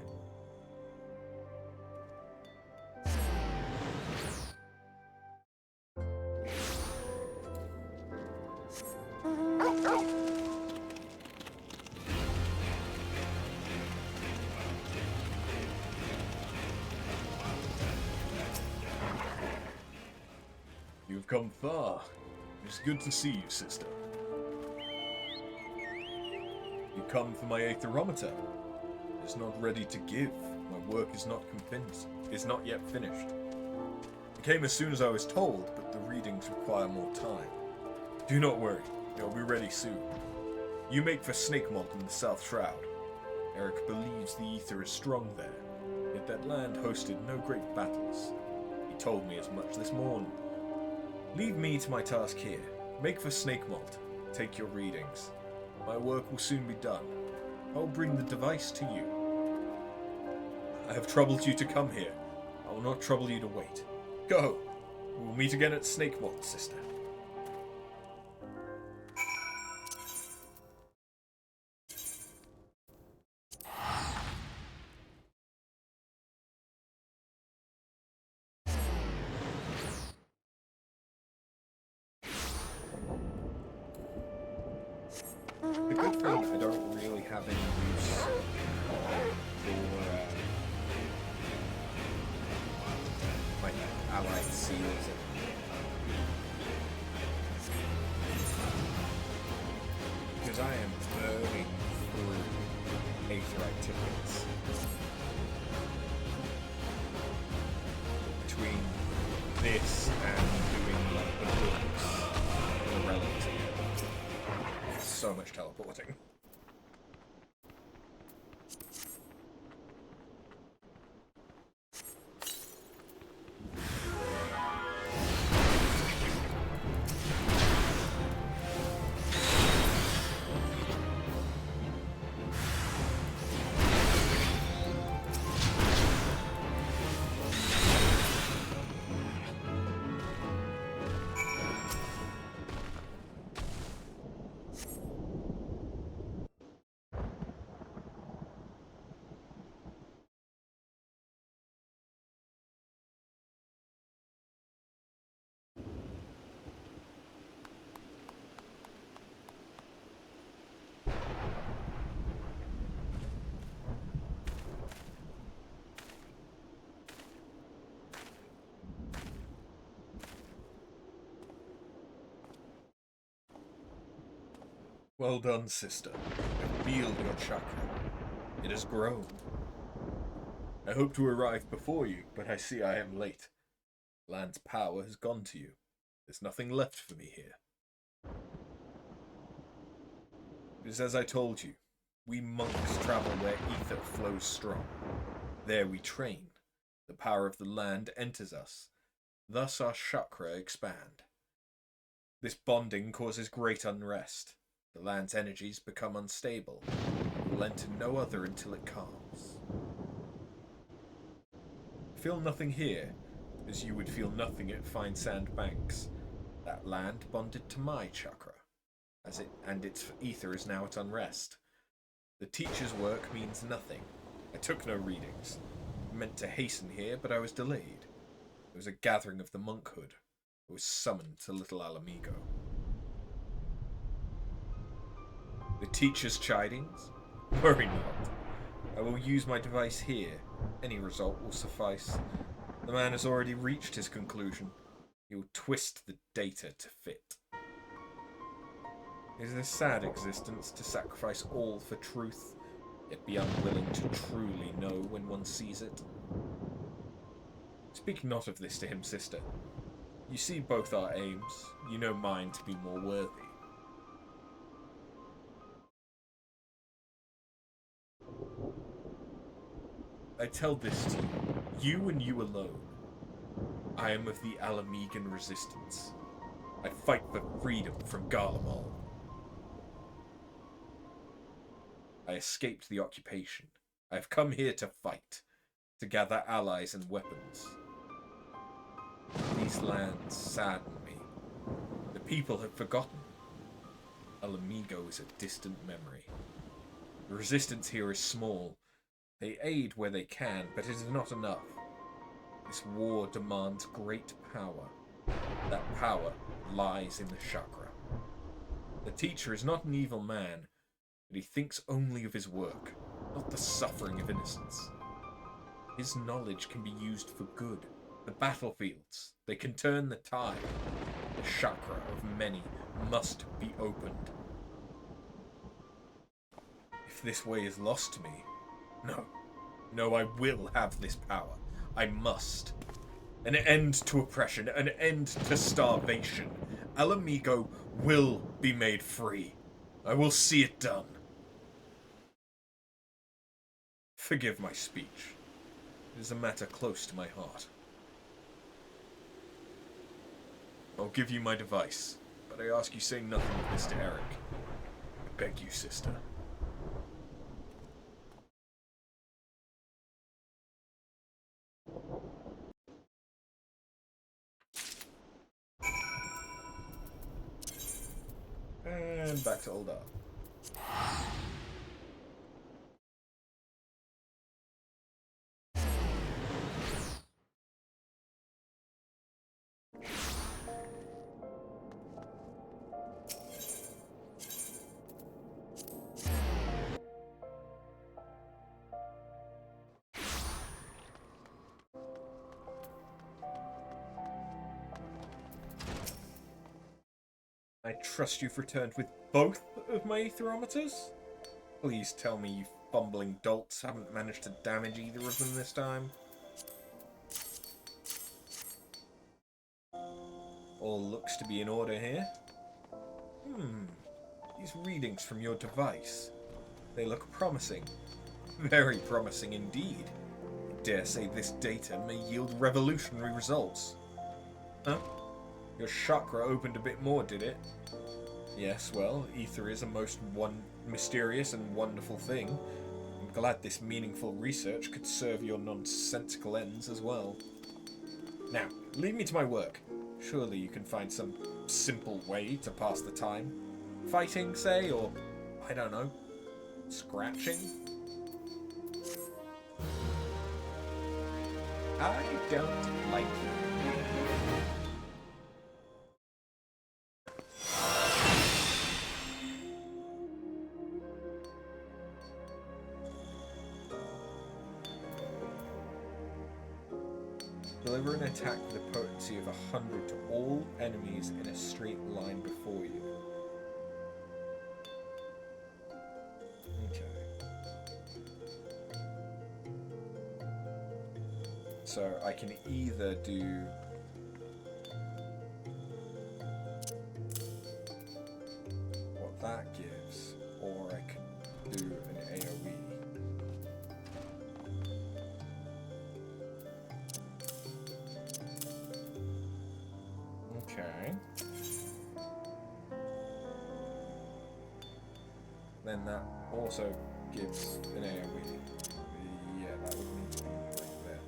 You've come far. It's good to see you, sister. You come for my aetherometer. It is not ready to give. My work is not yet finished. It came as soon as I was told, but the readings require more time. Do not worry, they'll be ready soon. You make for Snake Malt in the South Shroud. Eric believes the ether is strong there, yet that land hosted no great battles. He told me as much this morning. Leave me to my task here. Make for Snake Malt. Take your readings. My work will soon be done. I'll bring the device to you. I have troubled you to come here. I will not trouble you to wait. Go. We'll meet again at Snake Malt, sister. The good thing, I don't really have any use for my allied seals. Because I am burning through aetherite tickets. Between this and doing like the books and the relics. So much teleporting. Well done, sister. I feel your chakra. It has grown. I hoped to arrive before you, but I see I am late. Land's power has gone to you. There's nothing left for me here. It is as I told you. We monks travel where ether flows strong. There we train. The power of the land enters us. Thus our chakra expand. This bonding causes great unrest. The land's energies become unstable. It will enter no other until it calms. Feel nothing here, as you would feel nothing at Fine Sand Banks. That land bonded to my chakra, and its ether is now at unrest. The teacher's work means nothing. I took no readings. I meant to hasten here, but I was delayed. It was a gathering of the monkhood. I was summoned to Little Alamigo. The teacher's chidings? Worry not. I will use my device here. Any result will suffice. The man has already reached his conclusion. He will twist the data to fit. It is a sad existence to sacrifice all for truth, yet be unwilling to truly know when one sees it. Speak not of this to him, sister. You see both our aims. You know mine to be more worthy. I tell this to you and you alone. I am of the Alamigan resistance. I fight for freedom from Garlean. I escaped the occupation. I have come here to fight, to gather allies and weapons. These lands sadden me. The people have forgotten. Alamigo is a distant memory. The resistance here is small. They aid where they can, but it is not enough. This war demands great power. That power lies in the chakra. The teacher is not an evil man, but he thinks only of his work, not the suffering of innocence. His knowledge can be used for good. The battlefields, they can turn the tide. The chakra of many must be opened. if this way is lost to me. No. No, I will have this power. I must. An end to oppression, an end to starvation. Alamigo will be made free. I will see it done. Forgive my speech. It is a matter close to my heart. I'll give you my device, but I ask you say nothing of this to Eric. I beg you, sister. And back to Uldar. I trust you've returned with both of my aetherometers? Please tell me you fumbling dolts haven't managed to damage either of them this time. All looks to be in order here. These readings from your device. They look promising. Very promising indeed. I dare say this data may yield revolutionary results. Huh? Your chakra opened a bit more, did it? Yes, well, ether is a most mysterious and wonderful thing. I'm glad this meaningful research could serve your nonsensical ends as well. Now, leave me to my work. Surely you can find some simple way to pass the time. Fighting, say, or, I don't know, scratching? I don't like you. Deliver an attack with a potency of 100 to all enemies in a straight line before you. Okay. So I can either do what that gives, or I can do an AoE. Okay. Then that also gives an AoE. Yeah, that would need to be right there.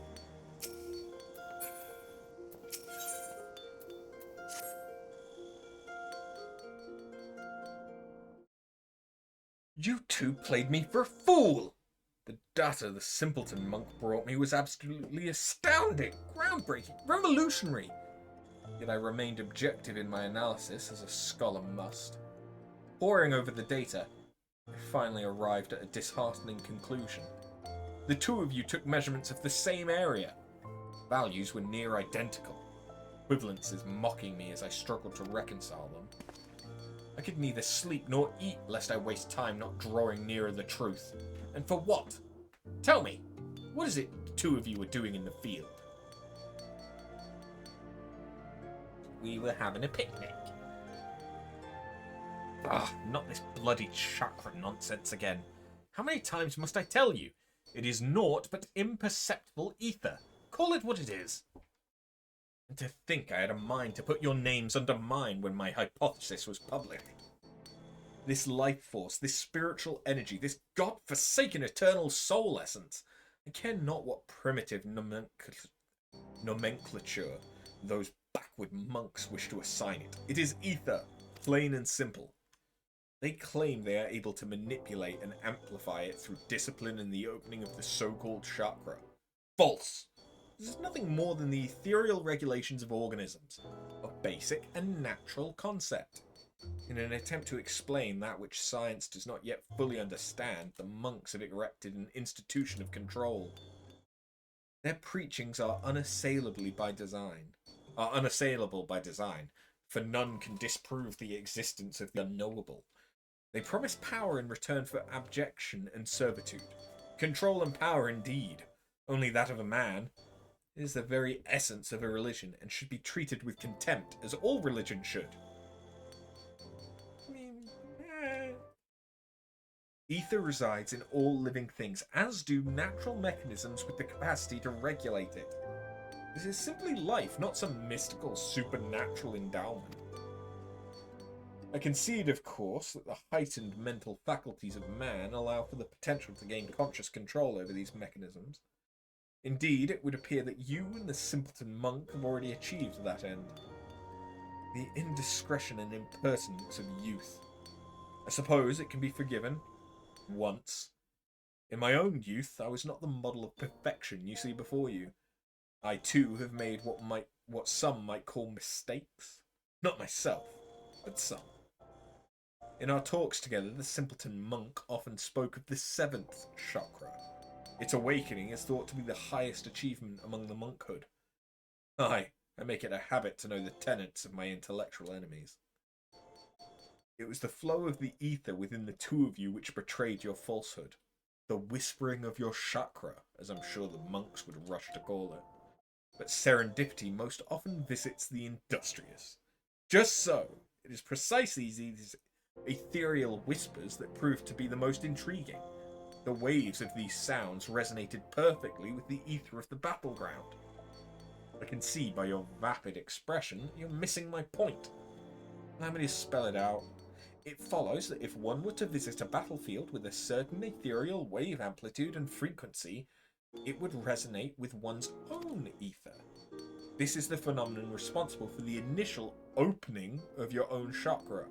You two played me for a fool! The data the simpleton monk brought me was absolutely astounding, groundbreaking, revolutionary. Yet I remained objective in my analysis, as a scholar must. Poring over the data, I finally arrived at a disheartening conclusion. The two of you took measurements of the same area. Values were near identical, equivalences mocking me as I struggled to reconcile them. I could neither sleep nor eat lest I waste time not drawing nearer the truth. And for what? Tell me, what is it the two of you were doing in the field? We were having a picnic. Not this bloody chakra nonsense again. How many times must I tell you? It is naught but imperceptible ether. Call it what it is. And to think I had a mind to put your names under mine when my hypothesis was published. This life force, this spiritual energy, this god-forsaken eternal soul essence. I care not what primitive nomenclature those backward monks wish to assign it. It is ether, plain and simple. They claim they are able to manipulate and amplify it through discipline and the opening of the so-called chakra. False! This is nothing more than the ethereal regulations of organisms, a basic and natural concept. In an attempt to explain that which science does not yet fully understand, the monks have erected an institution of control. Their preachings are unassailable by design, for none can disprove the existence of the unknowable. They promise power in return for abjection and servitude. Control and power indeed, only that of a man. It is the very essence of a religion and should be treated with contempt, as all religion should. Ether resides in all living things, as do natural mechanisms with the capacity to regulate it. This is simply life, not some mystical, supernatural endowment. I concede, of course, that the heightened mental faculties of man allow for the potential to gain conscious control over these mechanisms. Indeed, it would appear that you and the simpleton monk have already achieved that end. The indiscretion and impertinence of youth. I suppose it can be forgiven. Once. In my own youth, I was not the model of perfection you see before you. I too have made what some might call mistakes. Not myself, but some. In our talks together, the simpleton monk often spoke of the seventh chakra. Its awakening is thought to be the highest achievement among the monkhood. I make it a habit to know the tenets of my intellectual enemies. It was the flow of the ether within the two of you which betrayed your falsehood. The whispering of your chakra, as I'm sure the monks would rush to call it. But serendipity most often visits the industrious. Just so, it is precisely these ethereal whispers that proved to be the most intriguing. The waves of these sounds resonated perfectly with the ether of the battleground. I can see by your vapid expression that you're missing my point. Allow me to spell it out. It follows that if one were to visit a battlefield with a certain ethereal wave amplitude and frequency, it would resonate with one's own ether. This is the phenomenon responsible for the initial opening of your own chakra.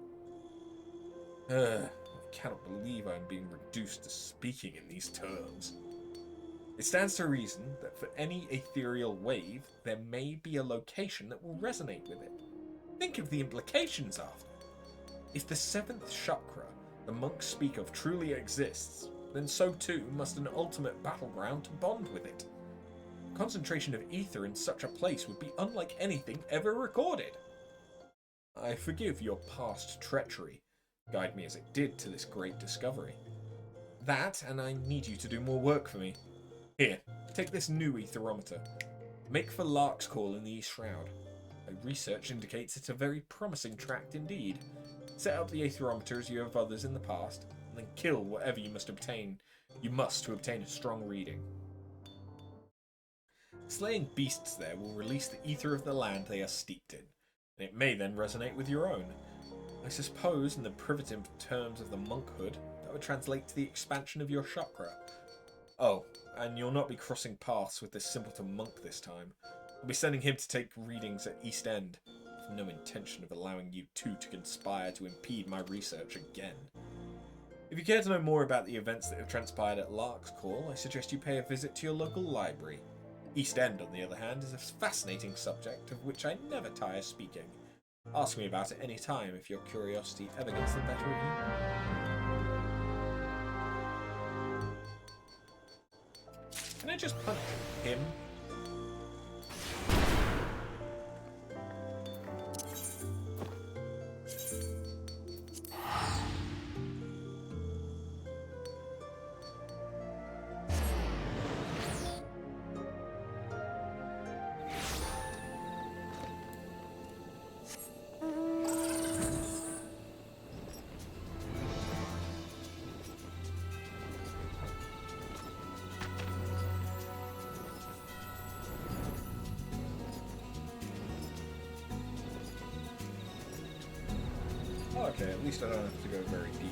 I cannot believe I am being reduced to speaking in these terms. It stands to reason that for any ethereal wave, there may be a location that will resonate with it. Think of the implications after. If the seventh chakra the monks speak of truly exists, then so too must an ultimate battleground to bond with it. Concentration of ether in such a place would be unlike anything ever recorded. I forgive your past treachery, guide me as it did to this great discovery. That, and I need you to do more work for me. Here, take this new etherometer. Make for Lark's Call in the East Shroud. My research indicates it's a very promising tract indeed. Set up the etherometer as you have others in the past, and then kill whatever you must to obtain a strong reading. Slaying beasts there will release the ether of the land they are steeped in, and it may then resonate with your own. I suppose in the primitive terms of the monkhood, that would translate to the expansion of your chakra. Oh, and you'll not be crossing paths with this simpleton monk this time. I'll be sending him to take readings at East End. I have no intention of allowing you two to conspire to impede my research again. If you care to know more about the events that have transpired at Lark's Call, I suggest you pay a visit to your local library. East End, on the other hand, is a fascinating subject of which I never tire speaking. Ask me about it any time if your curiosity ever gets the better of you. Can I just punch him? Okay, at least I don't have to go very deep.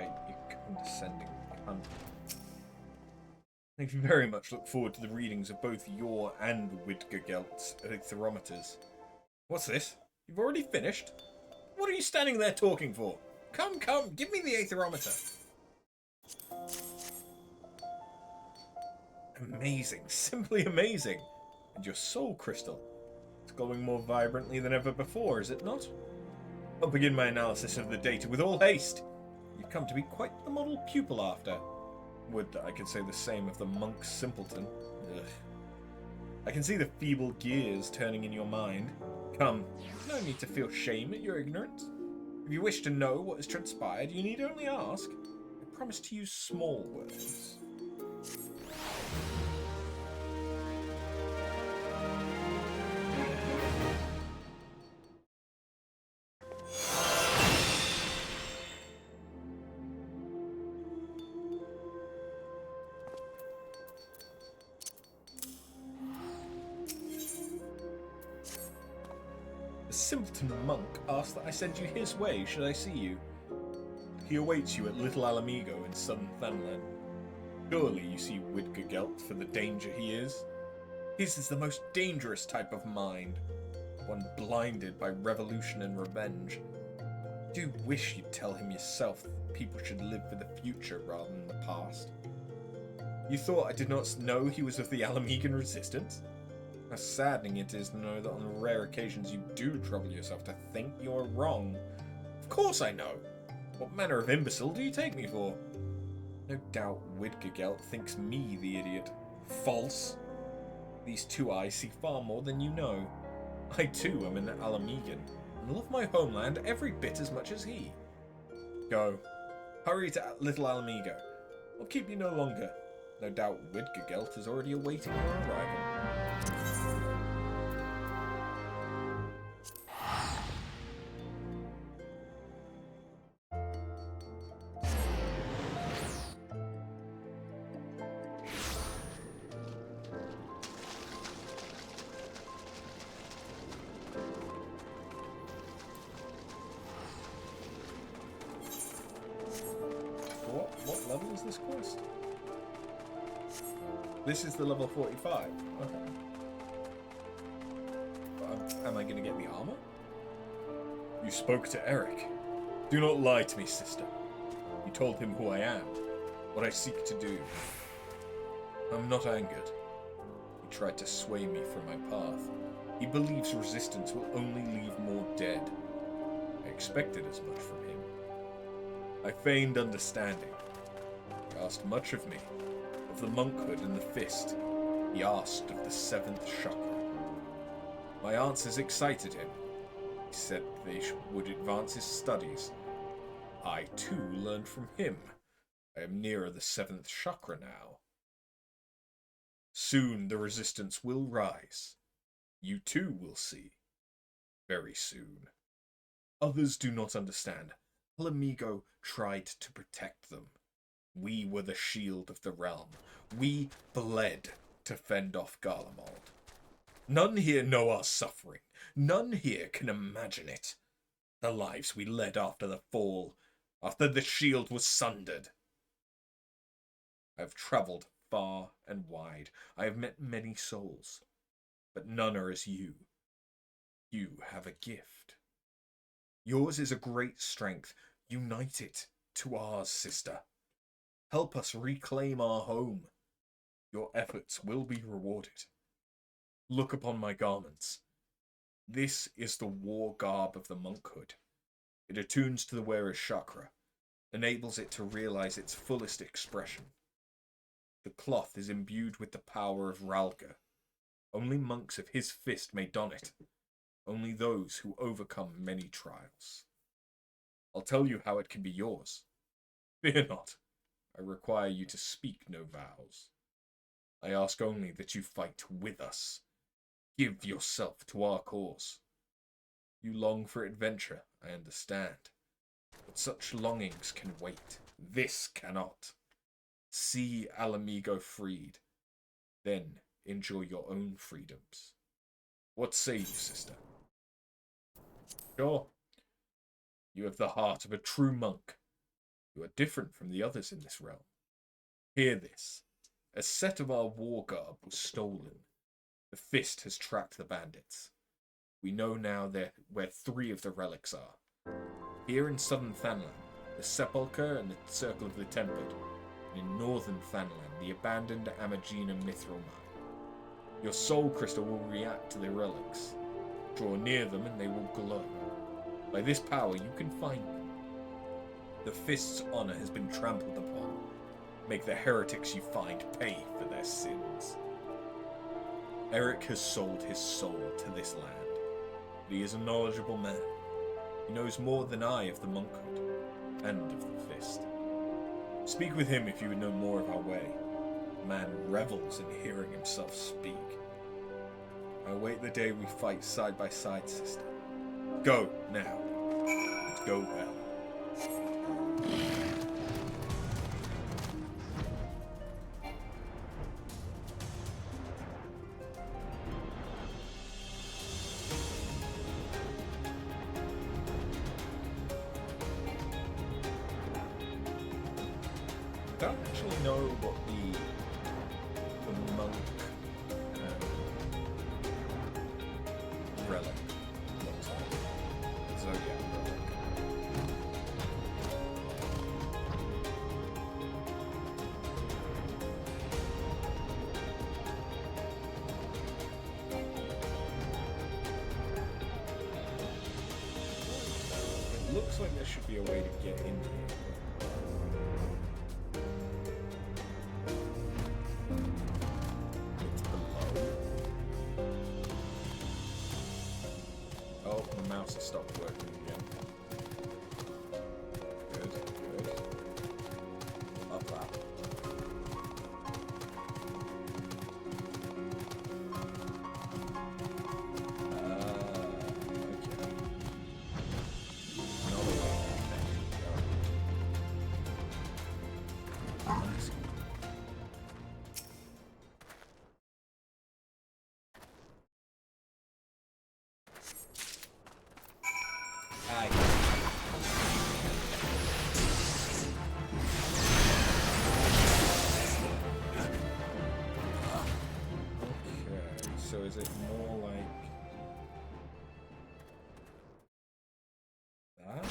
right, you condescending cunt. I very much look forward to the readings of both your and Widgergelt's aetherometers. What's this? You've already finished? What are you standing there talking for? Come, come, give me the aetherometer. Amazing, simply amazing. And your soul crystal. It's glowing more vibrantly than ever before, is it not? I'll begin my analysis of the data with all haste. You've come to be quite the model pupil after. Would that I could say the same of the monk simpleton. Ugh. I can see the feeble gears turning in your mind. Come, there's no need to feel shame at your ignorance. If you wish to know what has transpired, you need only ask. I promise to use small words. The simpleton monk asked that I send you his way should I see you. He awaits you at Little Alamigo in southern Thunland. Surely you see Widgergelt for the danger he is. His is the most dangerous type of mind, one blinded by revolution and revenge. I do wish you'd tell him yourself that people should live for the future rather than the past. You thought I did not know he was of the Alamigan resistance? How saddening it is to know that on rare occasions you do trouble yourself to think you're wrong. Of course I know. What manner of imbecile do you take me for? No doubt Widgergelt thinks me the idiot. False. These two eyes see far more than you know. I too am an Alamigan, and love my homeland every bit as much as he. Go. Hurry to Little Alamigo. I'll keep you no longer. No doubt Widgergelt is already awaiting your arrival. What level is this quest? This is the level 45. Okay. Am I going to get the armor? You spoke to Eric. Do not lie to me, sister. You told him who I am, what I seek to do. I'm not angered. He tried to sway me from my path. He believes resistance will only leave more dead. I expected as much from him. I feigned understanding. He asked much of me, of the monkhood and the fist. He asked of the seventh chakra. My answers excited him. He said they would advance his studies. I too learned from him. I am nearer the seventh chakra now. Soon the resistance will rise. You too will see. Very soon. Others do not understand. Alamigo tried to protect them. We were the shield of the realm. We bled to fend off Dalamud. None here know our suffering. None here can imagine it. The lives we led after the fall, after the shield was sundered. I have travelled far and wide. I have met many souls, but none are as you. You have a gift. Yours is a great strength. Unite it to ours, sister. Help us reclaim our home. Your efforts will be rewarded. Look upon my garments. This is the war garb of the monkhood. It attunes to the wearer's chakra, enables it to realize its fullest expression. The cloth is imbued with the power of Ralga. Only monks of his fist may don it. Only those who overcome many trials. I'll tell you how it can be yours. Fear not. I require you to speak no vows. I ask only that you fight with us. Give yourself to our cause. You long for adventure, I understand. But such longings can wait. This cannot. See Alamigo freed. Then enjoy your own freedoms. What say you, sister? Sure. You have the heart of a true monk. You are different from the others in this realm. Hear this. A set of our war garb was stolen. The Fist has tracked the bandits. We know now where 3 of the relics are. Here in southern Thanlan, the Sepulchre and the Circle of the Tempered. And in northern Thanlan, the abandoned Amagina Mithril Mine. Your soul crystal will react to the relics. Draw near them and they will glow. By this power you can find them. The Fist's honor has been trampled upon. Make the heretics you find pay for their sins. Eric has sold his soul to this land, but he is a knowledgeable man. He knows more than I of the monkhood, and of the Fist. Speak with him if you would know more of our way. The man revels in hearing himself speak. I await the day we fight side by side, sister. Go, now, and go well. I don't actually know what the monk relic looks like. Zodiac relic. It looks like there should be a way to get in here. Mouse has stopped working again. Good, good. Love that. Okay. Another way to So is it more like that?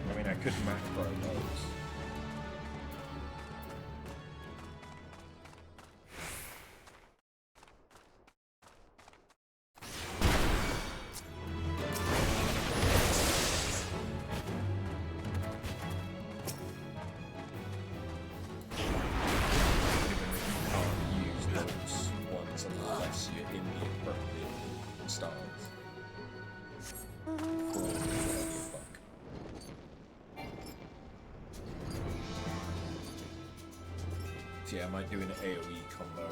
I mean, I could macro those. Yeah, I might do an AoE combo.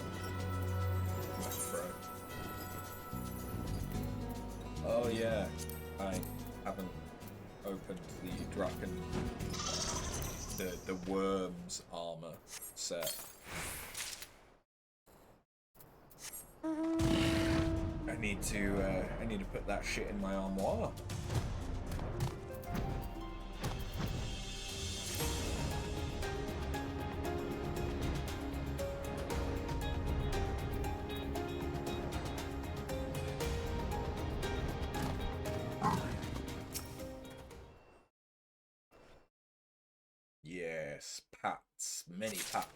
Oh yeah, I haven't opened the Draken, the Worms armor set. I need to put that shit in my armoire. Yes, pats, many pats.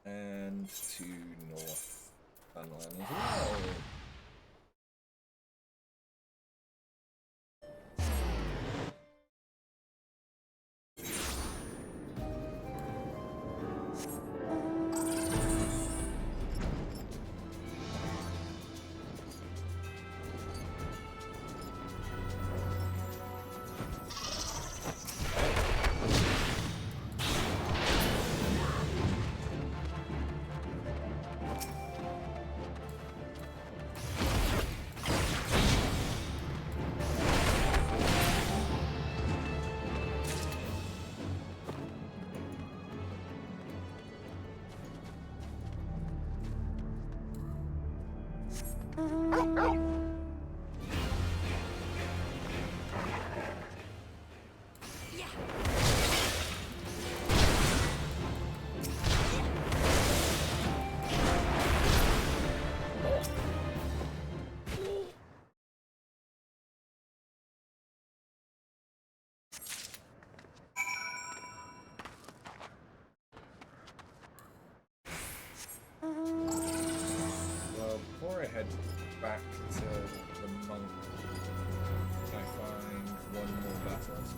And to North Funland as well. Well, before I head back to the monk, I find one more basilisk.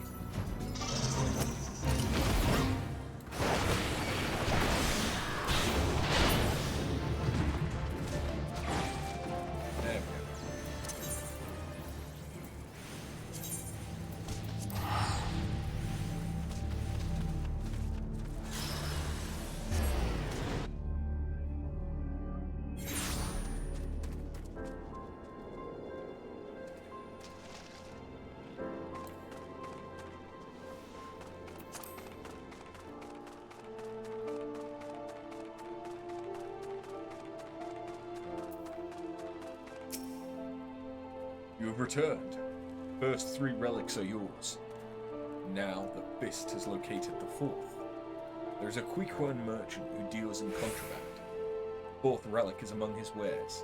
There we go. You have returned. First 3 relics are yours. Now the Fist has located the 4th. There is a Quiquern merchant who deals in contraband. The 4th relic is among his wares.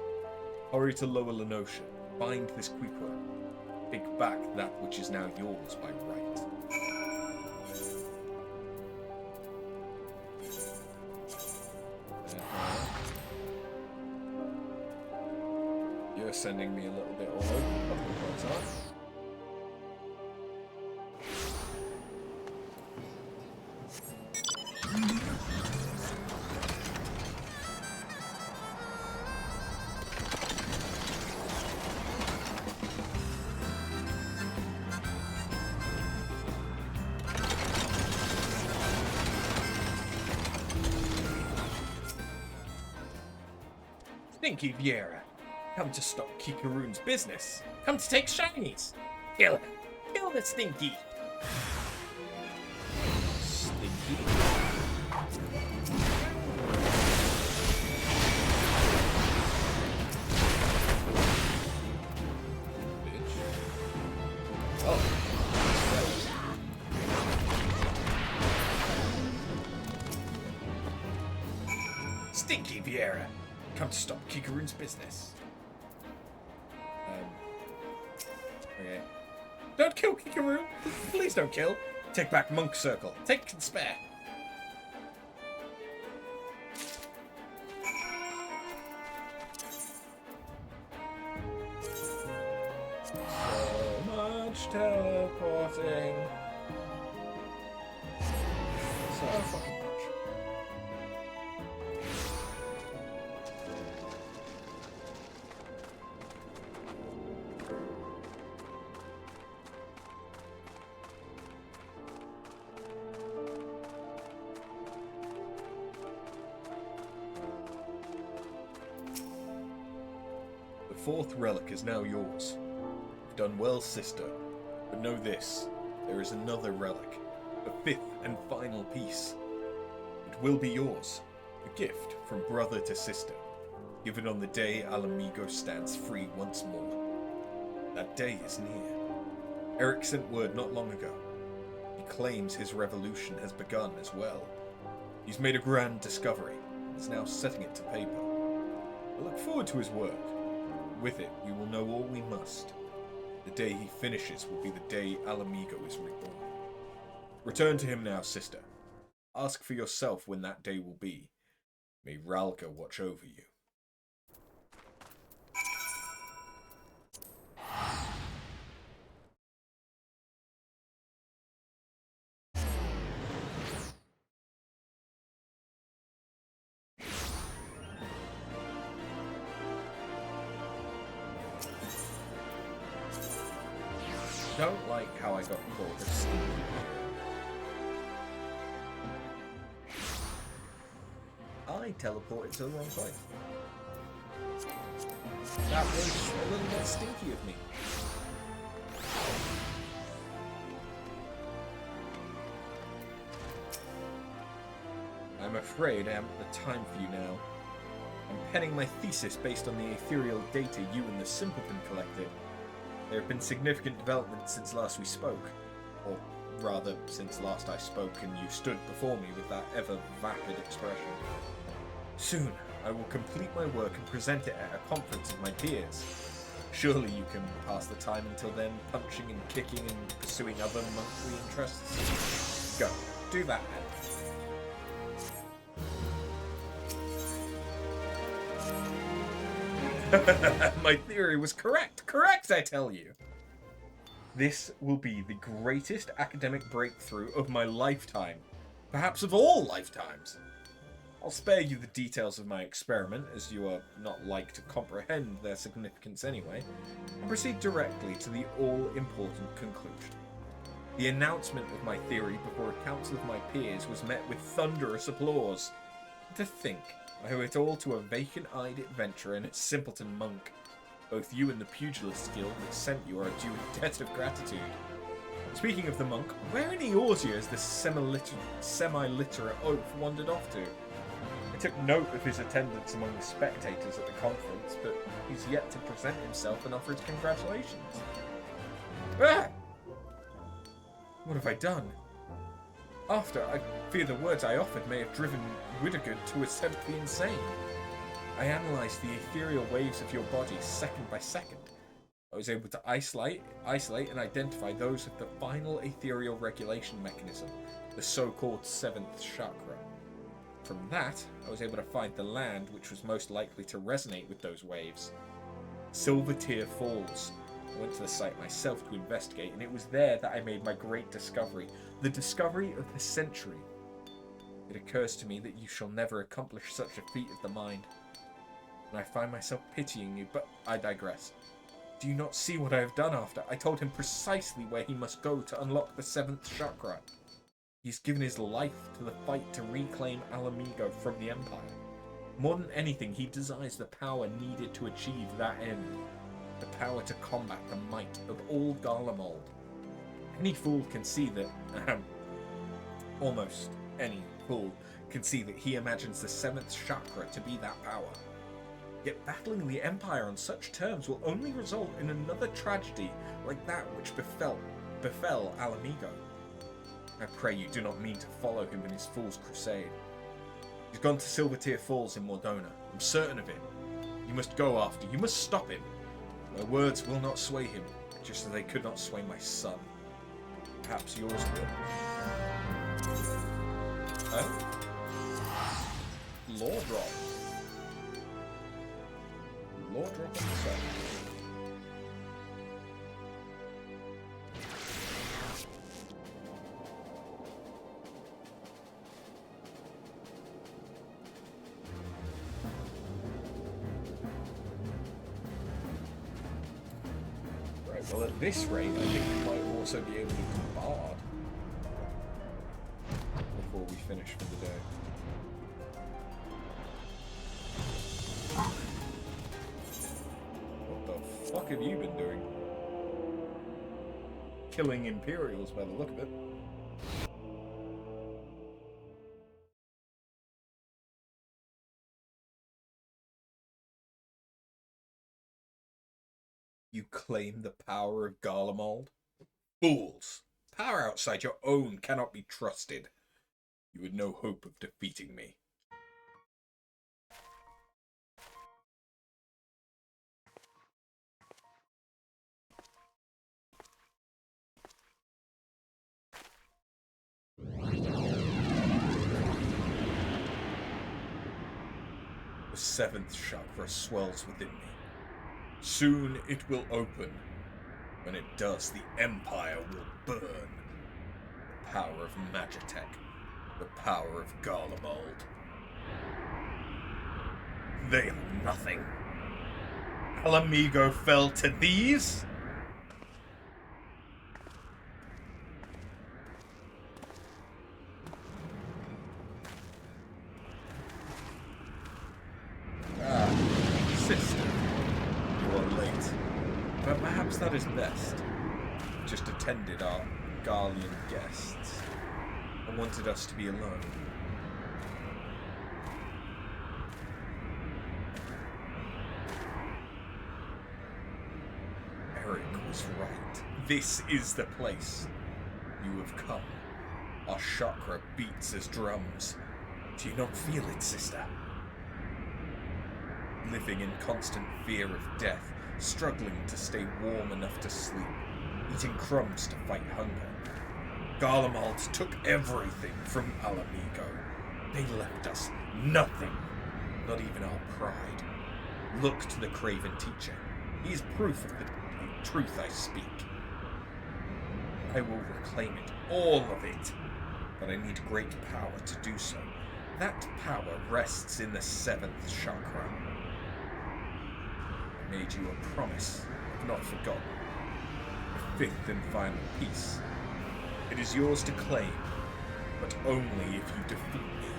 Hurry to Lower Lenosha. Find this Quiquern. Take back that which is now yours by right. You're sending me a little bit all over the place, aren't you? Stinky Viera. Come to stop Kikaroon's business. Come to take shinies. Kill him. Kill the Stinky. Stinky. Bitch. Oh. Stinky Viera. Come to stop Kikaroon's business. Okay. Don't kill Kikaroon! Please don't kill! Take back Monk Circle. Take and spare. So much teleporting. So fucking much. The 4th relic is now yours. You've done well, sister. But know this, there is another relic, a 5th and final piece. It will be yours, a gift from brother to sister, given on the day Alamigo stands free once more. That day is near. Eric sent word not long ago. He claims his revolution has begun as well. He's made a grand discovery, and is now setting it to paper. I look forward to his work. With it, we will know all we must. The day he finishes will be the day Alamigo is reborn. Return to him now, sister. Ask for yourself when that day will be. May Ralga watch over you. Don't like how I got caught with Steve. I teleported to the wrong place. That was a little bit stinky of me. I'm afraid I haven't the time for you now. I'm penning my thesis based on the ethereal data you and the Simpleton collected. There have been significant developments since last we spoke. Or rather, since last I spoke and you stood before me with that ever-vapid expression. Soon, I will complete my work and present it at a conference of my peers. Surely you can pass the time until then, punching and kicking and pursuing other monthly interests? Go, do that then. My theory was correct. Correct, I tell you. This will be the greatest academic breakthrough of my lifetime. Perhaps of all lifetimes. I'll spare you the details of my experiment, as you are not like to comprehend their significance anyway, and proceed directly to the all-important conclusion. The announcement of my theory before a council of my peers was met with thunderous applause. To think, I owe it all to a vacant-eyed adventurer and a simpleton monk. Both you and the Pugilist Guild that sent you are due a debt of gratitude. Speaking of the monk, where in Eorzea has this semi-literate oaf wandered off to? I took note of his attendance among the spectators at the conference, but he's yet to present himself and offer his congratulations. Ah! What have I done? After, I fear the words I offered may have driven Widdergood to attempt the insane. I analysed the ethereal waves of your body second by second. I was able to isolate and identify those of the final ethereal regulation mechanism, the so-called Seventh Chakra. From that, I was able to find the land which was most likely to resonate with those waves. Silvertear Falls. I went to the site myself to investigate, and it was there that I made my great discovery, the discovery of the century. It occurs to me that you shall never accomplish such a feat of the mind, and I find myself pitying you, but I digress. Do you not see what I have done after? I told him precisely where he must go to unlock the Seventh Chakra. He's given his life to the fight to reclaim Alamigo from the Empire. More than anything, he desires the power needed to achieve that end. The power to combat the might of all Garlemold. Any fool can see that... almost any fool can see that he imagines the Seventh Chakra to be that power. Yet battling the Empire on such terms will only result in another tragedy like that which befell Alamigo. I pray you do not mean to follow him in his fool's crusade. He's gone to Silvertear Falls in Mordona. I'm certain of it. You must go after. You must stop him. My words will not sway him, just as they could not sway my son. Perhaps yours will. Oh? Law drop. Law drop on the side. Well, at this rate, I think we might also be able to do Bard before we finish for the day. What the fuck have you been doing? Killing Imperials by the look of it. You claim the power of Garlemold? Fools! Power outside your own cannot be trusted. You had no hope of defeating me. The Seventh Chakra swells within me. Soon it will open. When it does, the Empire will burn. The power of Magitek. The power of Garlemold. They are nothing. Alamigo fell to these? Sister. You are late. But perhaps that is best. Just attended our Garlean guests. I wanted us to be alone. Eric was right. This is the place. You have come. Our chakra beats as drums. Do you not feel it, sister? Living in constant fear of death, struggling to stay warm enough to sleep, eating crumbs to fight hunger. Garlemald took everything from Alamigo. They left us nothing, not even our pride. Look to the Craven Teacher. He is proof of the truth I speak. I will reclaim it, all of it, but I need great power to do so. That power rests in the 7th chakra. I made you a promise, I've not forgotten. The 5th and final piece. It is yours to claim, but only if you defeat me.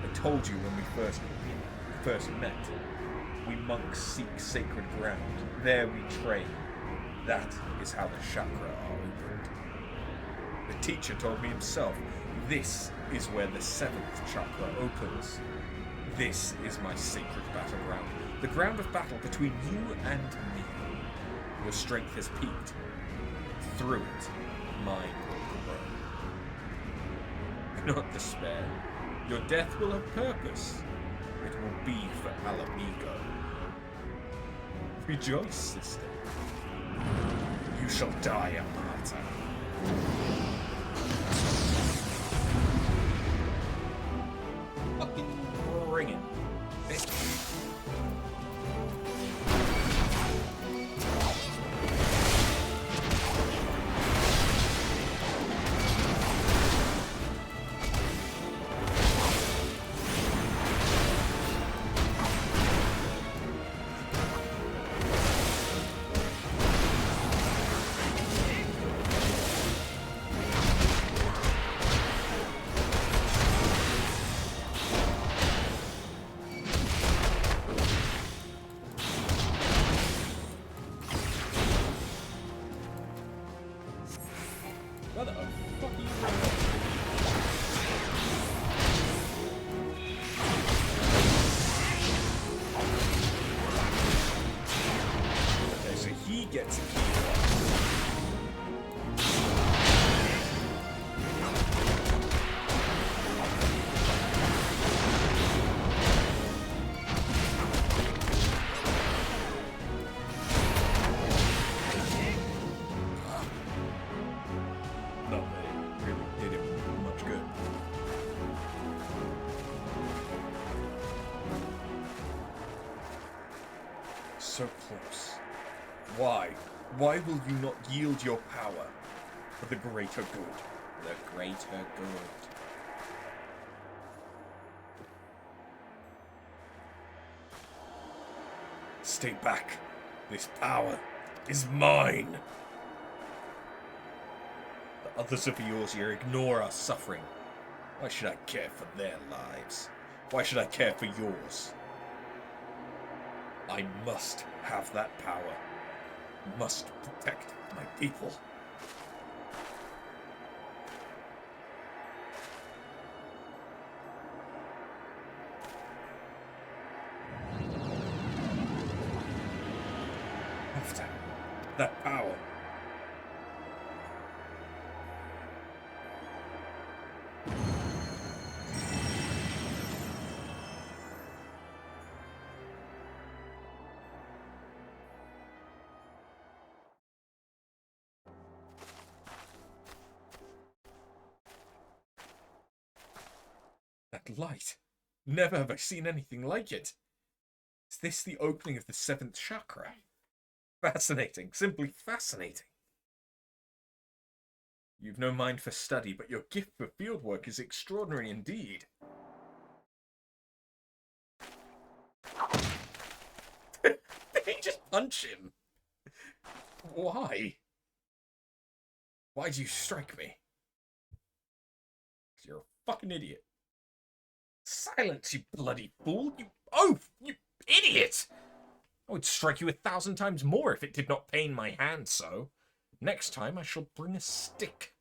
I told you when we first met. We monks seek sacred ground. There we train. That is how the chakra are opened. The teacher told me himself, this is where the 7th chakra opens. This is my sacred battleground. The ground of battle between you and me. Your strength has peaked. Through it, mine will grow. Do not despair. Your death will have purpose. It will be for Alamigo. Rejoice, sister. You shall die a martyr. Fucking bring it, bitch. So close. Why? Why will you not yield your power for the greater good? The greater good. Stay back. This power is mine. The others of Eorzea ignore our suffering. Why should I care for their lives? Why should I care for yours? I must have that power. Must protect my people. After that power. That light. Never have I seen anything like it. Is this the opening of the 7th chakra? Fascinating. Simply fascinating. You've no mind for study, but your gift for fieldwork is extraordinary indeed. Did he just punch him? Why? Why do you strike me? 'Cause you're a fucking idiot. Silence, you bloody fool! You oaf! You idiot! I would strike you 1,000 times more if it did not pain my hand so. Next time I shall bring a stick.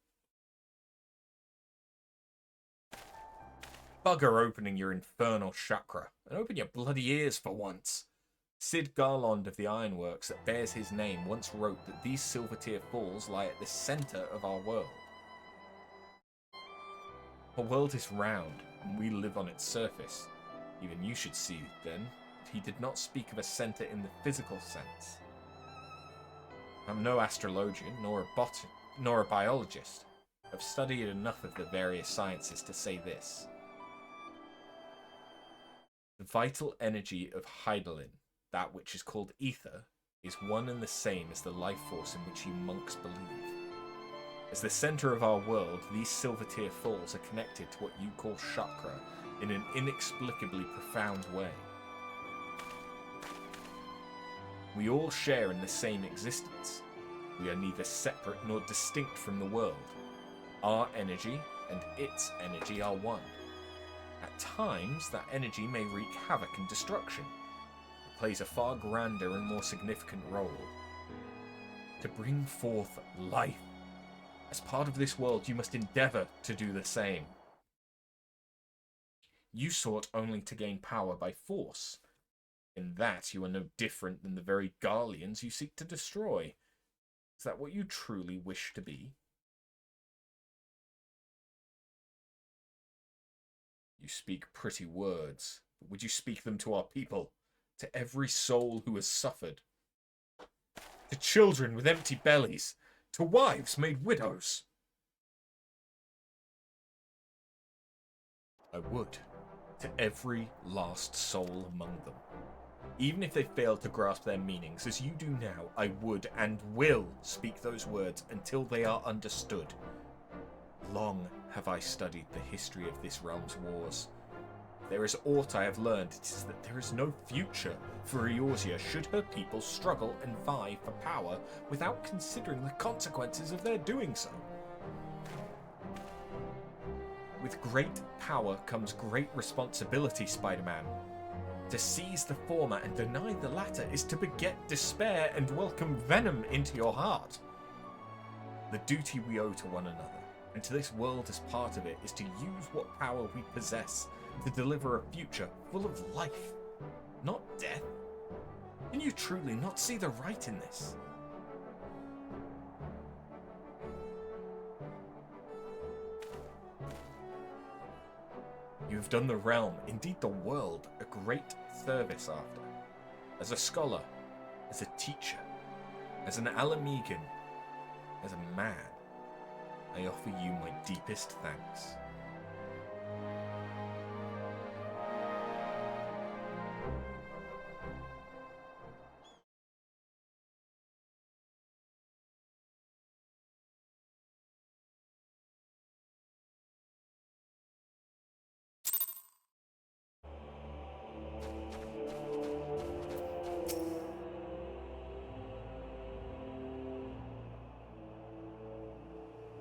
Bugger opening your infernal chakra, and open your bloody ears for once. Sid Garland of the Ironworks that bears his name once wrote that these Silver Tier falls lie at the centre of our world. Our world is round, and we live on its surface. Even you should see, then, that he did not speak of a centre in the physical sense. I'm no astrologian, nor a biologist. I've studied enough of the various sciences to say this. The vital energy of Hydaelyn, that which is called ether, is one and the same as the life force in which you monks believe. As the centre of our world, these Silver Tier falls are connected to what you call chakra in an inexplicably profound way. We all share in the same existence. We are neither separate nor distinct from the world. Our energy and its energy are one. At times, that energy may wreak havoc and destruction. It plays a far grander and more significant role. To bring forth life. As part of this world, you must endeavour to do the same. You sought only to gain power by force. In that, you are no different than the very Garleans you seek to destroy. Is that what you truly wish to be? You speak pretty words, but would you speak them to our people? To every soul who has suffered? To children with empty bellies? To wives made widows? I would. To every lost soul among them. Even if they failed to grasp their meanings, as you do now, I would and will speak those words until they are understood. Long have I studied the history of this realm's wars. If there is aught I have learned, it is that there is no future for Eorzea should her people struggle and vie for power without considering the consequences of their doing so. With great power comes great responsibility, Spider-Man. To seize the former and deny the latter is to beget despair and welcome venom into your heart. The duty we owe to one another, and to this world as part of it, is to use what power we possess to deliver a future full of life, not death. Can you truly not see the right in this? You have done the realm, indeed the world, a great service after. As a scholar, as a teacher, as an Alamegan, as a man, I offer you my deepest thanks.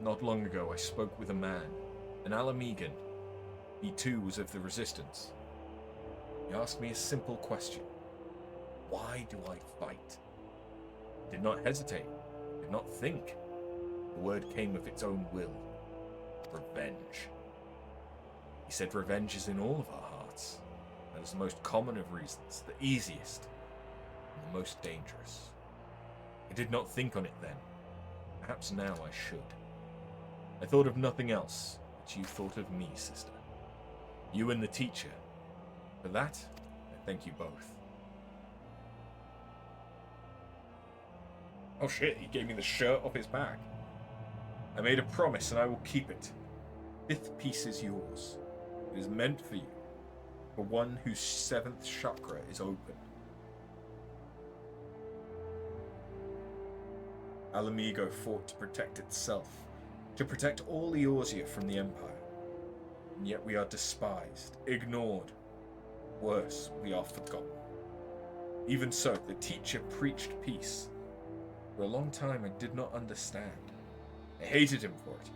Not long ago, I spoke with a man, an Alamegan. He too was of the Resistance. He asked me a simple question. Why do I fight? I did not hesitate, did not think. The word came of its own will. Revenge. He said revenge is in all of our hearts. That is the most common of reasons, the easiest, and the most dangerous. I did not think on it then. Perhaps now I should. I thought of nothing else, but you thought of me, sister. You and the teacher. For that, I thank you both. Oh shit, he gave me the shirt off his back. I made a promise and I will keep it. Fifth piece is yours. It is meant for you, for one whose seventh chakra is open. Alamigo fought to protect itself, to protect all Eorzea from the Empire. And yet we are despised, ignored. Worse, we are forgotten. Even so, the teacher preached peace. For a long time I did not understand. I hated him for it.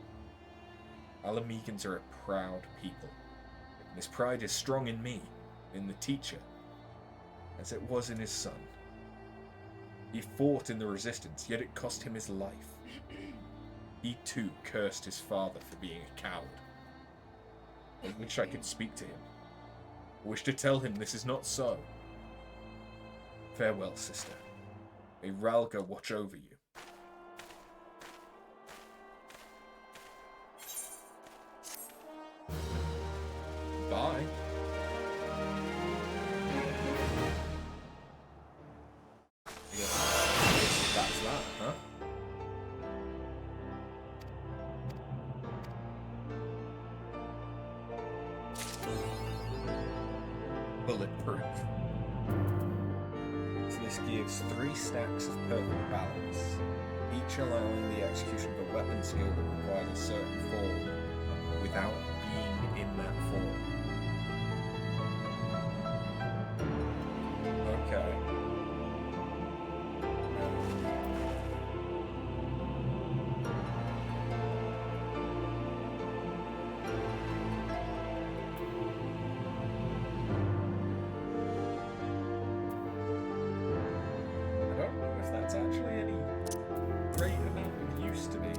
Alamegans are a proud people. And this pride is strong in me, in the teacher, as it was in his son. He fought in the Resistance, yet it cost him his life. He too cursed his father for being a coward. I wish I could speak to him. I wish to tell him this is not so. Farewell, sister. May Ralga watch over you. Bye. That's that, huh? Bulletproof. So this gives 3 stacks of perfect balance, each allowing the execution of a weapon skill that requires a certain form without being in that form. Okay. I don't know if that's actually any great amount of use to me.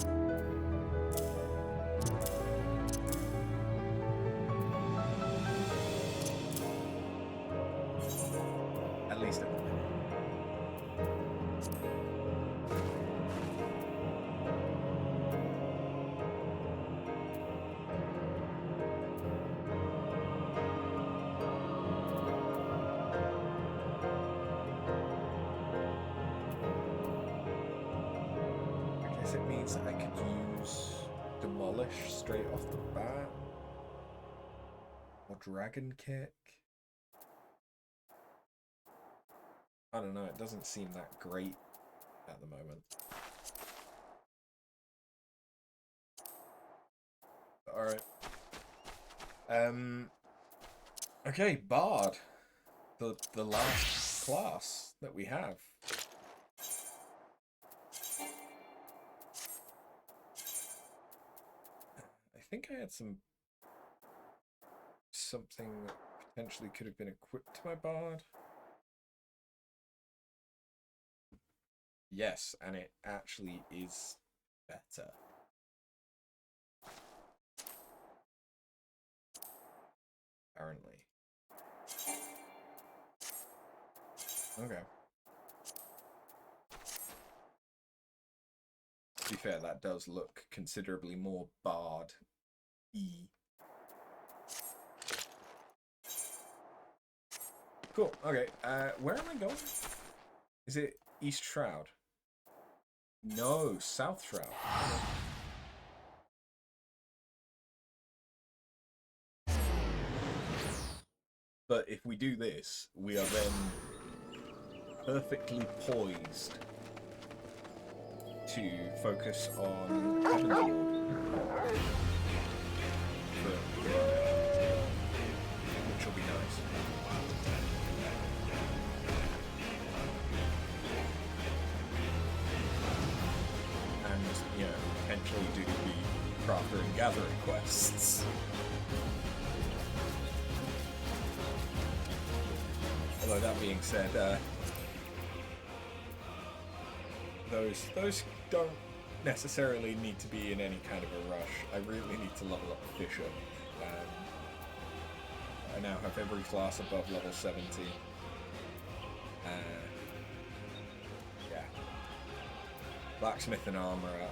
At least at the minute. I guess it means that I could use Demolish straight off the bat. Or Dragon Kick. I don't know, it doesn't seem that great at the moment. Alright. Okay, Bard. The last class that we have. I think I had something that potentially could have been equipped to my Bard. Yes, and it actually is better. Apparently. Okay. To be fair, that does look considerably more Bard-y. Cool, okay. Where am I going? Is it East Shroud? No, South Shroud. But if we do this, we are then perfectly poised to focus on Heaven's Ward. Which will be nice. And, you know, potentially do the crafter and gathering quests. Although that being said, those don't necessarily need to be in any kind of a rush. I really need to level up Bishop. I now have every class above level 70. Yeah. Blacksmith and Armor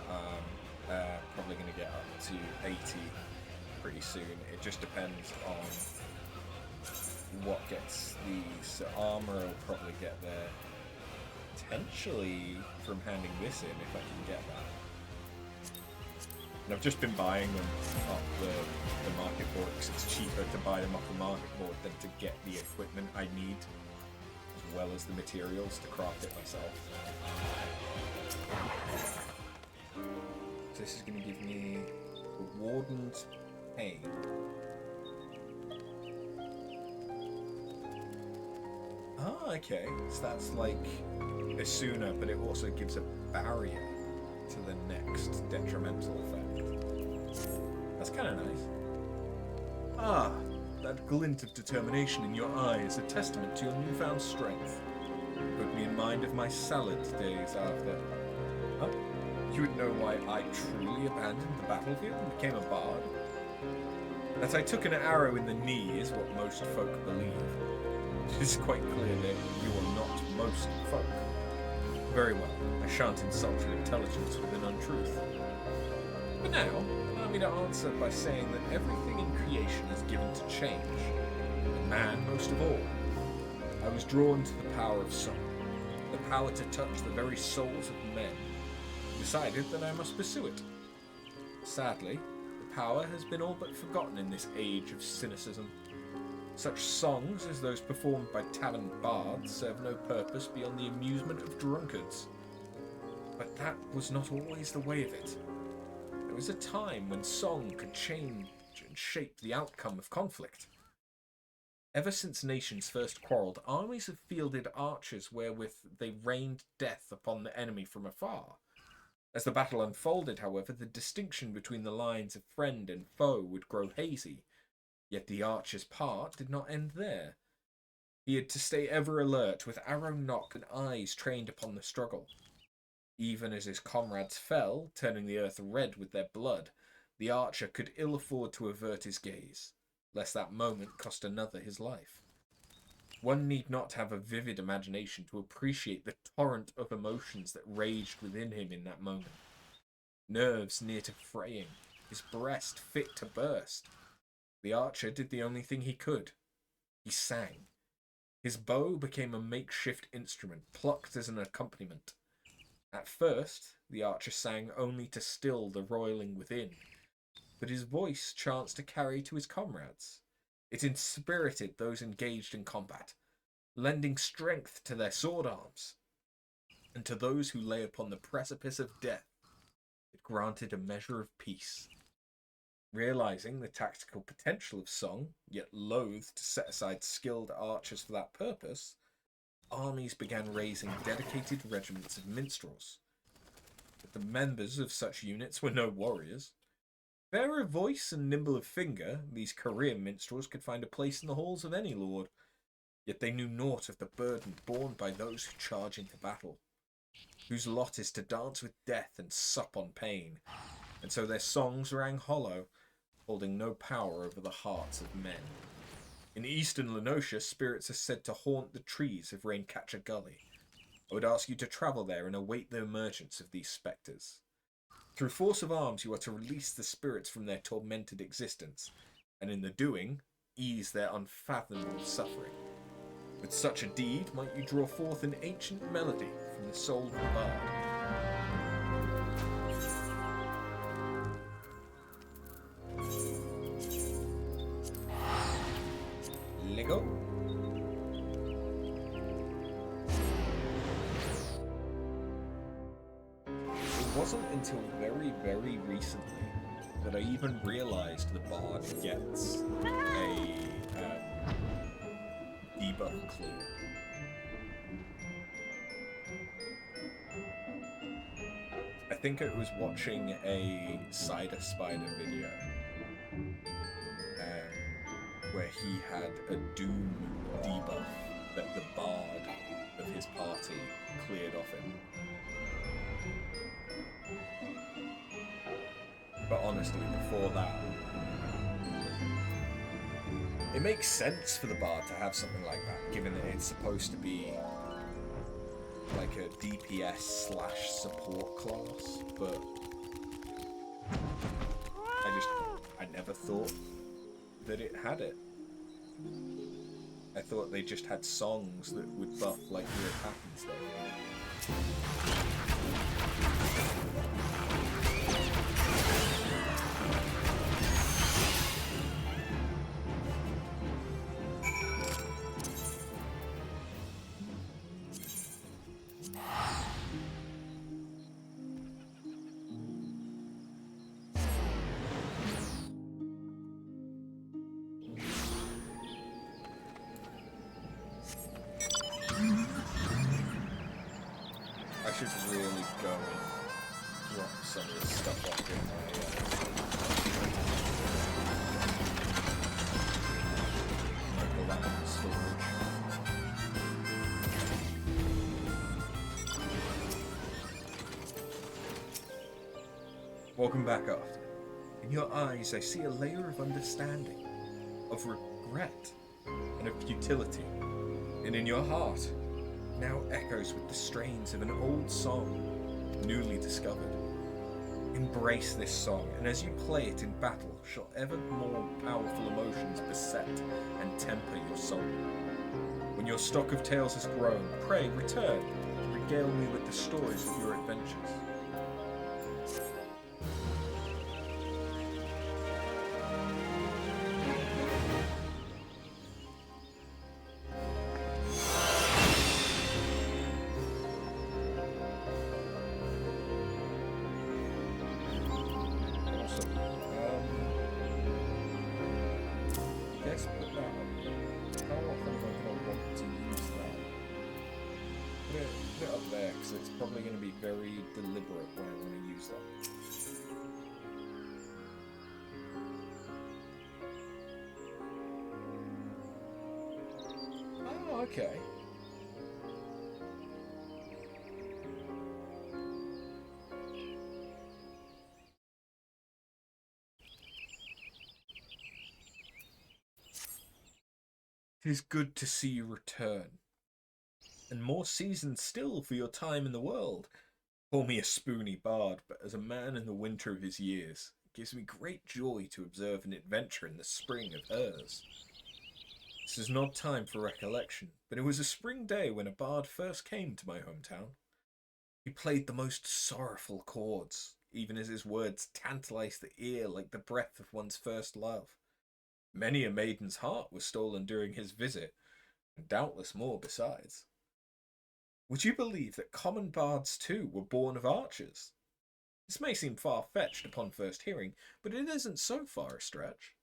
are probably going to get up to 80 pretty soon. It just depends on what gets these. So Armor will probably get there potentially from handing this in if I can get that. And I've just been buying them off the market board because it's cheaper to buy them off the market board than to get the equipment I need as well as the materials to craft it myself. So this is going to give me the Warden's Pain. Ah, okay. So that's like a sooner, but it also gives a barrier to the next detrimental effect. That's kind of nice. Ah, that glint of determination in your eye is a testament to your newfound strength. Put me in mind of my salad days after. Huh? You would know why I truly abandoned the battlefield and became a bard? That I took an arrow in the knee is what most folk believe. It is quite clear that you are not most folk. Very well, I shan't insult your intelligence with an untruth. But now, allow me to answer by saying that everything in creation is given to change, and man most of all. I was drawn to the power of song, the power to touch the very souls of men, decided that I must pursue it. Sadly, the power has been all but forgotten in this age of cynicism. Such songs as those performed by tavern bards serve no purpose beyond the amusement of drunkards. But that was not always the way of it. There was a time when song could change and shape the outcome of conflict. Ever since nations first quarrelled, armies have fielded archers wherewith they rained death upon the enemy from afar. As the battle unfolded, however, the distinction between the lines of friend and foe would grow hazy. Yet the archer's part did not end there. He had to stay ever alert, with arrow nock and eyes trained upon the struggle. Even as his comrades fell, turning the earth red with their blood, the archer could ill afford to avert his gaze, lest that moment cost another his life. One need not have a vivid imagination to appreciate the torrent of emotions that raged within him in that moment. Nerves near to fraying, his breast fit to burst. The archer did the only thing he could. He sang. His bow became a makeshift instrument, plucked as an accompaniment. At first, the archer sang only to still the roiling within, but his voice chanced to carry to his comrades. It inspirited those engaged in combat, lending strength to their sword arms, and to those who lay upon the precipice of death, it granted a measure of peace. Realizing the tactical potential of song, yet loath to set aside skilled archers for that purpose, armies began raising dedicated regiments of minstrels. But the members of such units were no warriors. Fair of voice and nimble of finger, these career minstrels could find a place in the halls of any lord, yet they knew naught of the burden borne by those who charge into battle, whose lot is to dance with death and sup on pain, and so their songs rang hollow, holding no power over the hearts of men. In eastern Lenosha, spirits are said to haunt the trees of Raincatcher Gully. I would ask you to travel there and await the emergence of these spectres. Through force of arms you are to release the spirits from their tormented existence, and in the doing, ease their unfathomable suffering. With such a deed might you draw forth an ancient melody from the soul of the bard. Lego? It wasn't until very, very recently that I even realized the bard gets a debuff clue. I think I was watching a Cider Spider video where he had a Doom debuff that the bard of his party cleared off him. But honestly, before that, it makes sense for the bard to have something like that, given that it's supposed to be like a DPS / support class, but I never thought that it had it. I thought they just had songs that would buff like your attack and stuff. I should really go and drop some of this stuff off in my Dalamud storage. Welcome back, After. In your eyes, I see a layer of understanding, of regret, and of futility. And in your heart, now echoes with the strains of an old song, newly discovered. Embrace this song, and as you play it in battle, shall ever more powerful emotions beset and temper your soul. When your stock of tales has grown, pray return, and regale me with the stories of your adventures. It's probably going to be very deliberate when I want to use that. Oh, okay. It is good to see you return. And more seasoned still for your time in the world. Call me a spoony bard, but as a man in the winter of his years, it gives me great joy to observe an adventure in the spring of hers. This is not time for recollection, but it was a spring day when a bard first came to my hometown. He played the most sorrowful chords, even as his words tantalized the ear like the breath of one's first love. Many a maiden's heart was stolen during his visit, and doubtless more besides. Would you believe that common bards too were born of archers? This may seem far-fetched upon first hearing, but it isn't so far a stretch.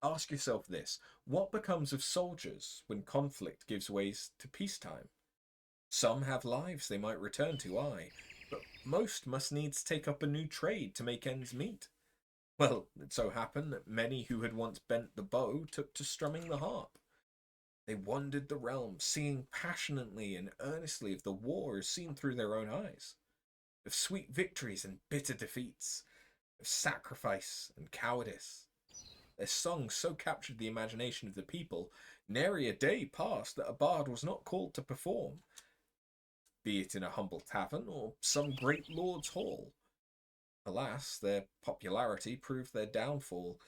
Ask yourself this: what becomes of soldiers when conflict gives way to peacetime? Some have lives they might return to, aye, but most must needs take up a new trade to make ends meet. Well, it so happened that many who had once bent the bow took to strumming the harp. They wandered the realm, singing passionately and earnestly of the war as seen through their own eyes, of sweet victories and bitter defeats, of sacrifice and cowardice. Their songs so captured the imagination of the people, nary a day passed that a bard was not called to perform, be it in a humble tavern or some great lord's hall. Alas, their popularity proved their downfall.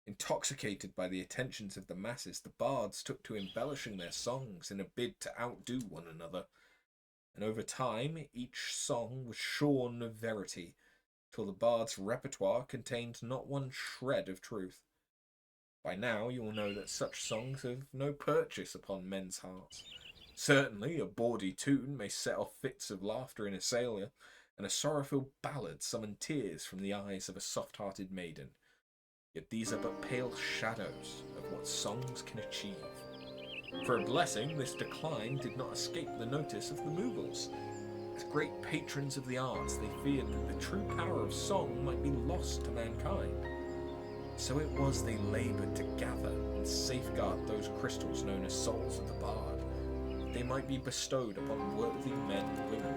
Intoxicated by the attentions of the masses, the bards took to embellishing their songs in a bid to outdo one another, and over time each song was shorn of verity, till the bard's repertoire contained not one shred of truth. By now you will know that such songs have no purchase upon men's hearts. Certainly a bawdy tune may set off fits of laughter in a sailor, and a sorrowful ballad summon tears from the eyes of a soft-hearted maiden. Yet these are but pale shadows of what songs can achieve. For a blessing, this decline did not escape the notice of the Mughals. As great patrons of the arts, they feared that the true power of song might be lost to mankind. So it was they laboured to gather and safeguard those crystals known as souls of the bard, that they might be bestowed upon worthy men and women.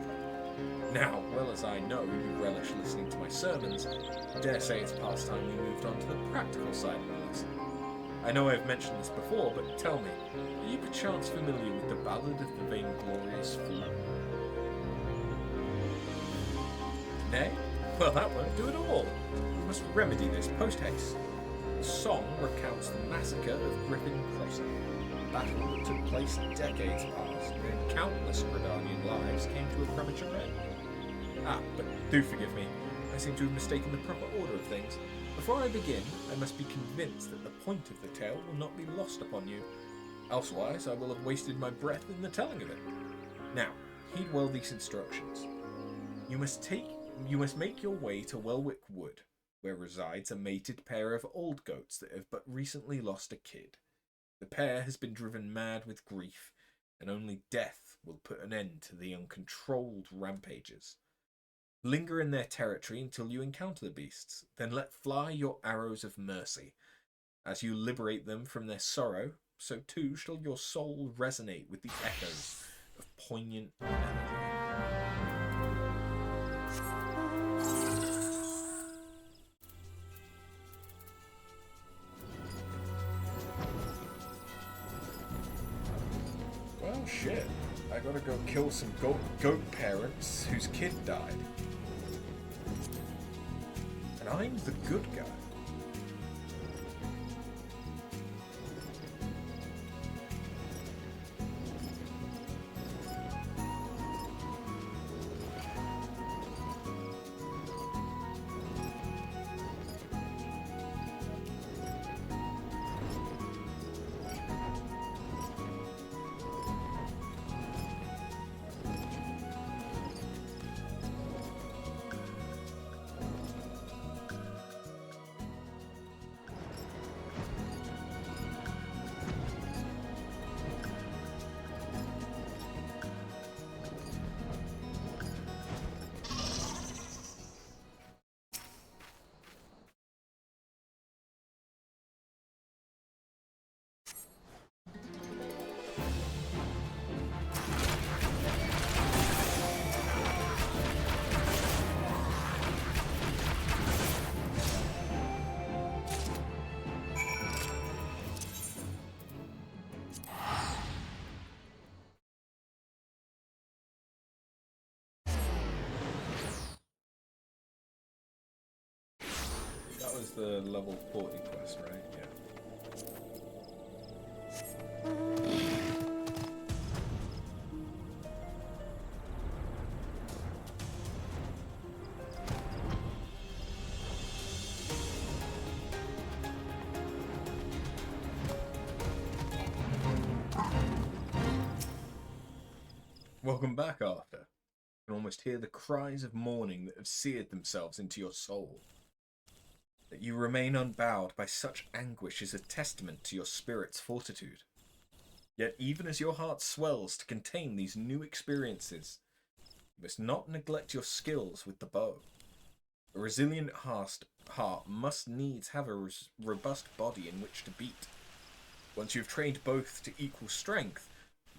Now, well as I know you relish listening to my sermons, I dare say it's past time we moved on to the practical side of the lesson. I know I've mentioned this before, but tell me, are you perchance familiar with the ballad of the vainglorious fool? Nay? Well, that won't do at all. We must remedy this post-haste. The song recounts the massacre of Griffin Crossing, a battle that took place decades past, and countless Gridanian lives came to a premature end. Ah, but do forgive me, I seem to have mistaken the proper order of things. Before I begin, I must be convinced that the point of the tale will not be lost upon you. Elsewise, I will have wasted my breath in the telling of it. Now, heed well these instructions. You must make your way to Welwick Wood, where resides a mated pair of old goats that have but recently lost a kid. The pair has been driven mad with grief, and only death will put an end to the uncontrolled rampages. Linger in their territory until you encounter the beasts, then let fly your arrows of mercy. As you liberate them from their sorrow, so too shall your soul resonate with the echoes of poignant melody. Well, shit. I gotta go kill some goat parents whose kid died. And I'm the good guy. That was the level 40 quest, right? Yeah. Welcome back, Arthur. You can almost hear the cries of mourning that have seared themselves into your soul. That you remain unbowed by such anguish is a testament to your spirit's fortitude. Yet even as your heart swells to contain these new experiences, you must not neglect your skills with the bow. A resilient heart must needs have a robust body in which to beat. Once you have trained both to equal strength,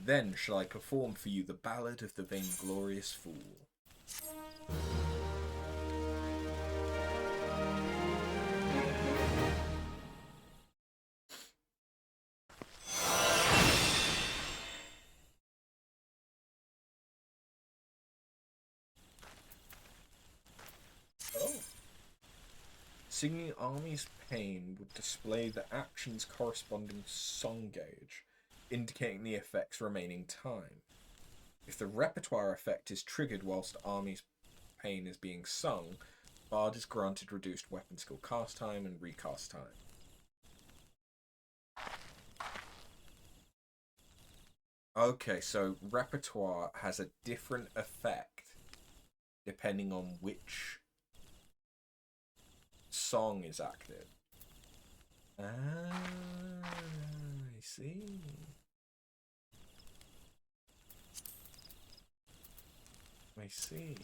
then shall I perform for you the ballad of the vainglorious fool. Oh. Singing Army's Pain would display the action's corresponding song gauge, indicating the effect's remaining time. If the repertoire effect is triggered whilst Army's Pain is being sung, Bard is granted reduced weapon skill cast time and recast time. Okay, so repertoire has a different effect depending on which song is active. Ah, I see. I see.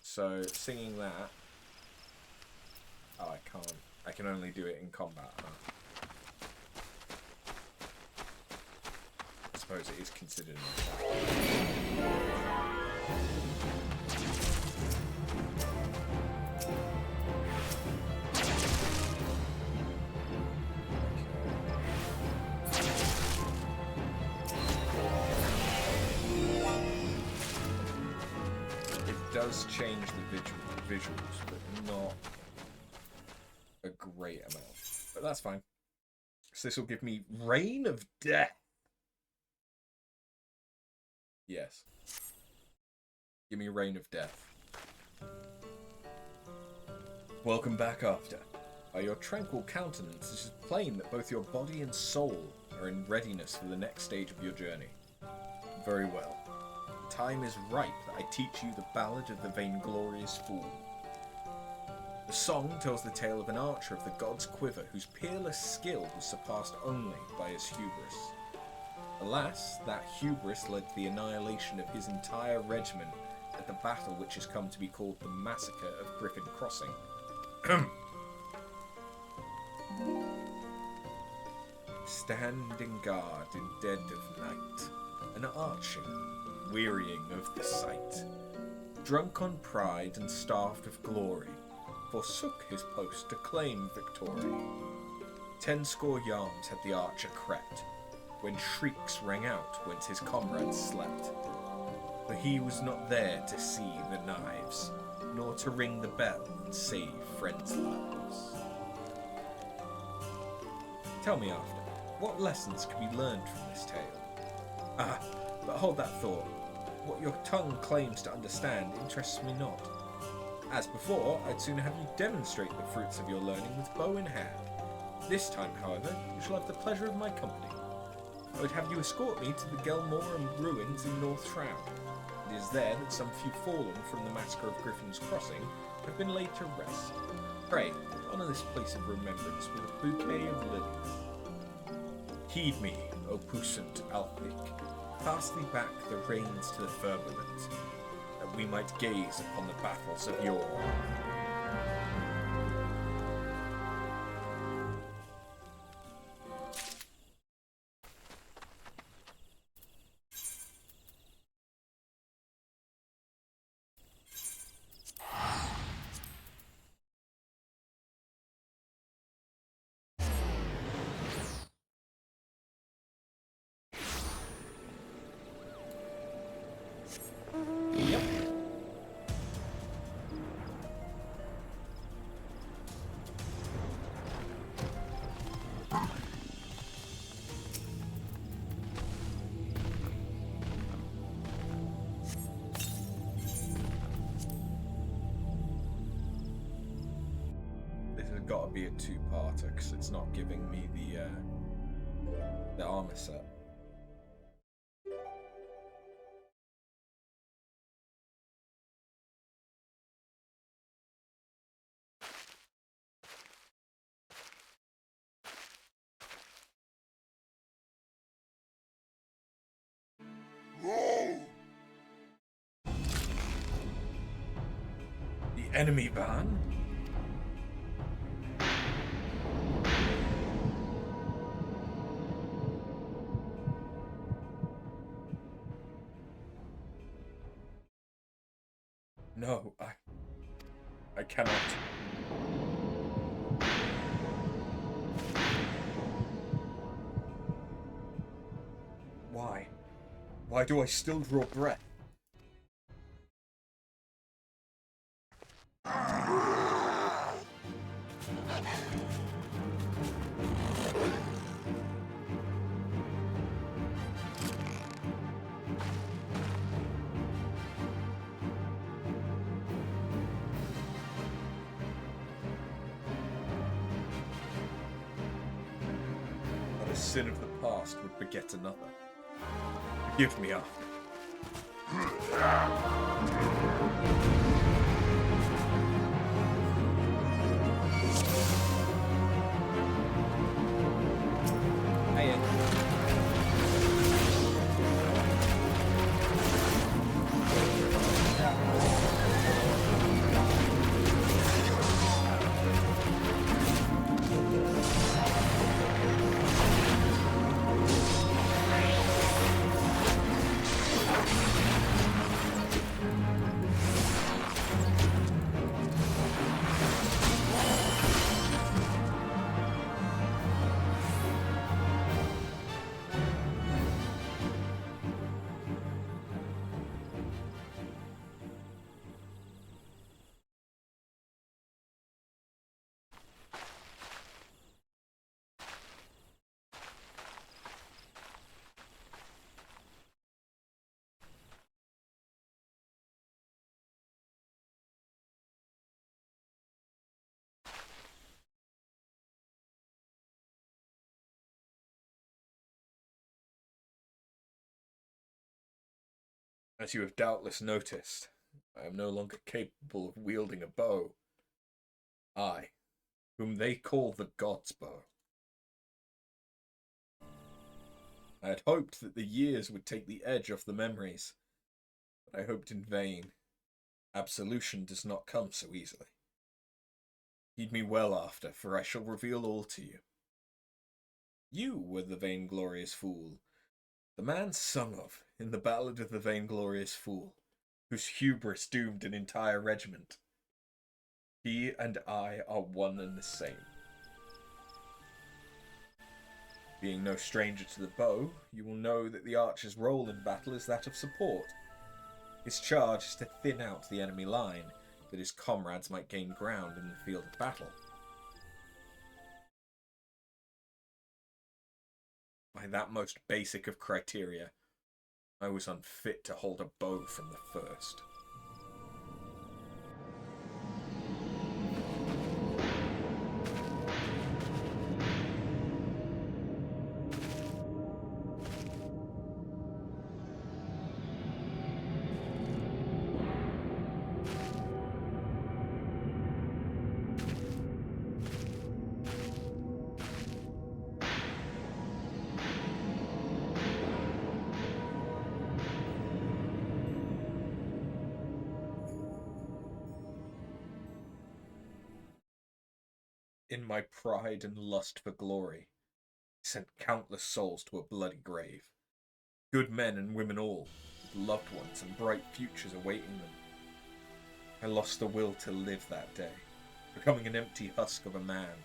So, singing that... Oh, I can't. I can only do it in combat, huh? I suppose it is considered an attack. Does change the visuals, but not a great amount. But that's fine. So this will give me Reign of Death. Yes. Give me Reign of Death. Welcome back, After. By your tranquil countenance, it is plain that both your body and soul are in readiness for the next stage of your journey. Very well. The time is ripe that I teach you the ballad of the vainglorious fool. The song tells the tale of an archer of the god's quiver whose peerless skill was surpassed only by his hubris. Alas, that hubris led to the annihilation of his entire regiment at the battle which has come to be called the Massacre of Griffin Crossing. Standing guard in dead of night, an archer, wearying of the sight, drunk on pride and starved of glory, forsook his post to claim victory. 10 score yards had the archer crept, when shrieks rang out whence his comrades slept. For he was not there to see the knives, nor to ring the bell and save friends' lives. Tell me after, what lessons can be learned from this tale? Ah, but hold that thought. What your tongue claims to understand interests me not. As before, I'd sooner have you demonstrate the fruits of your learning with bow in hand. This time, however, you shall have the pleasure of my company. I would have you escort me to the Gelmorum ruins in North Shroud. It is there that some few fallen from the massacre of Griffin's Crossing have been laid to rest. Pray, honour this place of remembrance with a bouquet of lilies. Heed me, O puissant Althnic. Pass thee back the reins to the firmament, that we might gaze upon the battles of yore. Yep. This has got to be a two-parter because it's not giving me the armor set. The enemy van? No, I cannot. Why? Why do I still draw breath? But a sin of the past would beget another. Forgive me after. As you have doubtless noticed, I am no longer capable of wielding a bow. I, whom they call the God's Bow. I had hoped that the years would take the edge off the memories, but I hoped in vain. Absolution does not come so easily. Heed me well after, for I shall reveal all to you. You were the vainglorious fool, the man sung of in the Ballad of the Vainglorious Fool, whose hubris doomed an entire regiment. He and I are one and the same. Being no stranger to the bow, you will know that the archer's role in battle is that of support. His charge is to thin out the enemy line, that his comrades might gain ground in the field of battle. By that most basic of criteria, I was unfit to hold a bow from the first. In my pride and lust for glory, I sent countless souls to a bloody grave. Good men and women all, with loved ones and bright futures awaiting them. I lost the will to live that day, becoming an empty husk of a man,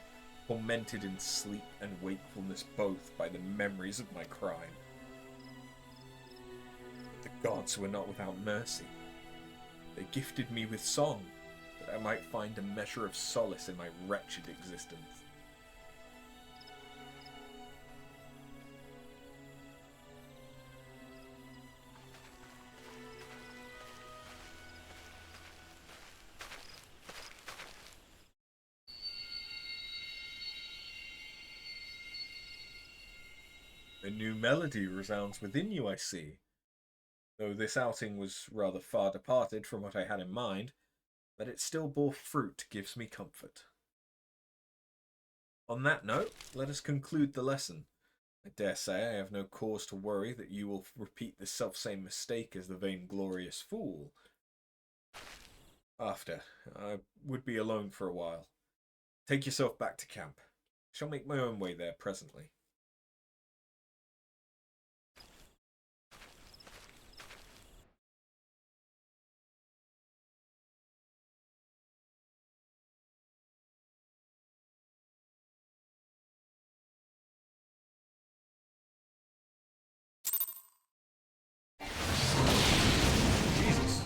tormented in sleep and wakefulness both by the memories of my crime. But the gods were not without mercy. They gifted me with song, that I might find a measure of solace in my wretched existence. A new melody resounds within you, I see. Though this outing was rather far departed from what I had in mind, that it still bore fruit gives me comfort. On that note, let us conclude the lesson. I dare say I have no cause to worry that you will repeat the selfsame mistake as the vainglorious fool. After, I would be alone for a while. Take yourself back to camp. I shall make my own way there presently. Jesus.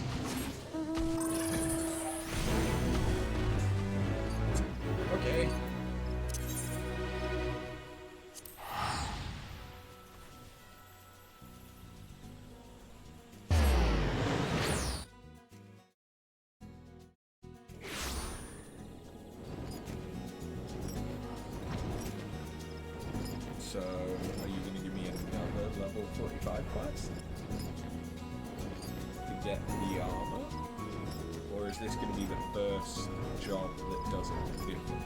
Okay. So, are you going to give me another level 45 quest? To get the armor? Or is this going to be the first job that does it different?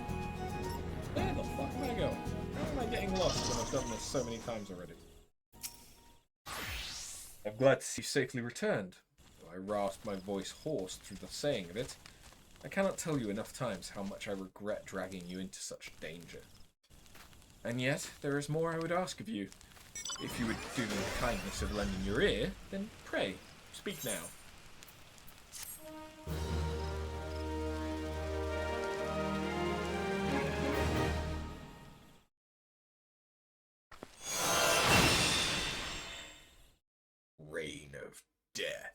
Where the fuck am I going? How am I getting lost when I've done this so many times already? I'm glad to see you safely returned. Though I rasped my voice hoarse through the saying of it, I cannot tell you enough times how much I regret dragging you into such danger. And yet, there is more I would ask of you. If you would do me the kindness of lending your ear, then pray, speak now. Reign of Death.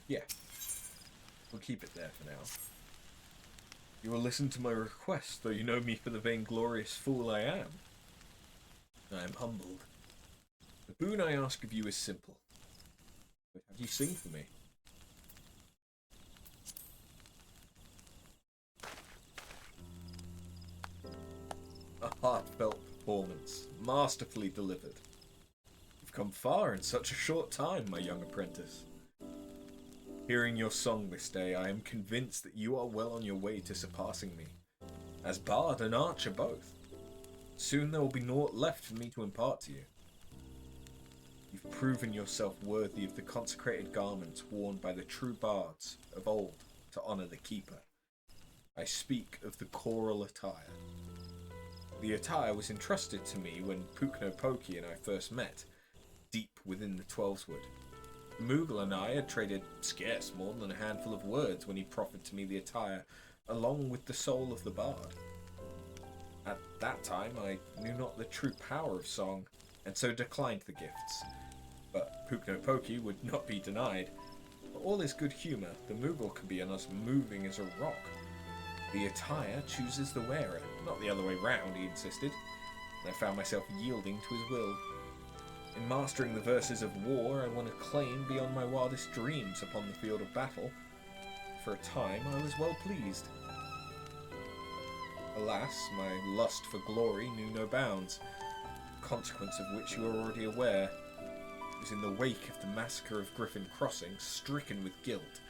Yeah. We'll keep it there for now. You will listen to my request, though you know me for the vainglorious fool I am. I am humbled. The boon I ask of you is simple. But have you sing for me? A heartfelt performance, masterfully delivered. You've come far in such a short time, my young apprentice. Hearing your song this day, I am convinced that you are well on your way to surpassing me, as bard and archer both. Soon there will be naught left for me to impart to you. You've proven yourself worthy of the consecrated garments worn by the true bards of old to honour the Keeper. I speak of the choral attire. The attire was entrusted to me when Pukno Poki and I first met, deep within the Twelveswood. Moogle and I had traded scarce more than a handful of words when he proffered to me the attire, along with the soul of the bard. At that time I knew not the true power of song, and so declined the gifts. But Pukno Poki would not be denied. For all his good humour, the Moogle can be on us moving as a rock. The attire chooses the wearer, not the other way round, he insisted, and I found myself yielding to his will. In mastering the verses of war, I won acclaim beyond my wildest dreams upon the field of battle. For a time, I was well pleased. Alas, my lust for glory knew no bounds, the consequence of which you are already aware. It was in the wake of the massacre of Griffin Crossing, stricken with guilt.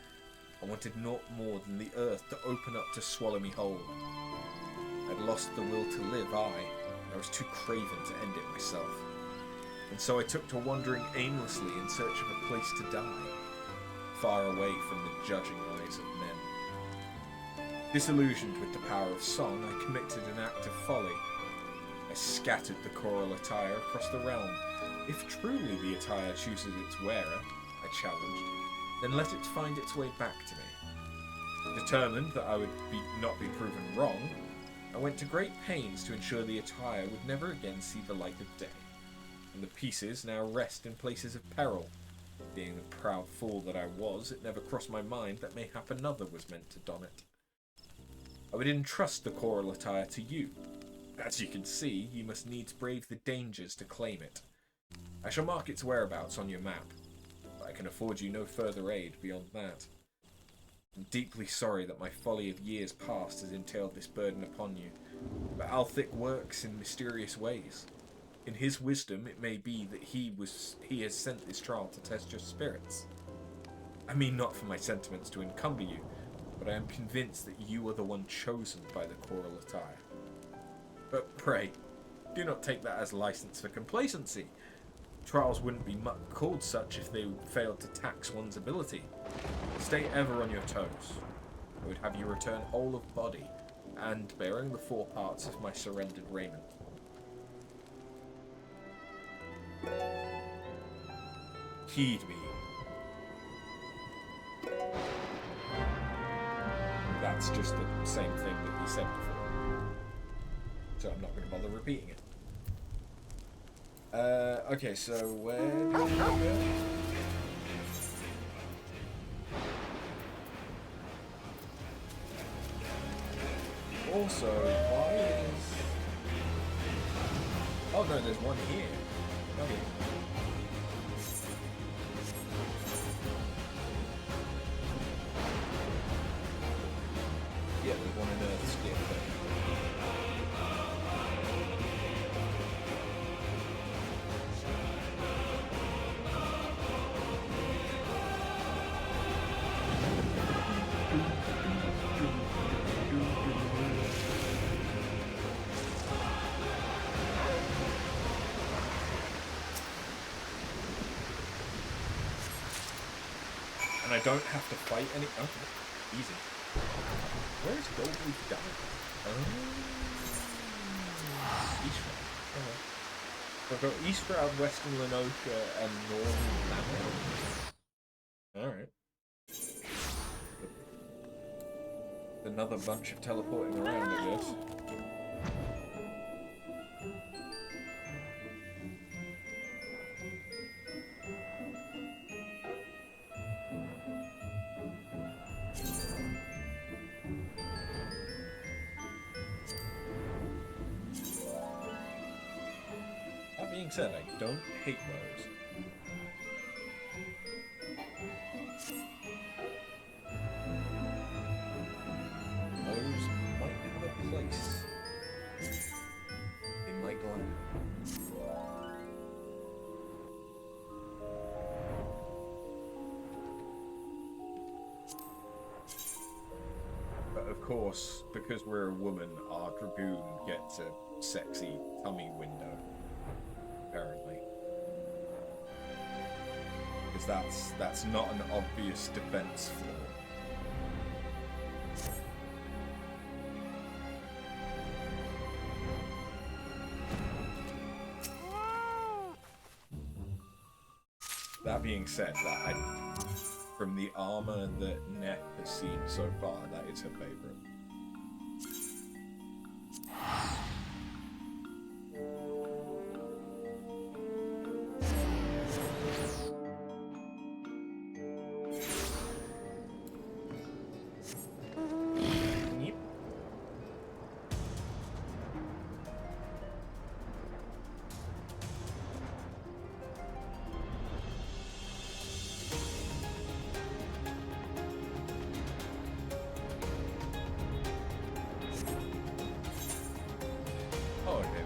I wanted naught more than the earth to open up to swallow me whole. I'd lost the will to live, I was too craven to end it myself. And so I took to wandering aimlessly in search of a place to die, far away from the judging eyes of men. Disillusioned with the power of song, I committed an act of folly. I scattered the choral attire across the realm. If truly the attire chooses its wearer, I challenged, then let it find its way back to me. Determined that I would not be proven wrong, I went to great pains to ensure the attire would never again see the light of day, and the pieces now rest in places of peril. Being the proud fool that I was, it never crossed my mind that mayhap another was meant to don it. I would entrust the choral attire to you. As you can see, you must needs brave the dangers to claim it. I shall mark its whereabouts on your map, but I can afford you no further aid beyond that. I'm deeply sorry that my folly of years past has entailed this burden upon you, but Althic works in mysterious ways. In his wisdom, it may be that he has sent this trial to test your spirits. I mean not for my sentiments to encumber you, but I am convinced that you are the one chosen by the choral attire. But pray, do not take that as license for complacency. Trials wouldn't be called such if they failed to tax one's ability. Stay ever on your toes. I would have you return whole of body, and bearing the 4 parts of my surrendered raiment. Heed me. That's just the same thing that he said before. So I'm not going to bother repeating it. Okay, so where do we go? Also, why is... Oh no, there's one here. Okay. Yeah, there's one in the skip there. And I don't have to fight any... Okay, easy. Where is Goldleaf down? East Shroud. Okay. So I've got East Shroud, Western Lenocia, and Northern Lammer. Alright. Another bunch of teleporting around, I guess. That being said, I don't hate those. Those might have a place in my glen. But of course, because we're a woman, our dragoon gets a sexy tummy window. Apparently. because that's not an obvious defense flaw. That being said, from the armor that Nef has seen so far, that is her favorite.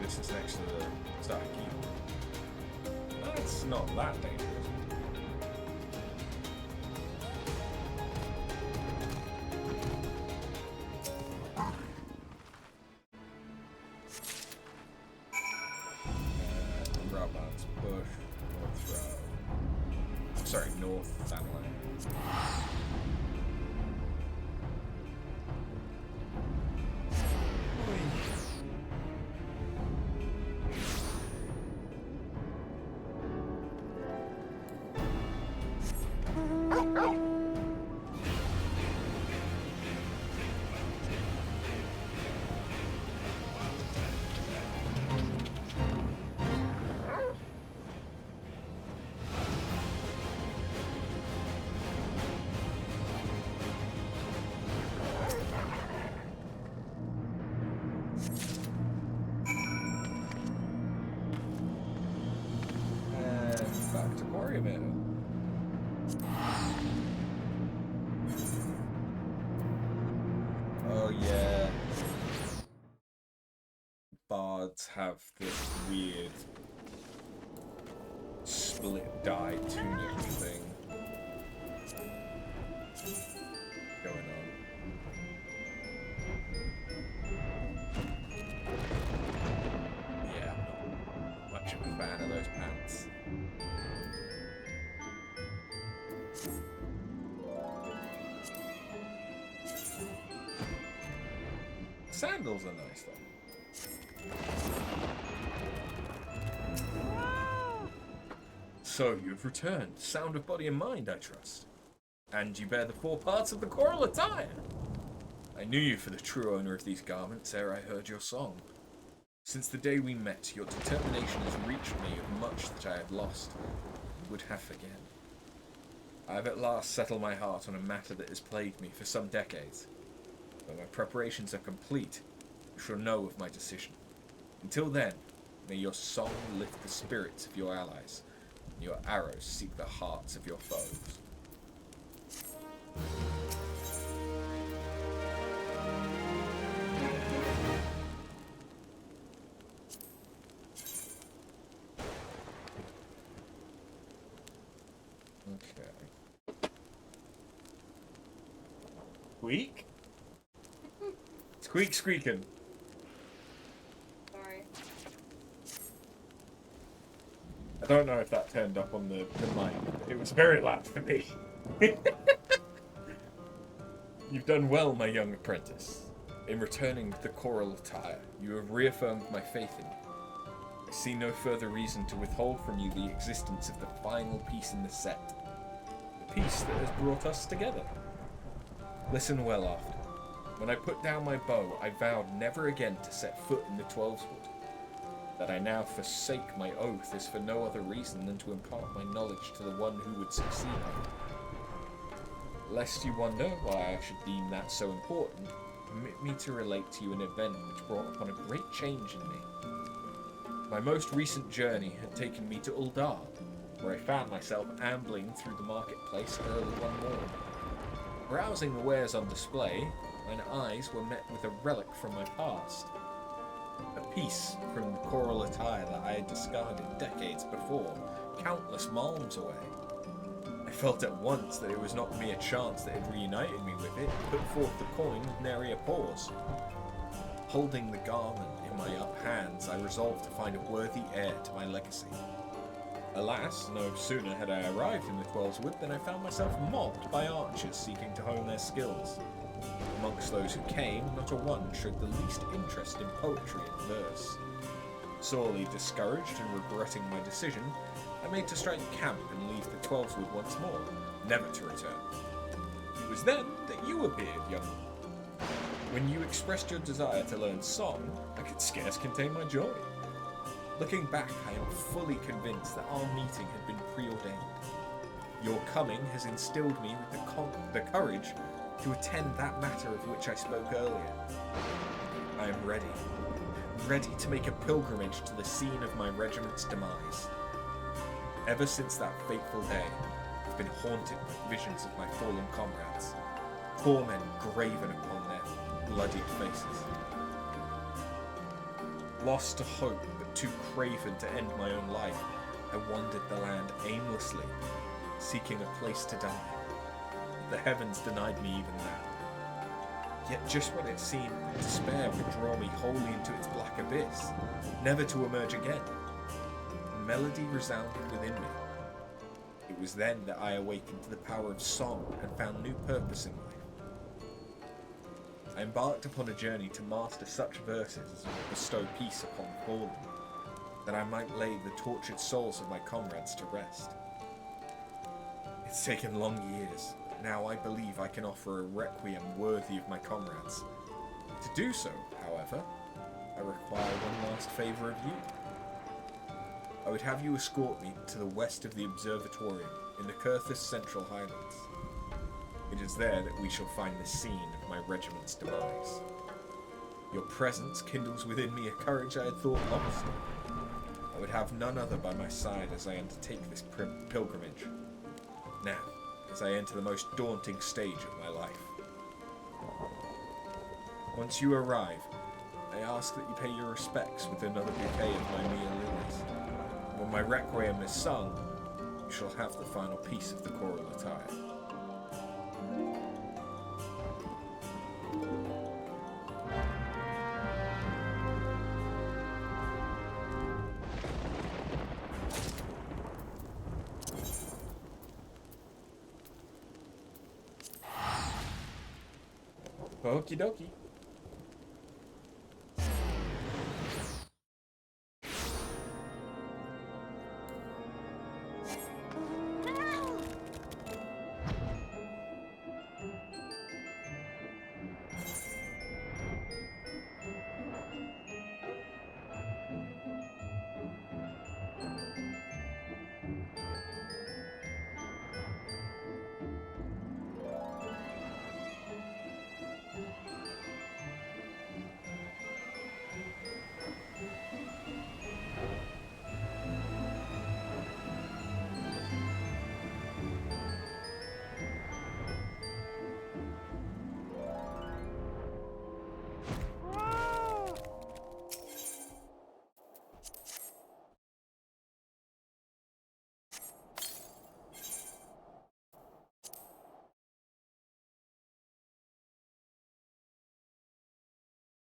This is next to the static key. That's not that dangerous. Robots push, north row. Sorry, north satellite. Oh yeah. Bards have this weird split dye tunic thing going on. Yeah, I'm not much of a fan of those pants. Sandals are nice though. So you've returned, sound of body and mind, I trust. And you bear the 4 parts of the choral attire. I knew you for the true owner of these garments ere I heard your song. Since the day we met, your determination has reached me of much that I had lost and would have again. I have at last settled my heart on a matter that has plagued me for some decades. When my preparations are complete, you shall know of my decision. Until then, may your song lift the spirits of your allies, and your arrows seek the hearts of your foes. Okay. Squeak? Squeak squeaking. Sorry. I don't know if that turned up on the mic. It was very loud for me. You've done well, my young apprentice. In returning the choral attire, you have reaffirmed my faith in you. I see no further reason to withhold from you the existence of the final piece in the set. The piece that has brought us together. Listen well after. When I put down my bow, I vowed never again to set foot in the Twelveswood. That I now forsake my oath is for no other reason than to impart my knowledge to the one who would succeed me. Lest you wonder why I should deem that so important, permit me to relate to you an event which brought upon a great change in me. My most recent journey had taken me to Uldar, where I found myself ambling through the marketplace early one morning. Browsing the wares on display, mine eyes were met with a relic from my past. A piece from the choral attire that I had discarded decades before, countless malms away. I felt at once that it was not mere chance that had reunited me with it, put forth the coin with nary a pause. Holding the garment in my up hands, I resolved to find a worthy heir to my legacy. Alas, no sooner had I arrived in the Twelves Wood than I found myself mobbed by archers seeking to hone their skills. Amongst those who came, not a one showed the least interest in poetry and verse. Sorely discouraged and regretting my decision, I made to strike camp and leave the Twelves Wood once more, never to return. It was then that you appeared, young one. When you expressed your desire to learn song, I could scarce contain my joy. Looking back, I am fully convinced that our meeting had been preordained. Your coming has instilled me with the courage to attend that matter of which I spoke earlier. I am ready to make a pilgrimage to the scene of my regiment's demise. Ever since that fateful day, I've been haunted with visions of my fallen comrades, torment graven upon their bloodied faces. Lost to hope, but too craven to end my own life, I wandered the land aimlessly, seeking a place to die. The heavens denied me even that. Yet just when it seemed that despair would draw me wholly into its black abyss, never to emerge again, a melody resounded within me. It was then that I awakened to the power of song and found new purpose in life. I embarked upon a journey to master such verses as would bestow peace upon the fallen, that I might lay the tortured souls of my comrades to rest. It's taken long years, but now I believe I can offer a requiem worthy of my comrades. To do so, however, I require one last favour of you. I would have you escort me to the west of the observatorium in the Kurthus Central Highlands. It is there that we shall find the scene of my regiment's demise. Your presence kindles within me a courage I had thought lost. I would have none other by my side as I undertake this pilgrimage. Now, as I enter the most daunting stage of my life. Once you arrive, I ask that you pay your respects with another bouquet of my mere lilies. When my requiem is sung, you shall have the final piece of the choral attire. Okie dokie.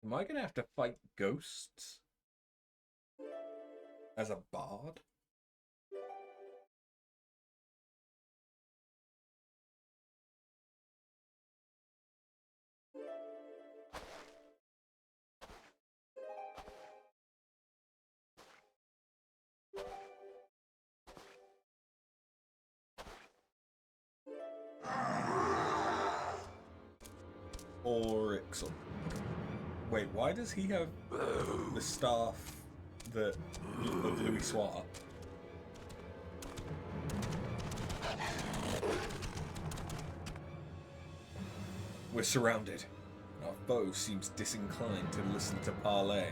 Am I gonna have to fight ghosts as a bard? Or Ixel. Wait, why does he have the staff of Louis Suar? We're surrounded. Our foe seems disinclined to listen to parley.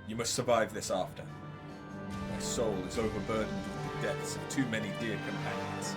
You must survive this after. My soul is overburdened with the deaths of too many dear companions.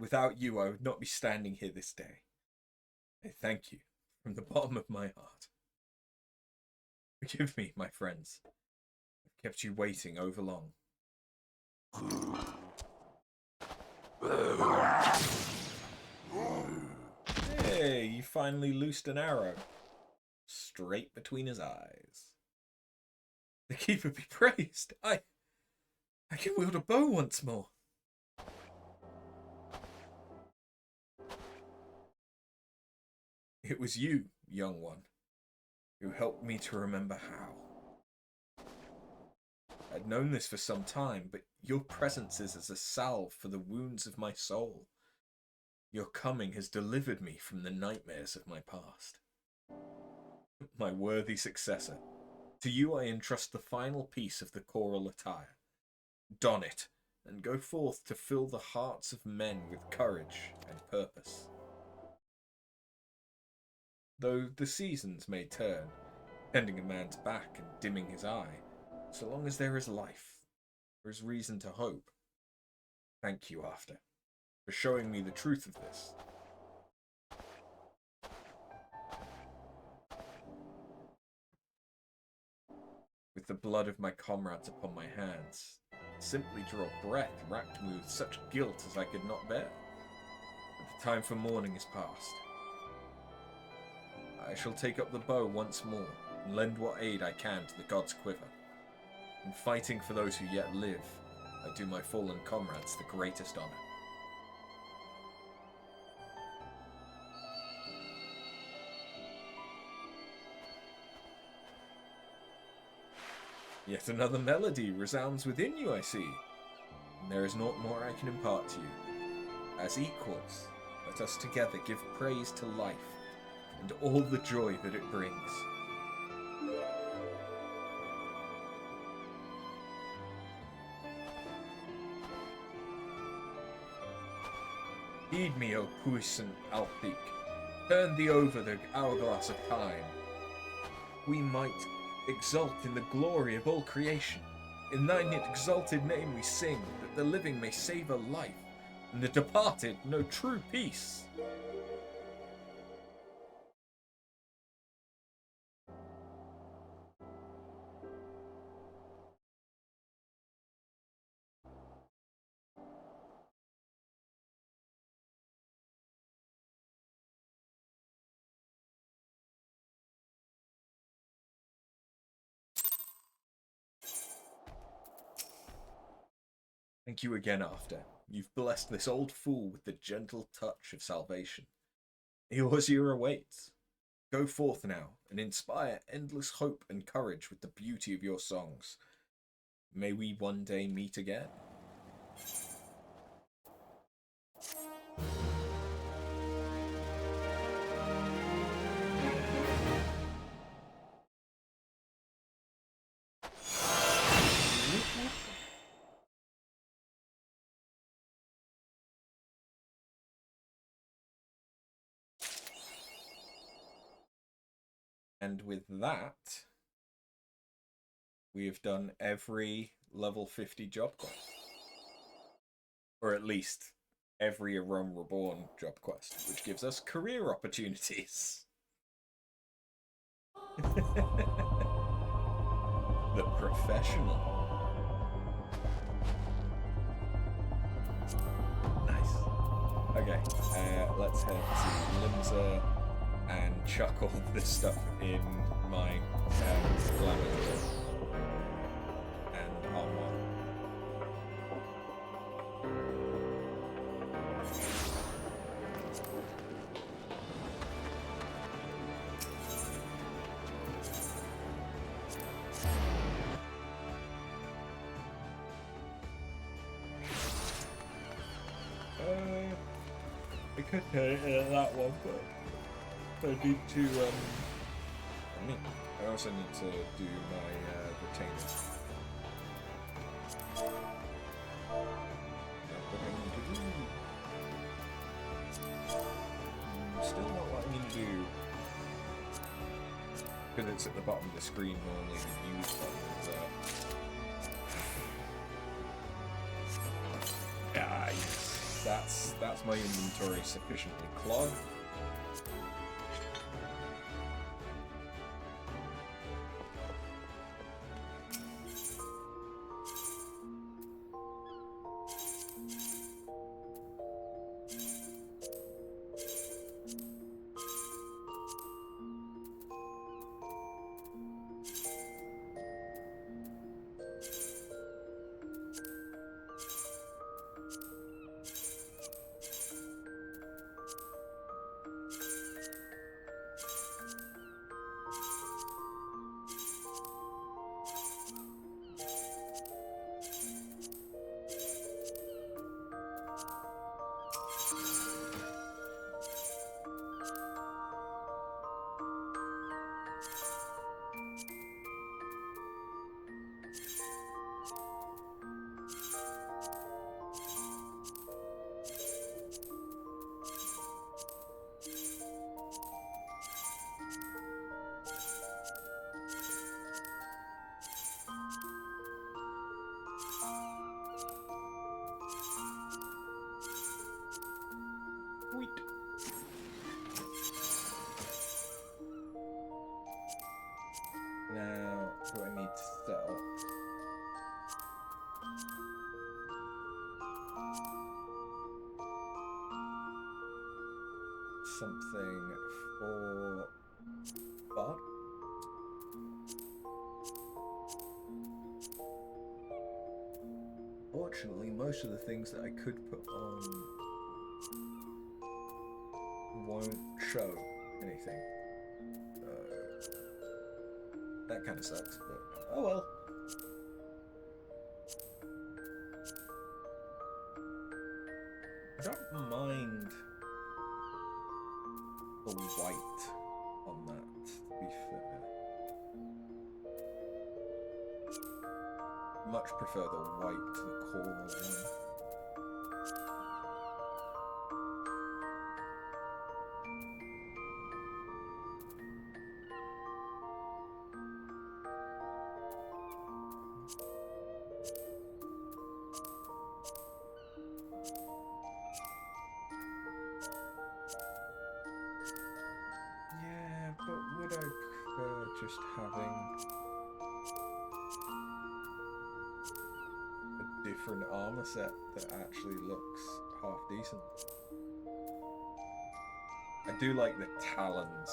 Without you, I would not be standing here this day. I thank you from the bottom of my heart. Forgive me, my friends. I've kept you waiting over long. Hey, you finally loosed an arrow. Straight between his eyes. The keeper be praised. I can wield a bow once more. It was you, young one, who helped me to remember how. I'd known this for some time, but your presence is as a salve for the wounds of my soul. Your coming has delivered me from the nightmares of my past. My worthy successor, to you I entrust the final piece of the choral attire. Don it, and go forth to fill the hearts of men with courage and purpose. Though the seasons may turn, bending a man's back and dimming his eye, so long as there is life, there is reason to hope. Thank you, After, for showing me the truth of this. With the blood of my comrades upon my hands, simply draw breath racked me with such guilt as I could not bear. But the time for mourning is past. I shall take up the bow once more, and lend what aid I can to the gods' quiver. In fighting for those who yet live, I do my fallen comrades the greatest honour. Yet another melody resounds within you, I see, and there is naught more I can impart to you. As equals, let us together give praise to life, and all the joy that it brings. Heed me, O puissant Alpic, turn thee over the hourglass of time. We might exult in the glory of all creation. In thine exalted name we sing, that the living may savour life, and the departed know true peace. Thank you again, After. You've blessed this old fool with the gentle touch of salvation. Eorzea awaits. Go forth now, and inspire endless hope and courage with the beauty of your songs. May we one day meet again. And with that, we have done every level 50 job quest. Or at least every A Realm Reborn job quest, which gives us career opportunities. The professional. Nice. Okay, let's head to Limsa and chuck all this stuff in my glamour and armor. I could edit that one, but I need to, I also need to do my retainer. What I need to do. Still not what I need to do. Because it's at the bottom of the screen, normally the use button is there. Ah, yes. That's my inventory sufficiently clogged. Sweet. Now, do I need to set up? Something for bot? Fortunately, most of the things that I could put on won't show anything. That kind of sucks, but oh well. I don't mind the white on that, to be fair. Much prefer the white to the coral one. Yeah, but would I prefer just having a different armor set that actually looks half decent? I do like the talons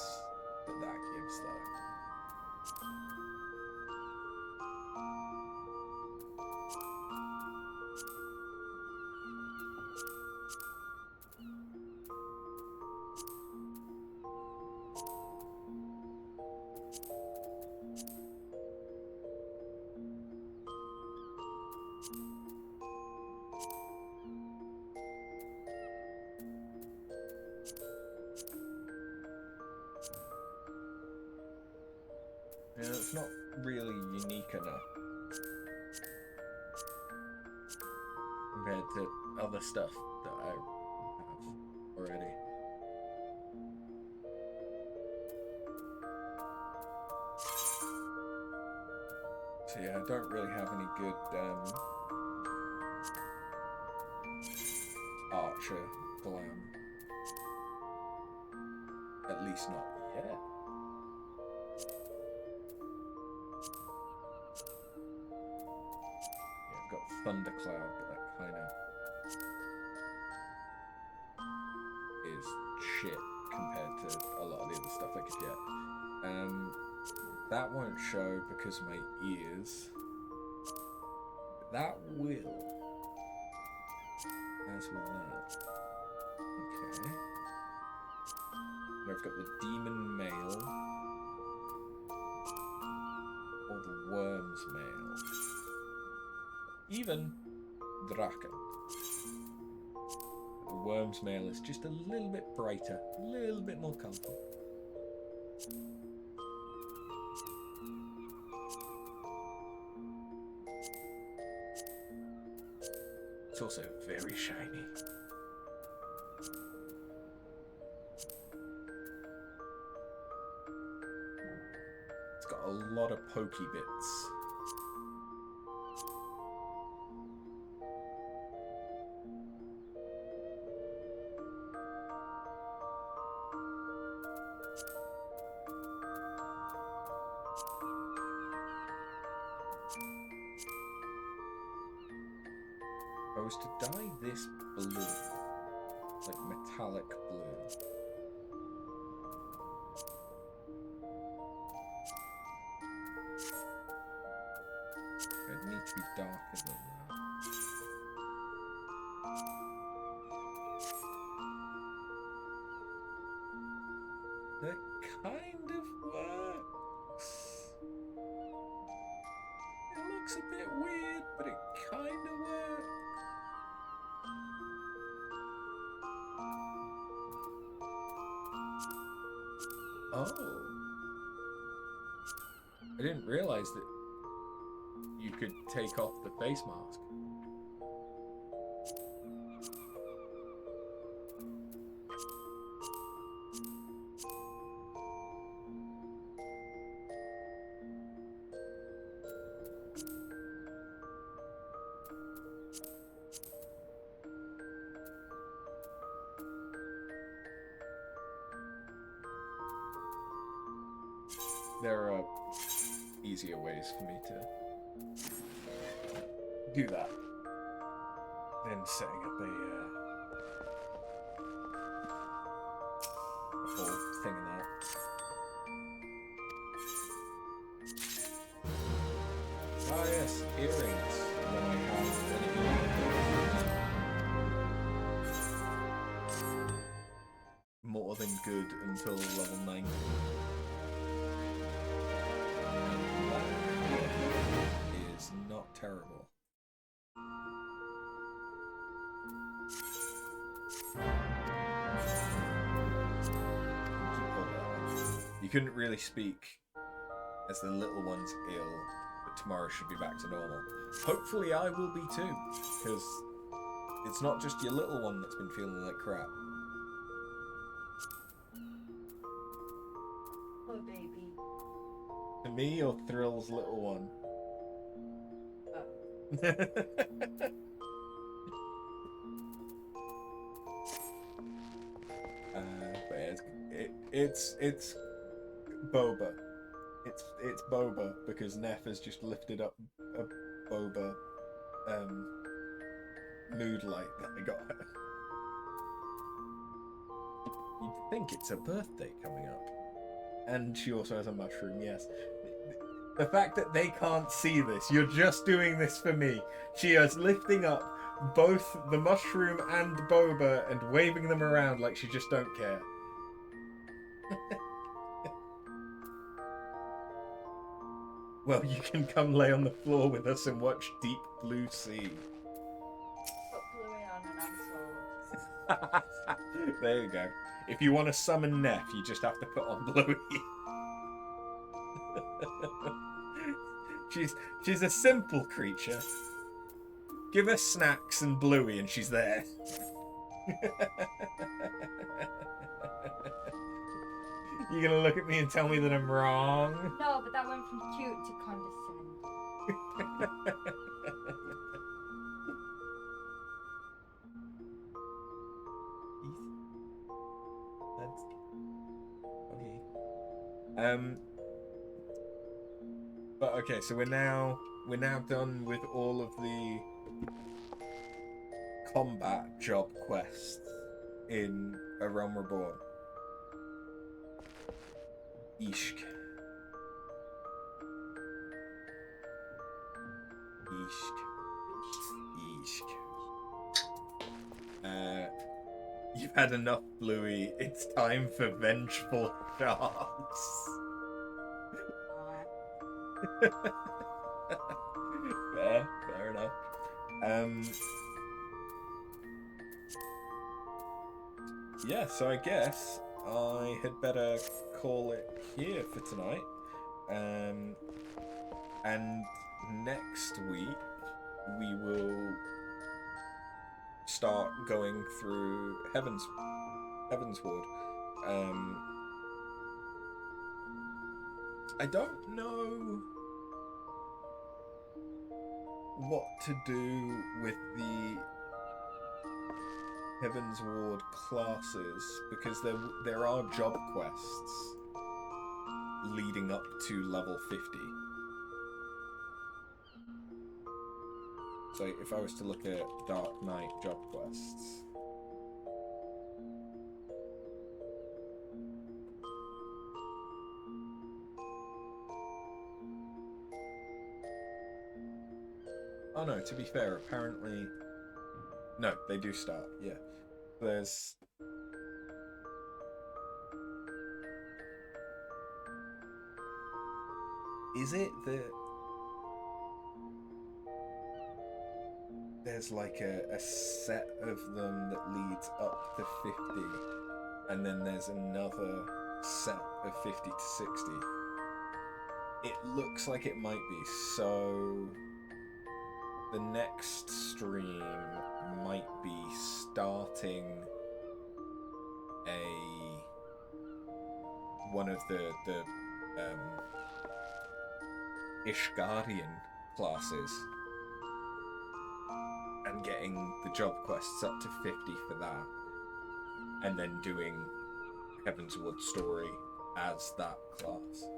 that gives though. Yeah, it's not really unique enough compared to other stuff that I have already. So yeah, I don't really have any good archer glam. At least not yet. I've got Thundercloud, but that kind of is shit compared to a lot of the other stuff I could get. That won't show because of my ears. But that will. As will that. Okay. And I've got the Demon Male. Or the Worm's Male. Even Draken. The Worm's Male is just a little bit brighter, a little bit more colourful. It's also very shiny. It's got a lot of pokey bits. I was to dye this blue, like metallic blue. It'd need to be darker than that. That kind of works. It looks a bit weird, but it kind of works. Oh. I didn't realize that you could take off the face mask. There are easier ways for me to do that than setting up a whole thing in that. Ah yes, earrings. When I have more than good until level 90. Is not terrible. You couldn't really speak as the little one's ill, but tomorrow should be back to normal. Hopefully I will be too, because it's not just your little one that's been feeling like crap. Poor baby. To me or Thrill's little one? But it's Boba. It's Boba because Neff has just lifted up a Boba mood light that I got her. You'd think it's a birthday coming up. And she also has a mushroom, yes. The fact that they can't see this, you're just doing this for me. She is lifting up both the mushroom and Boba and waving them around like she just don't care. Well, you can come lay on the floor with us and watch Deep Blue Sea. Put Bluey on and I'm sold. There you go. If you want to summon Neff, you just have to put on Bluey. She's a simple creature. Give her snacks and Bluey and she's there. You gonna look at me and tell me that I'm wrong? No, but that went from cute to condescending. That's okay. But okay, so we're now done with all of the combat job quests in A Realm Reborn. Ishk. You've had enough, Bluey. It's time for vengeful sharks. Fair enough. Yeah, so I guess I had better call it here for tonight. And next week we will start going through Heaven's Ward. I don't know what to do with the Heaven's Ward classes because there are job quests leading up to level 50. So if I was to look at Dark Knight job quests. Oh no, to be fair, apparently... No, they do start, yeah. There's... Is it that... There's like a set of them that leads up to 50, and then there's another set of 50 to 60. It looks like it might be, so the next stream might be starting one of the Ishgardian classes and getting the job quests up to 50 for that, and then doing Heaven's Wood story as that class.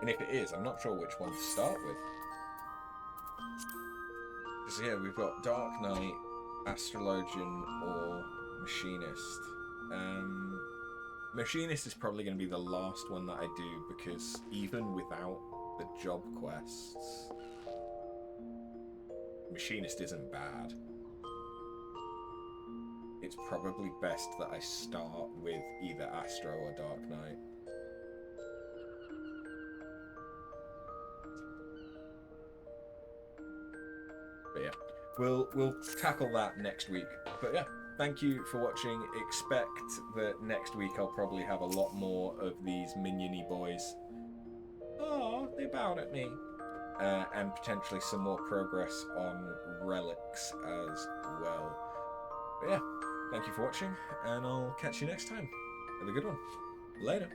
And if it is, I'm not sure which one to start with. So yeah, we've got Dark Knight, Astrologian, or Machinist. Machinist is probably going to be the last one that I do, because even without the job quests, Machinist isn't bad. It's probably best that I start with either Astro or Dark Knight. But yeah, we'll tackle that next week. But yeah, thank you for watching. Expect that next week I'll probably have a lot more of these minion-y boys. Oh, they bowed at me. And potentially some more progress on relics as well. But yeah, thank you for watching, and I'll catch you next time. Have a good one. Later.